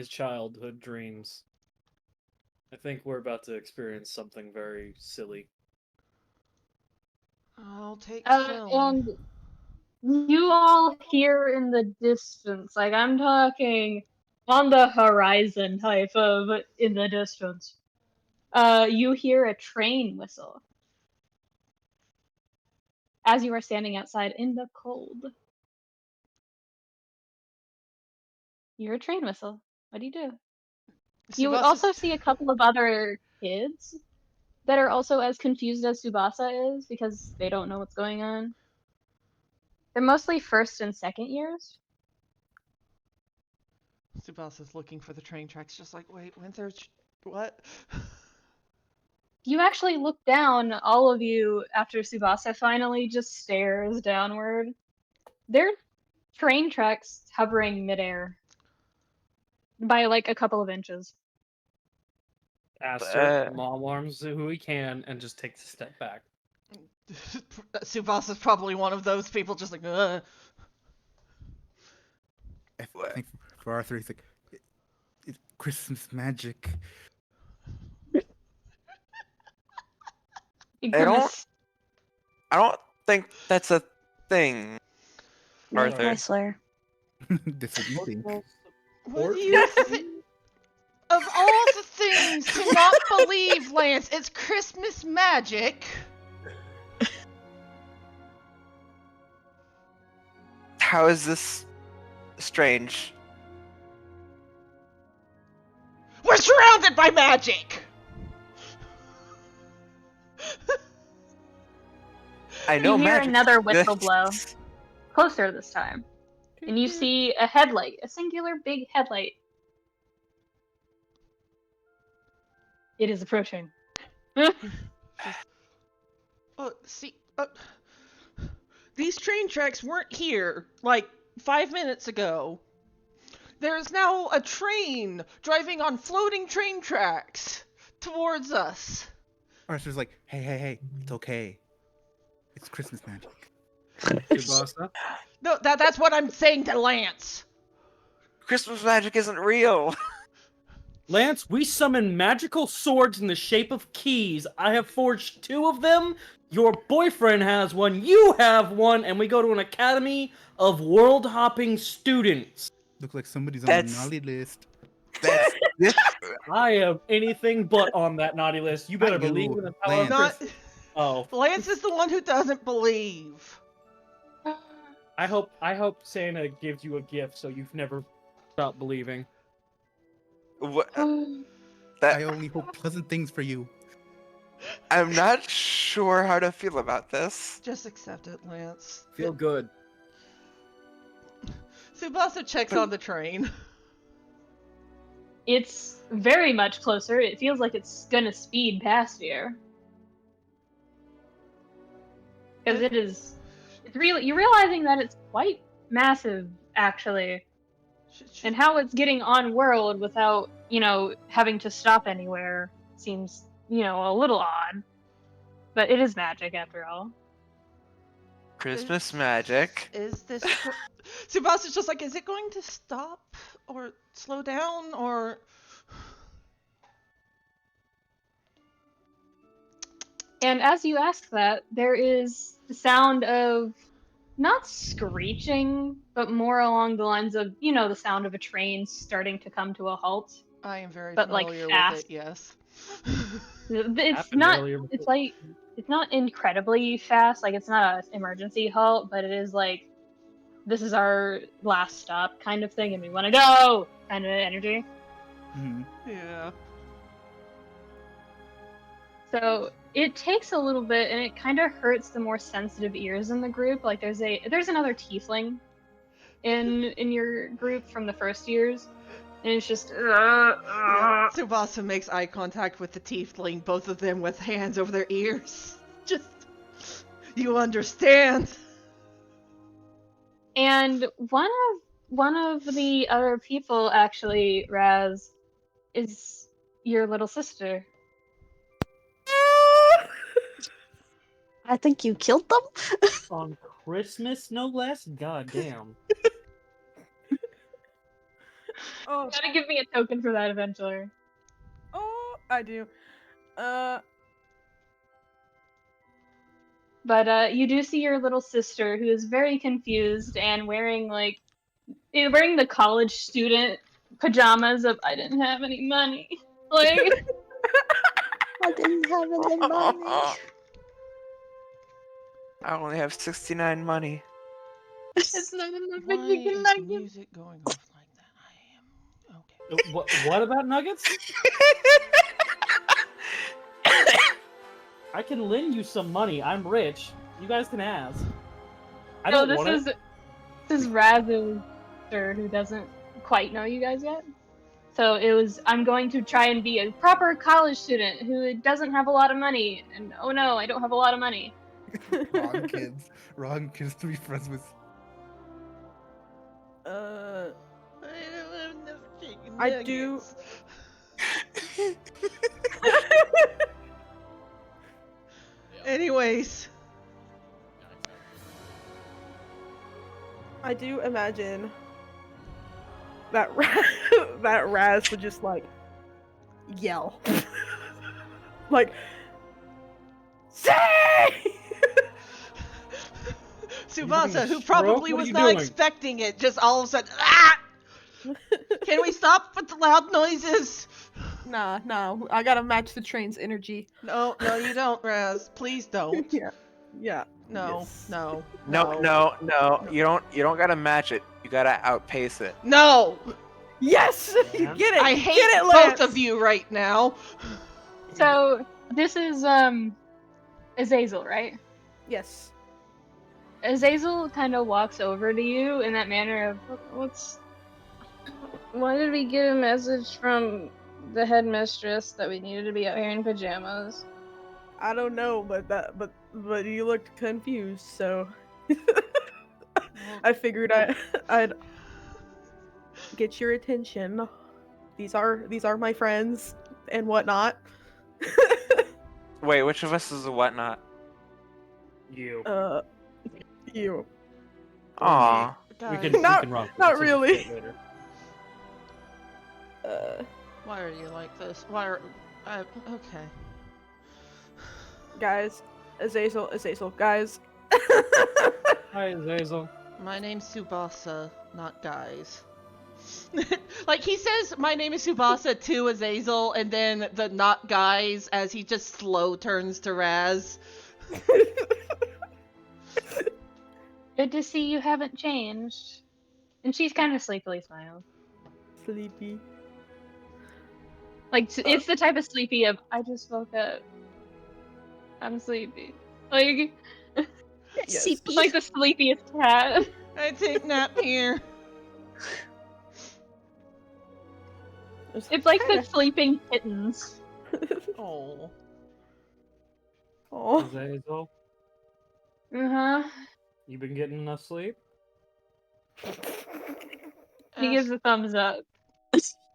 childhood dreams. I think we're about to experience something very silly. I'll take film. And you all hear in the distance, like I'm talking on the horizon type of in the distance. You hear a train whistle as you are standing outside in the cold. You hear a train whistle. What do? You also see a couple of other kids that are also as confused as Tsubasa is because they don't know what's going on. They're mostly first and second years. Tsubasa's looking for the train tracks, just like, wait, when's there... What? You actually look down, all of you, after Tsubasa finally just stares downward. There are train tracks hovering midair by like a couple of inches. Aster mom arms who he can and just takes a step back. Tsubasa's probably one of those people just like, I think for Arthur, he's like, it's Christmas magic. I don't think that's a thing, Arthur. I swear. That's what you think. What do you think? Of all the things to not believe, Lance, it's Christmas magic. How is this strange? We're surrounded by magic! I know you hear magic. another whistle blow. Closer this time. And you see a headlight, a singular big headlight. It is approaching. These train tracks weren't here, like, 5 minutes ago. There's now a train driving on floating train tracks towards us. Arthur's like, hey, it's okay. It's Christmas magic. No, that's what I'm saying to Lance. Christmas magic isn't real. Lance, we summon magical swords in the shape of keys. I have forged 2 of them. Your boyfriend has one. You have one. And we go to an academy of world-hopping students. Look like somebody's on the That's- naughty list. That's this. I am anything but on that naughty list. You better Not you, believe in the power of Lance. Chris. Oh, Lance is the one who doesn't believe. I hope Santa gives you a gift so you've never stopped believing. What? I That, only hope pleasant things for you. I'm not sure how to feel about this. Just accept it, Lance. Feel good. Tsubasa checks on the train. It's very much closer. It feels like it's gonna speed past here. Because it's really, you're realizing that it's quite massive, actually. And how it's getting on world without, having to stop anywhere seems, a little odd. But it is magic after all. Christmas magic. Is this... Tsubasa's just like, is it going to stop? Or slow down? Or... And as you ask that, there is the sound of not screeching, but more along the lines of, the sound of a train starting to come to a halt. I am very But, familiar with fast. it, yes. It's not incredibly fast, like it's not an emergency halt, but it is like, this is our last stop kind of thing and we want to go kind of energy. Mm-hmm. Yeah. So it takes a little bit and it kind of hurts the more sensitive ears in the group. Like there's another tiefling in your group from the first years. And it's just Yeah. Tsubasa makes eye contact with the tiefling, both of them with hands over their ears. Just, you understand. And one of the other people, actually, Razz, is your little sister. I think you killed them? On Christmas, no less? God damn. Oh, You gotta give me a token for that eventually. I do. But you do see your little sister, who is very confused and wearing the college student pajamas of "I didn't have any money." Like, I didn't have any money. I only have 69 money. it's not enough. Why But you can is like the it. music going off like that? I am... Okay. What about nuggets? I can lend you some money. I'm rich. You guys can ask. I don't want it. This is Razz's sister, who doesn't quite know you guys yet. So I'm going to try and be a proper college student who doesn't have a lot of money. And oh no, I don't have a lot of money. Wrong kids. Wrong kids to be friends with. I do. Anyways. I do imagine that that Razz would just yell, say. Tsubasa, who stroke? probably What are was you not doing? expecting it, just all of a sudden, ah! Can we stop with the loud noises? Nah, I gotta match the train's energy. No, you don't, Razz. Please don't. Yeah. No, Yes. no. No. You don't gotta match it. You gotta outpace it. No! Yes, you Man. get it. I hate get it, both Lance. of you right now. So this is Azazel, right? Yes. Azazel kind of walks over to you in that manner of, why did we get a message from the headmistress that we needed to be out here in pajamas? I don't know, but you looked confused, so I figured I'd get your attention. These are my friends and whatnot. Wait, which of us is a whatnot? You. You. Aw. We Guys, can Not- rock not this really. later. Why are you like this? Why are... okay. Guys, Azazel, guys. Hi, Azazel. My name's Tsubasa, not guys. Like, he says, my name is Tsubasa to Azazel, and then the not guys as he just slow turns to Razz. Good to see you haven't changed. And she's kind of sleepily smiles. Sleepy. Like, it's the type of sleepy of, I just woke up. I'm sleepy. Like, Yes. Sleepy. like the sleepiest cat. I take nap here. It's like the sleeping kittens. Oh. Oh. Azazel, Uh-huh. you been getting enough sleep? He gives a thumbs up.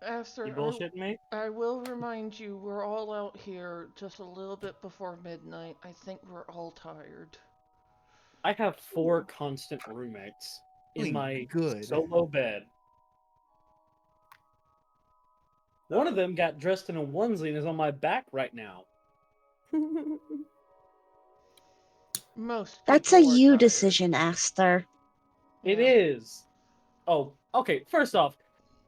Aster, You bullshitting me? I will remind you, we're all out here just a little bit before midnight. I think we're all tired. I have 4 constant roommates in my solo bed. One of them got dressed in a onesie and is on my back right now. Most That's a people are you tired. decision, Aster. It Yeah. is. Oh, okay. First off,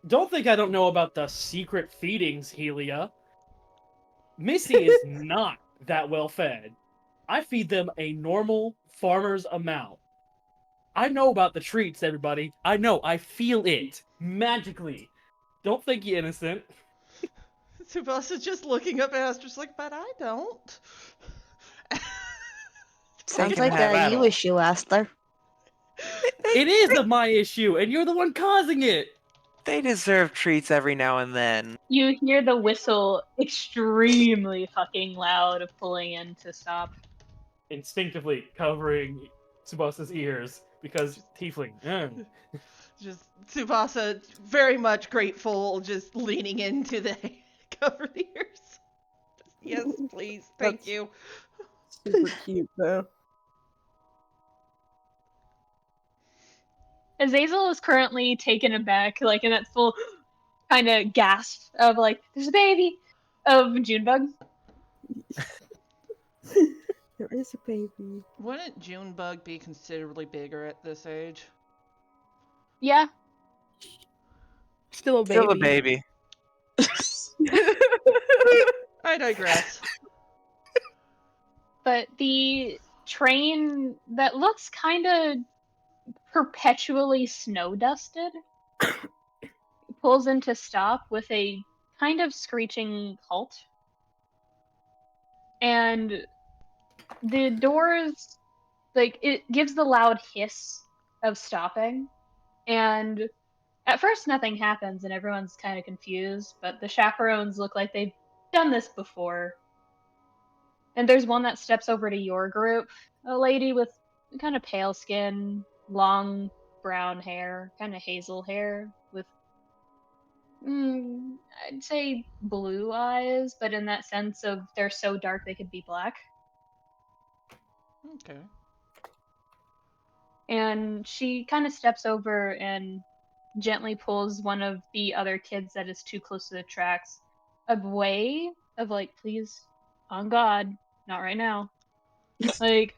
don't think I don't know about the secret feedings, Helia. Missy is not that well fed. I feed them a normal farmer's amount. I know about the treats, everybody. I know. I feel it. Magically. Don't think you're innocent. Tsubasa's just looking up at us, just like, but I don't. Sounds can like have a at you all. issue, Aster. It is my issue, and you're the one causing it. They deserve treats every now and then. You hear the whistle extremely fucking loud of pulling in to stop. Instinctively covering Tsubasa's ears because tiefling. Just Tsubasa, very much grateful, just leaning into the covered ears. Yes, please, thank That's- you. Super cute though. Azazel is currently taken aback, like in that full kind of gasp of like, "There's a baby," of Junebug. There is a baby. Wouldn't Junebug be considerably bigger at this age? Yeah, Still a baby. Still a baby. I digress. but the train that looks kind of perpetually snow dusted pulls into stop with a kind of screeching halt. And the doors, like, it gives the loud hiss of stopping. And at first, nothing happens, and everyone's kind of confused, but the chaperones look like they've done this before. And there's one that steps over to your group, a lady with kind of pale skin, long brown hair, kind of hazel hair, with I'd say blue eyes, but in that sense of they're so dark they could be black. Okay. And she kind of steps over and gently pulls one of the other kids that is too close to the tracks away, of like, please, on God, not right now. Like,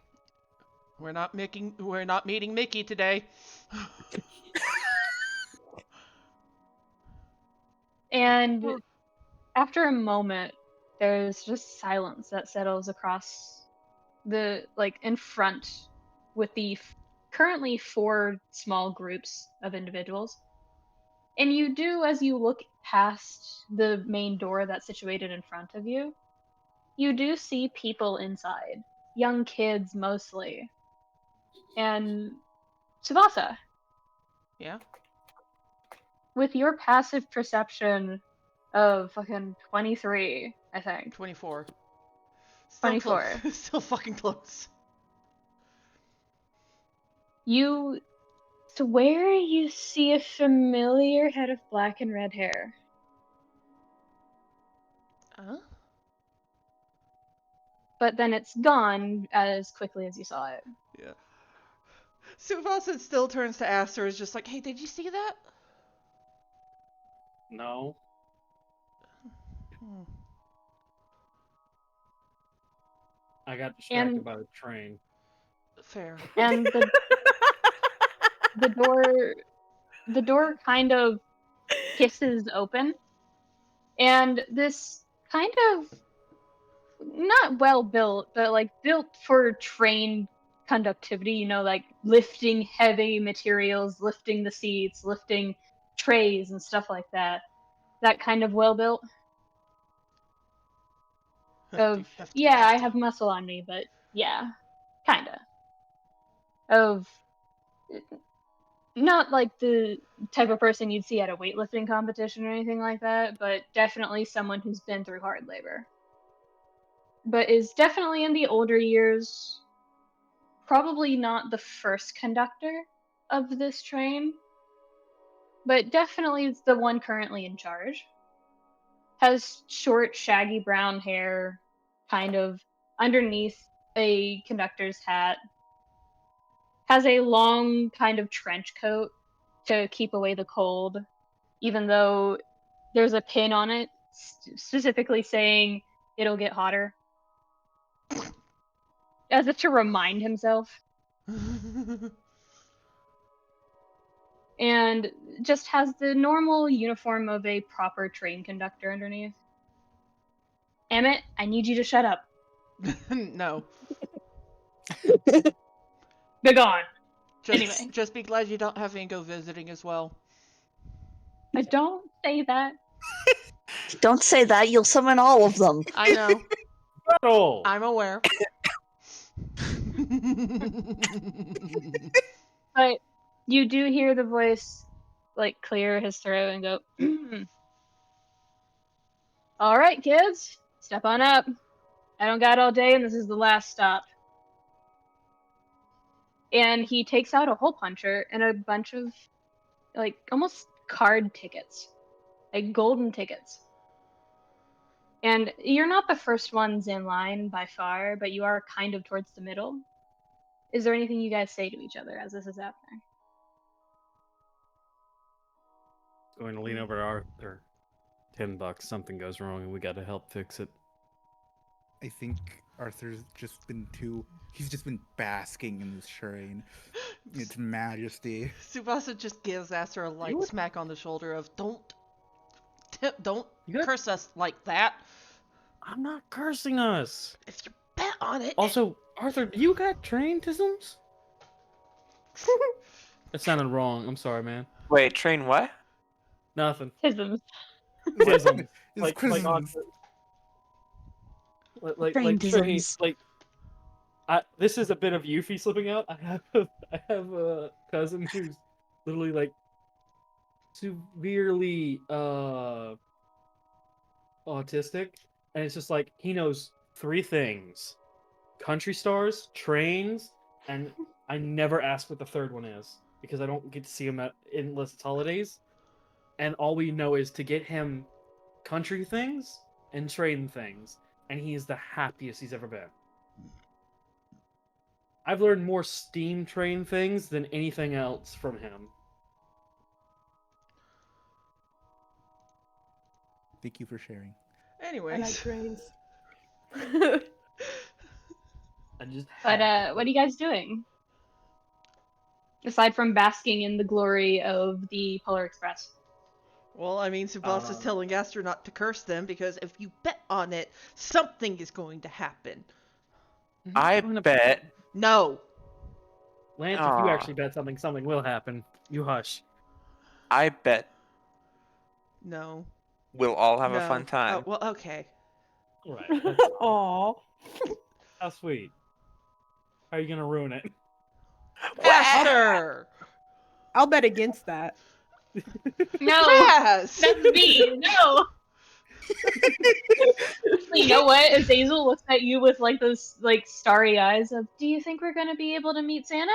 We're not meeting Mickey today. and after a moment, there's just silence that settles across the, like, in front with the currently 4 small groups of individuals. And you do, as you look past the main door that's situated in front of you, you do see people inside. Young kids mostly. And Tsubasa, Yeah? with your passive perception of fucking 23, I think. 24. Still 24. Close. Still fucking close. You swear you see a familiar head of black and red hair. Huh? But then it's gone as quickly as you saw it. Yeah. Tsubasa still turns to Aster, is just like, hey, did you see that? No. I got distracted by the train. Fair. And the door kind of hisses open, and this kind of not well built, but like built for train conductivity, you know, like lifting heavy materials, lifting the seats, lifting trays and stuff like that. That kind of well built. Of yeah, I have muscle on me, but yeah, kinda. Of not like the type of person you'd see at a weightlifting competition or anything like that, but definitely someone who's been through hard labor. But is definitely in the older years, probably not the first conductor of this train, but definitely is the one currently in charge. Has short, shaggy brown hair, kind of underneath a conductor's hat. Has a long kind of trench coat to keep away the cold, even though there's a pin on it specifically saying it'll get hotter. As if to remind himself. And just has the normal uniform of a proper train conductor underneath. Emmett, I need you to shut up. No. Be gone. Anyway. Just be glad you don't have Ingo visiting as well. I don't say that. Don't say that, you'll summon all of them. I know. Battle! I'm aware. But you do hear the voice like clear his throat and go, all right, kids, step on up. I don't got all day and this is the last stop. And he takes out a hole puncher and a bunch of like almost card tickets, like golden tickets. And you're not the first ones in line by far, but you are kind of towards the middle. Is there anything you guys say to each other as this is happening? Going to lean over to Arthur. $10. Something goes wrong and we got to help fix it. I think Arthur's just been he's just been basking in this train. Its majesty. Tsubasa just gives Aster a light smack on the shoulder of don't curse us like that. I'm not cursing us. If you bet on it. Also, Arthur, do you got train-tisms? That sounded wrong. I'm sorry, man. Wait, train what? Nothing. Tisms. Tisms. Like chrisms. This is a bit of Yuffie slipping out. I have a cousin who's literally like severely autistic, and it's just like he knows 3 things: country stars, trains, and I never ask what the third one is because I don't get to see him unless it's holidays. And all we know is to get him country things and train things, and he is the happiest he's ever been. I've learned more steam train things than anything else from him. Thank you for sharing. Anyways. I like trains. But what are you guys doing? Aside from basking in the glory of the Polar Express. Well, I mean, Tsubasa's telling Aster not to curse them because if you bet on it, something is going to happen. I bet. No. Lance, if you actually bet something, something will happen. You hush. I bet. No. We'll all have a fun time. Oh, well, okay. All right. Aww. How sweet. How are you gonna ruin it? Aster! I'll bet against that. No, Yes! that's me. No. You know what? Azazel looks at you with like those like starry eyes of, do you think we're gonna be able to meet Santa?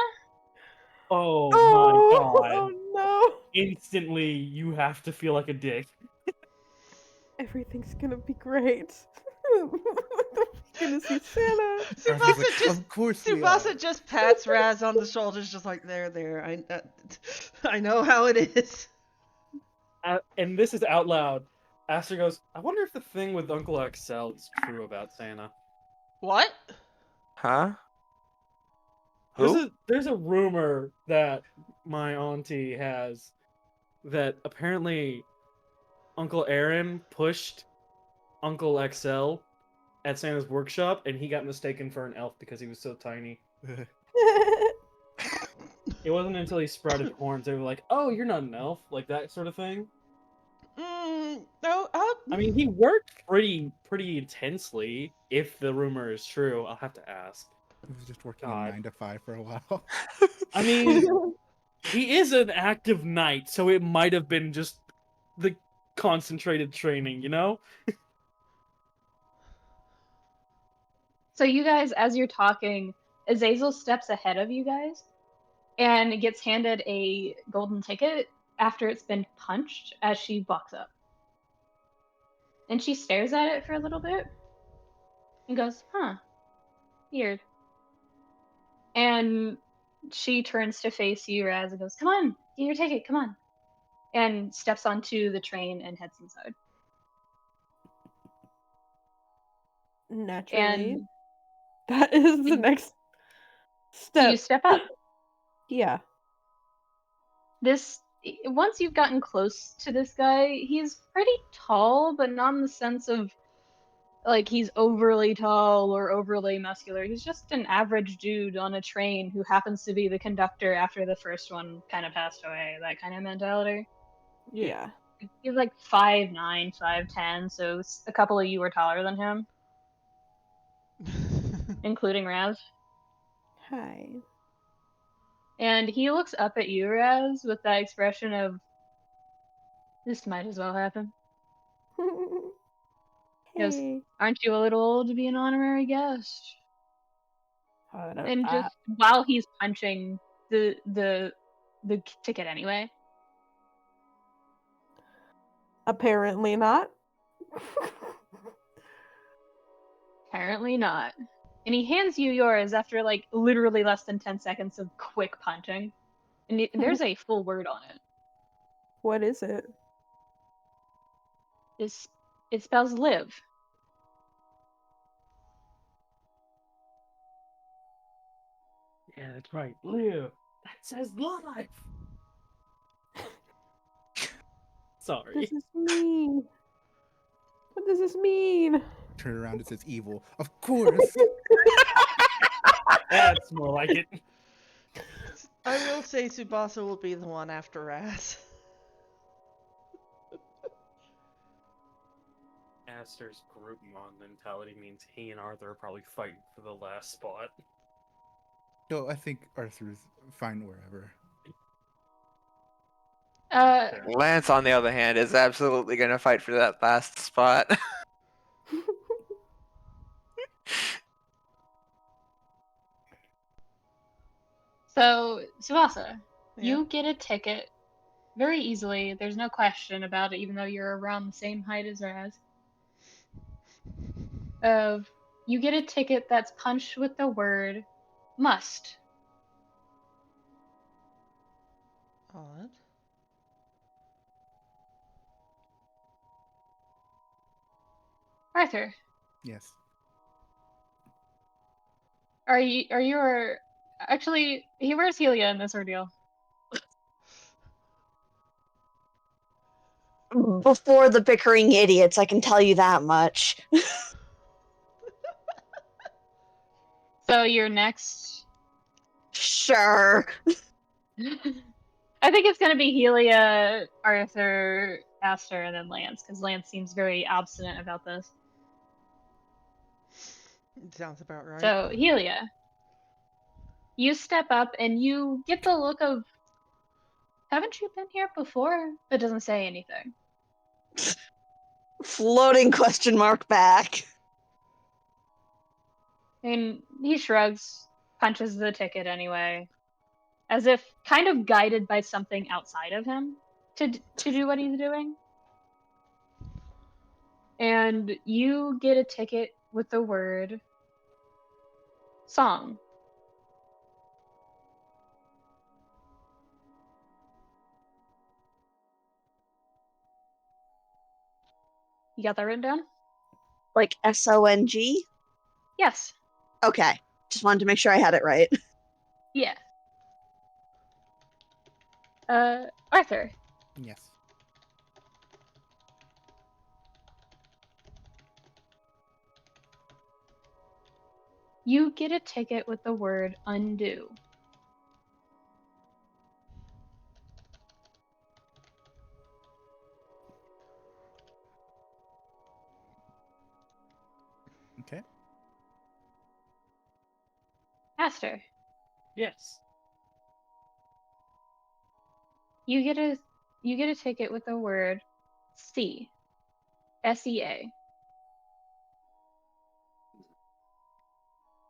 Oh my god. Oh no. Instantly, you have to feel like a dick. Everything's gonna be great. Gonna see Santa. Tsubasa just pats Razz on the shoulders, just like there. I know how it is. And this is out loud. Aster goes, I wonder if the thing with Uncle Axel is true about Santa. What? Huh? Who? There's a rumor that my auntie has that apparently Uncle Aaron pushed Uncle XL at Santa's workshop, and he got mistaken for an elf because he was so tiny. It wasn't until he sprouted horns they were like, "Oh, you're not an elf," like that sort of thing. No. I mean, he worked pretty intensely. If the rumor is true, I'll have to ask. He was just working a 9 to 5 for a while. I mean, he is an active knight, so it might have been just the concentrated training, you know? So you guys, as you're talking, Azazel steps ahead of you guys and gets handed a golden ticket after it's been punched as she walks up. And she stares at it for a little bit and goes, huh, weird. And she turns to face you, Razz, and goes, come on, get your ticket, come on. And steps onto the train and heads inside. Naturally, And that is the next step. you step up. Yeah. Once you've gotten close to this guy, he's pretty tall, but not in the sense of like he's overly tall or overly muscular. He's just an average dude on a train who happens to be the conductor after the first one kind of passed away. That kind of mentality. Yeah. He's like 5'9", 5'10", so a couple of you are taller than him, including Raz. Hi. And he looks up at you, Raz, with that expression of, this might as well happen. He goes, Hey. aren't you a little old to be an honorary guest? And just I- while he's punching the ticket anyway. Apparently not. Apparently not. And he hands you yours after like literally less than 10 seconds of quick punching. And there's a full word on it. What is it? It spells live. Yeah, that's right. Live. That says life. Sorry. What does this mean? What does this mean? Turn around, it says evil. Of course. That's more like it. I will say Tsubasa will be the one after Razz. Aster's group mon mentality means he and Arthur are probably fighting for the last spot. No, I think Arthur's fine wherever. Lance, on the other hand, is absolutely going to fight for that last spot. So, Tsubasa, Yeah. you get a ticket very easily. There's no question about it, even though you're around the same height as Raz. You get a ticket that's punched with the word must. Odd. Arthur, Yes. actually, where's Helia in this ordeal? Before the bickering idiots, I can tell you that much. So you're next. Sure. I think it's gonna be Helia, Arthur, Aster, and then Lance, because Lance seems very obstinate about this. Sounds about right. So, Helia, you step up and you get the look of, haven't you been here before? But doesn't say anything. Floating question mark back. And he shrugs, punches the ticket anyway, as if kind of guided by something outside of him to do what he's doing. And you get a ticket with the word song. You got that written down? Like SONG? Yes. Okay. Just wanted to make sure I had it right. Yeah. Arthur. Yes. You get a ticket with the word undo. Okay. Aster. Yes. You get a ticket with the word sea. SEA.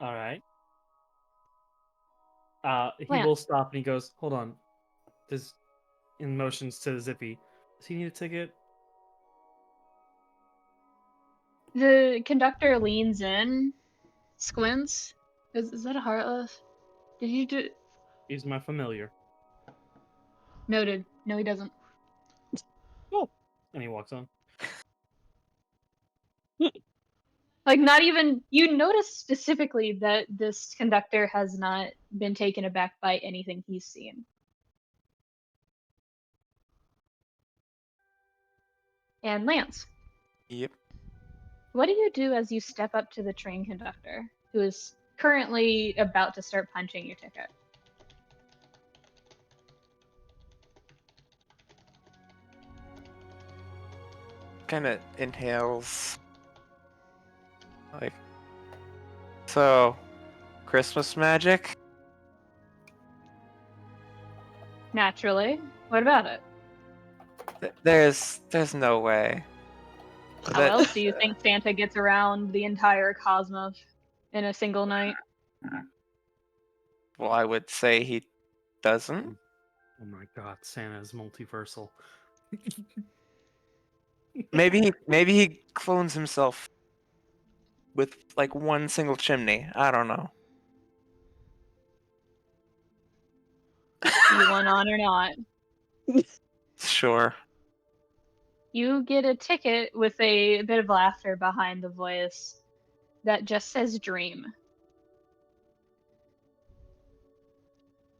All right. He Lance. will stop and he goes, "Hold on." Does in motions to Zippy. Does he need a ticket? The conductor leans in, squints. Is that a heartless? Did you do? He's my familiar. Noted. No, he doesn't. Oh, and he walks on. Like, not even. You notice specifically that this conductor has not been taken aback by anything he's seen. And Lance, Yep. what do you do as you step up to the train conductor, who is currently about to start punching your ticket? Kind of inhales. Like, so, Christmas magic? Naturally. What about it? There's no way. How else do you think Santa gets around the entire cosmos in a single night? Well, I would say he doesn't. Oh my God, Santa is multiversal. Maybe he clones himself with like one single chimney. I don't know. You want on or not? Sure. You get a ticket with a bit of laughter behind the voice that just says dream.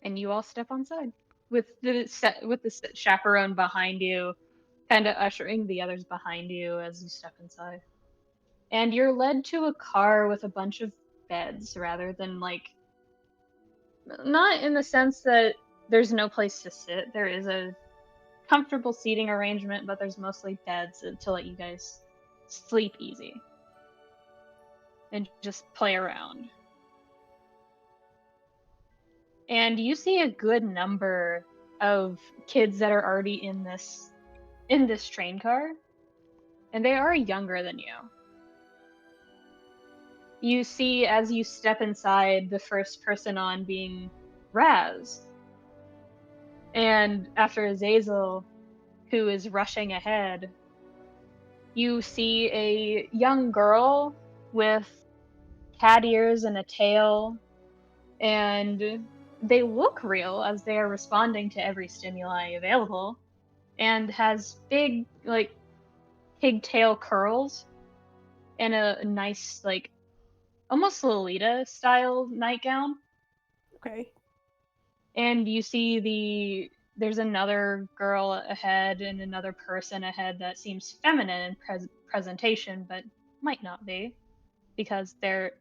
And you all step on side with the chaperone behind you, kind of ushering the others behind you as you step inside. And you're led to a car with a bunch of beds rather than like, not in the sense that there's no place to sit. There is a comfortable seating arrangement, but there's mostly beds to let you guys sleep easy and just play around. And you see a good number of kids that are already in this train car, and they are younger than you. You see as you step inside the first person on being Razz. And after Azazel, who is rushing ahead, you see a young girl with cat ears and a tail, and they look real as they are responding to every stimuli available, and has big, like, pigtail curls and a nice, like, almost Lolita style nightgown. Okay. And you see there's another girl ahead and another person ahead that seems feminine in presentation, but might not be, because the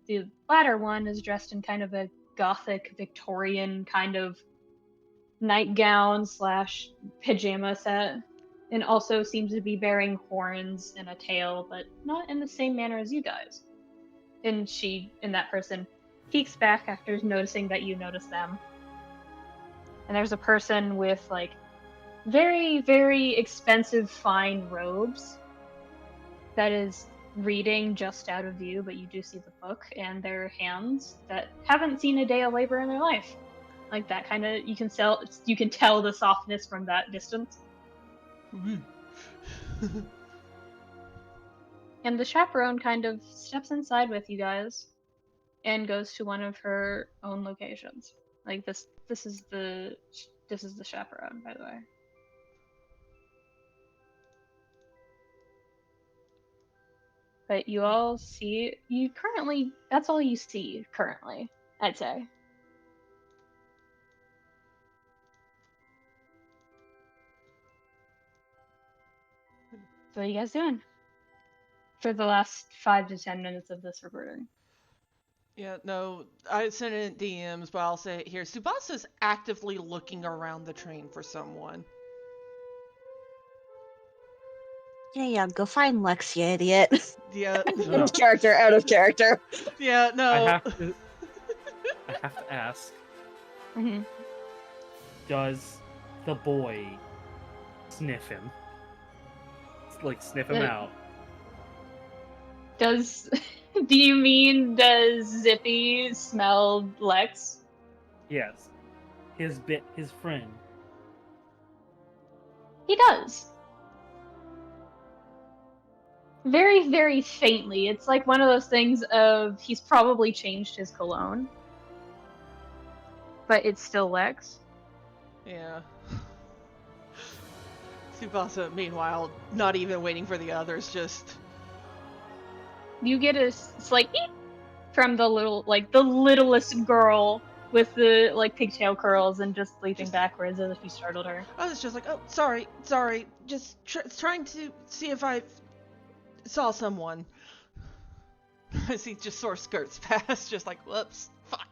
latter one is dressed in kind of a gothic Victorian kind of nightgown slash pajama set, and also seems to be bearing horns and a tail, but not in the same manner as you guys. And that person peeks back after noticing that you notice them. And there's a person with like very, very expensive fine robes that is reading just out of view, but you do see the book, and their hands that haven't seen a day of labor in their life. Like that kind of, you can tell the softness from that distance. And the chaperone kind of steps inside with you guys and goes to one of her own locations. Like this is the chaperone, by the way. But you all see, that's all you see currently, I'd say. So what are you guys doing for the last 5 to 10 minutes of this recording? Yeah, no, I sent it in DMs, but I'll say it here. Tsubasa's actively looking around the train for someone. Yeah, go find Lex, you idiot. Yeah. Out of character, out of character. Yeah, no. I have to ask. Mm-hmm. Does the boy sniff him? Like, sniff him out? Do you mean, does Zippy smell Lex? Yes. His friend. He does. Very, very faintly. It's like one of those things of he's probably changed his cologne. But it's still Lex. Yeah. Tsubasa, meanwhile, not even waiting for the others, just... You get a slight beep from the littlest girl with the, pigtail curls and just leaping backwards as if you startled her. I was just like, oh, sorry, just trying to see if I saw someone. As he just sort of skirts past, just like, whoops, fuck.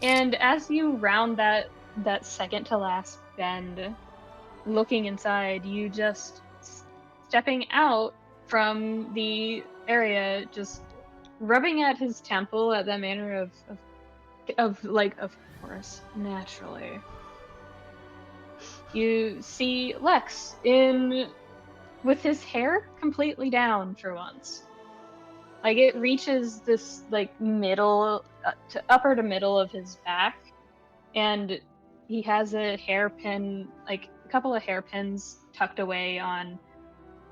And as you round that second to last bend, looking inside, you just stepping out from the area, just rubbing at his temple at that manner of course, naturally. You see Lex with his hair completely down for once. Like, it reaches this, middle, to upper to middle of his back, and he has a hairpin, a couple of hairpins tucked away on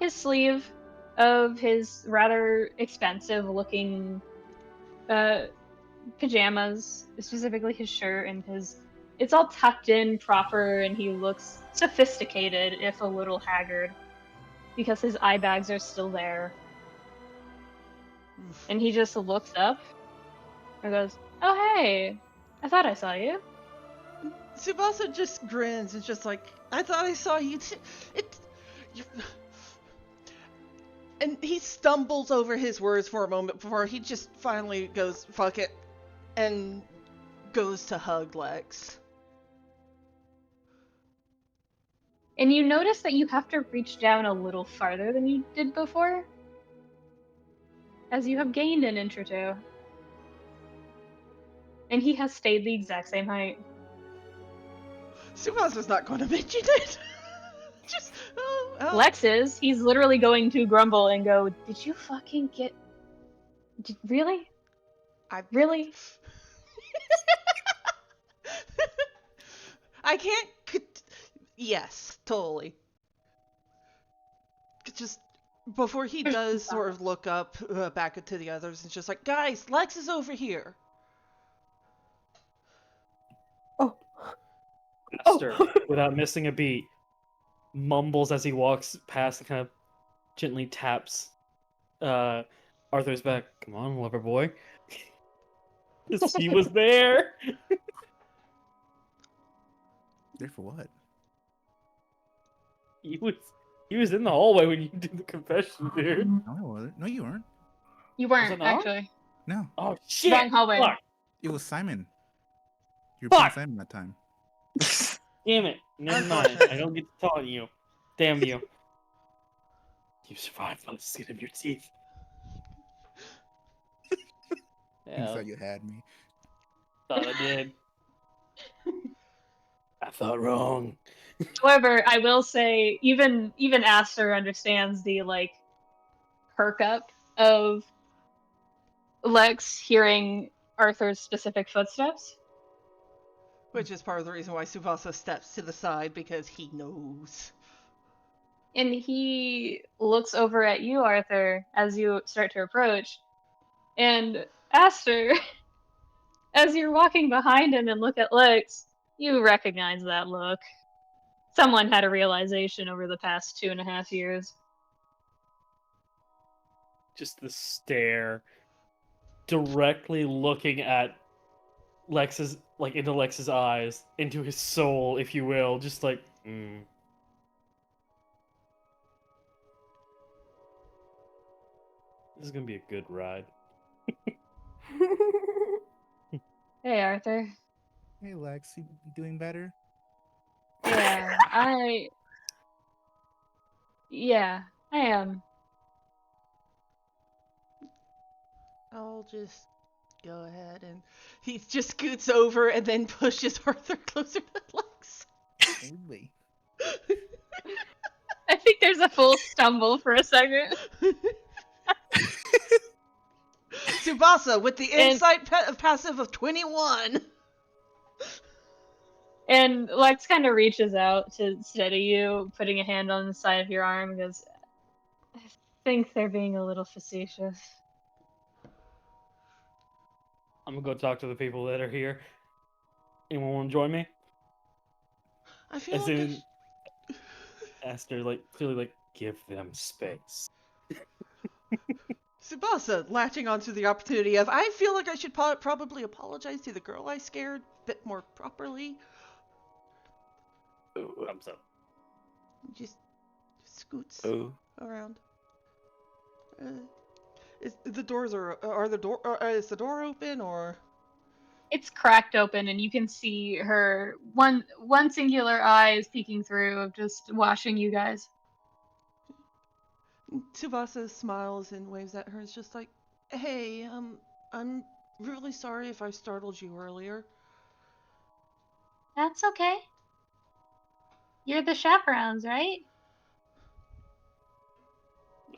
his sleeve of his rather expensive-looking pajamas, specifically his shirt and it's all tucked in proper, and he looks sophisticated, if a little haggard, because his eye bags are still there. And he just looks up and goes, "Oh, hey, I thought I saw you." Tsubasa just grins and just like, I thought I saw you too. And he stumbles over his words for a moment before he just finally goes, fuck it, and goes to hug Lex. And you notice that you have to reach down a little farther than you did before, as you have gained an inch or two. And he has stayed the exact same height. Tsubasa's not going to mention it. Just, Lex is. He's literally going to grumble and go, "Did you fucking get... really? Really?" I can't... Yes, totally. Just, before he does sort of look up back to the others, it's just like, guys, Lex is over here. Aster, without missing a beat, mumbles as he walks past and kind of gently taps Arthur's back. "Come on, lover boy." He was there. There for what? He was in the hallway when you did the confession, dude. No, you weren't. You weren't, actually. No. Oh, shit! Wrong hallway. Fuck. It was Simon. You were playing Simon that time. Damn it. Never mind. I don't get to talk to you. Damn you. You survived on the skin of your teeth. You thought you had me. Thought I did. I thought wrong. However, I will say, even Aster understands the, perk up of Lex hearing Arthur's specific footsteps. Which is part of the reason why Tsubasa steps to the side, because he knows. And he looks over at you, Arthur, as you start to approach. And Aster, as you're walking behind him and look at Lex, you recognize that look. Someone had a realization over the past 2.5 years. Just the stare, directly looking at Lex's, like, into Lex's eyes, into his soul, if you will, just like, This is gonna be a good ride. Hey, Arthur. Hey, Lex, you doing better? Yeah, I am. I'll just go ahead and he just scoots over and then pushes Arthur closer to Lex. Totally. I think there's a full stumble for a second. Tsubasa with the insight passive of 21. And Lex kind of reaches out to steady you, putting a hand on the side of your arm, and goes, I think they're being a little facetious. I'm gonna go talk to the people that are here. Anyone want to join me? I feel As like in, Aster, like, clearly, like, give them space. Tsubasa latching onto the opportunity of, I feel like I should probably apologize to the girl I scared a bit more properly. Thumbs up. Just scoots around. Is the door open, or? It's cracked open, and you can see her one singular eye is peeking through, just watching you guys. Tsubasa smiles and waves at her. It's just like, hey, I'm really sorry if I startled you earlier. That's okay. You're the chaperones, right?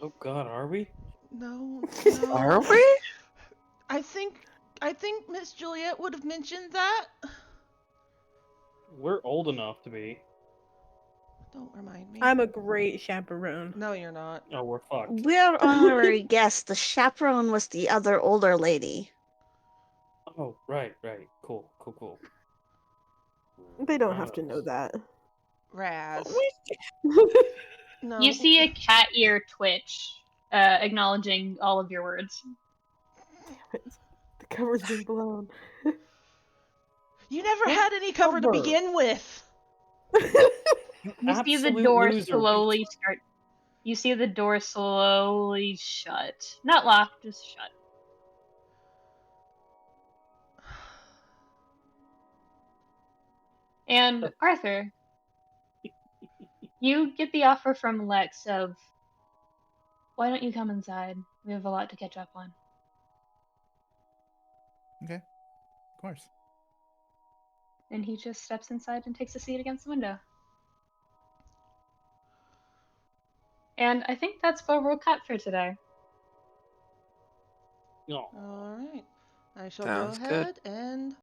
Oh God, are we? No. Are we? I think Miss Juliet would have mentioned that. We're old enough to be. Don't remind me. I'm a great chaperone. No, you're not. Oh, we're fucked. We're honorary guests. The chaperone was the other older lady. Oh, right. Cool. They don't have to know that. Razz. No. You see a cat ear twitch, acknowledging all of your words. Damn it. The cover's been blown. You never had any cover to begin with. You see the Absolute door loser. slowly start. You see the door slowly shut. Not locked, just shut. And Arthur, you get the offer from Lex of, why don't you come inside? We have a lot to catch up on. Okay, of course. And he just steps inside and takes a seat against the window. And I think that's where we'll cut for today. No. All right. I shall Sounds go good. ahead and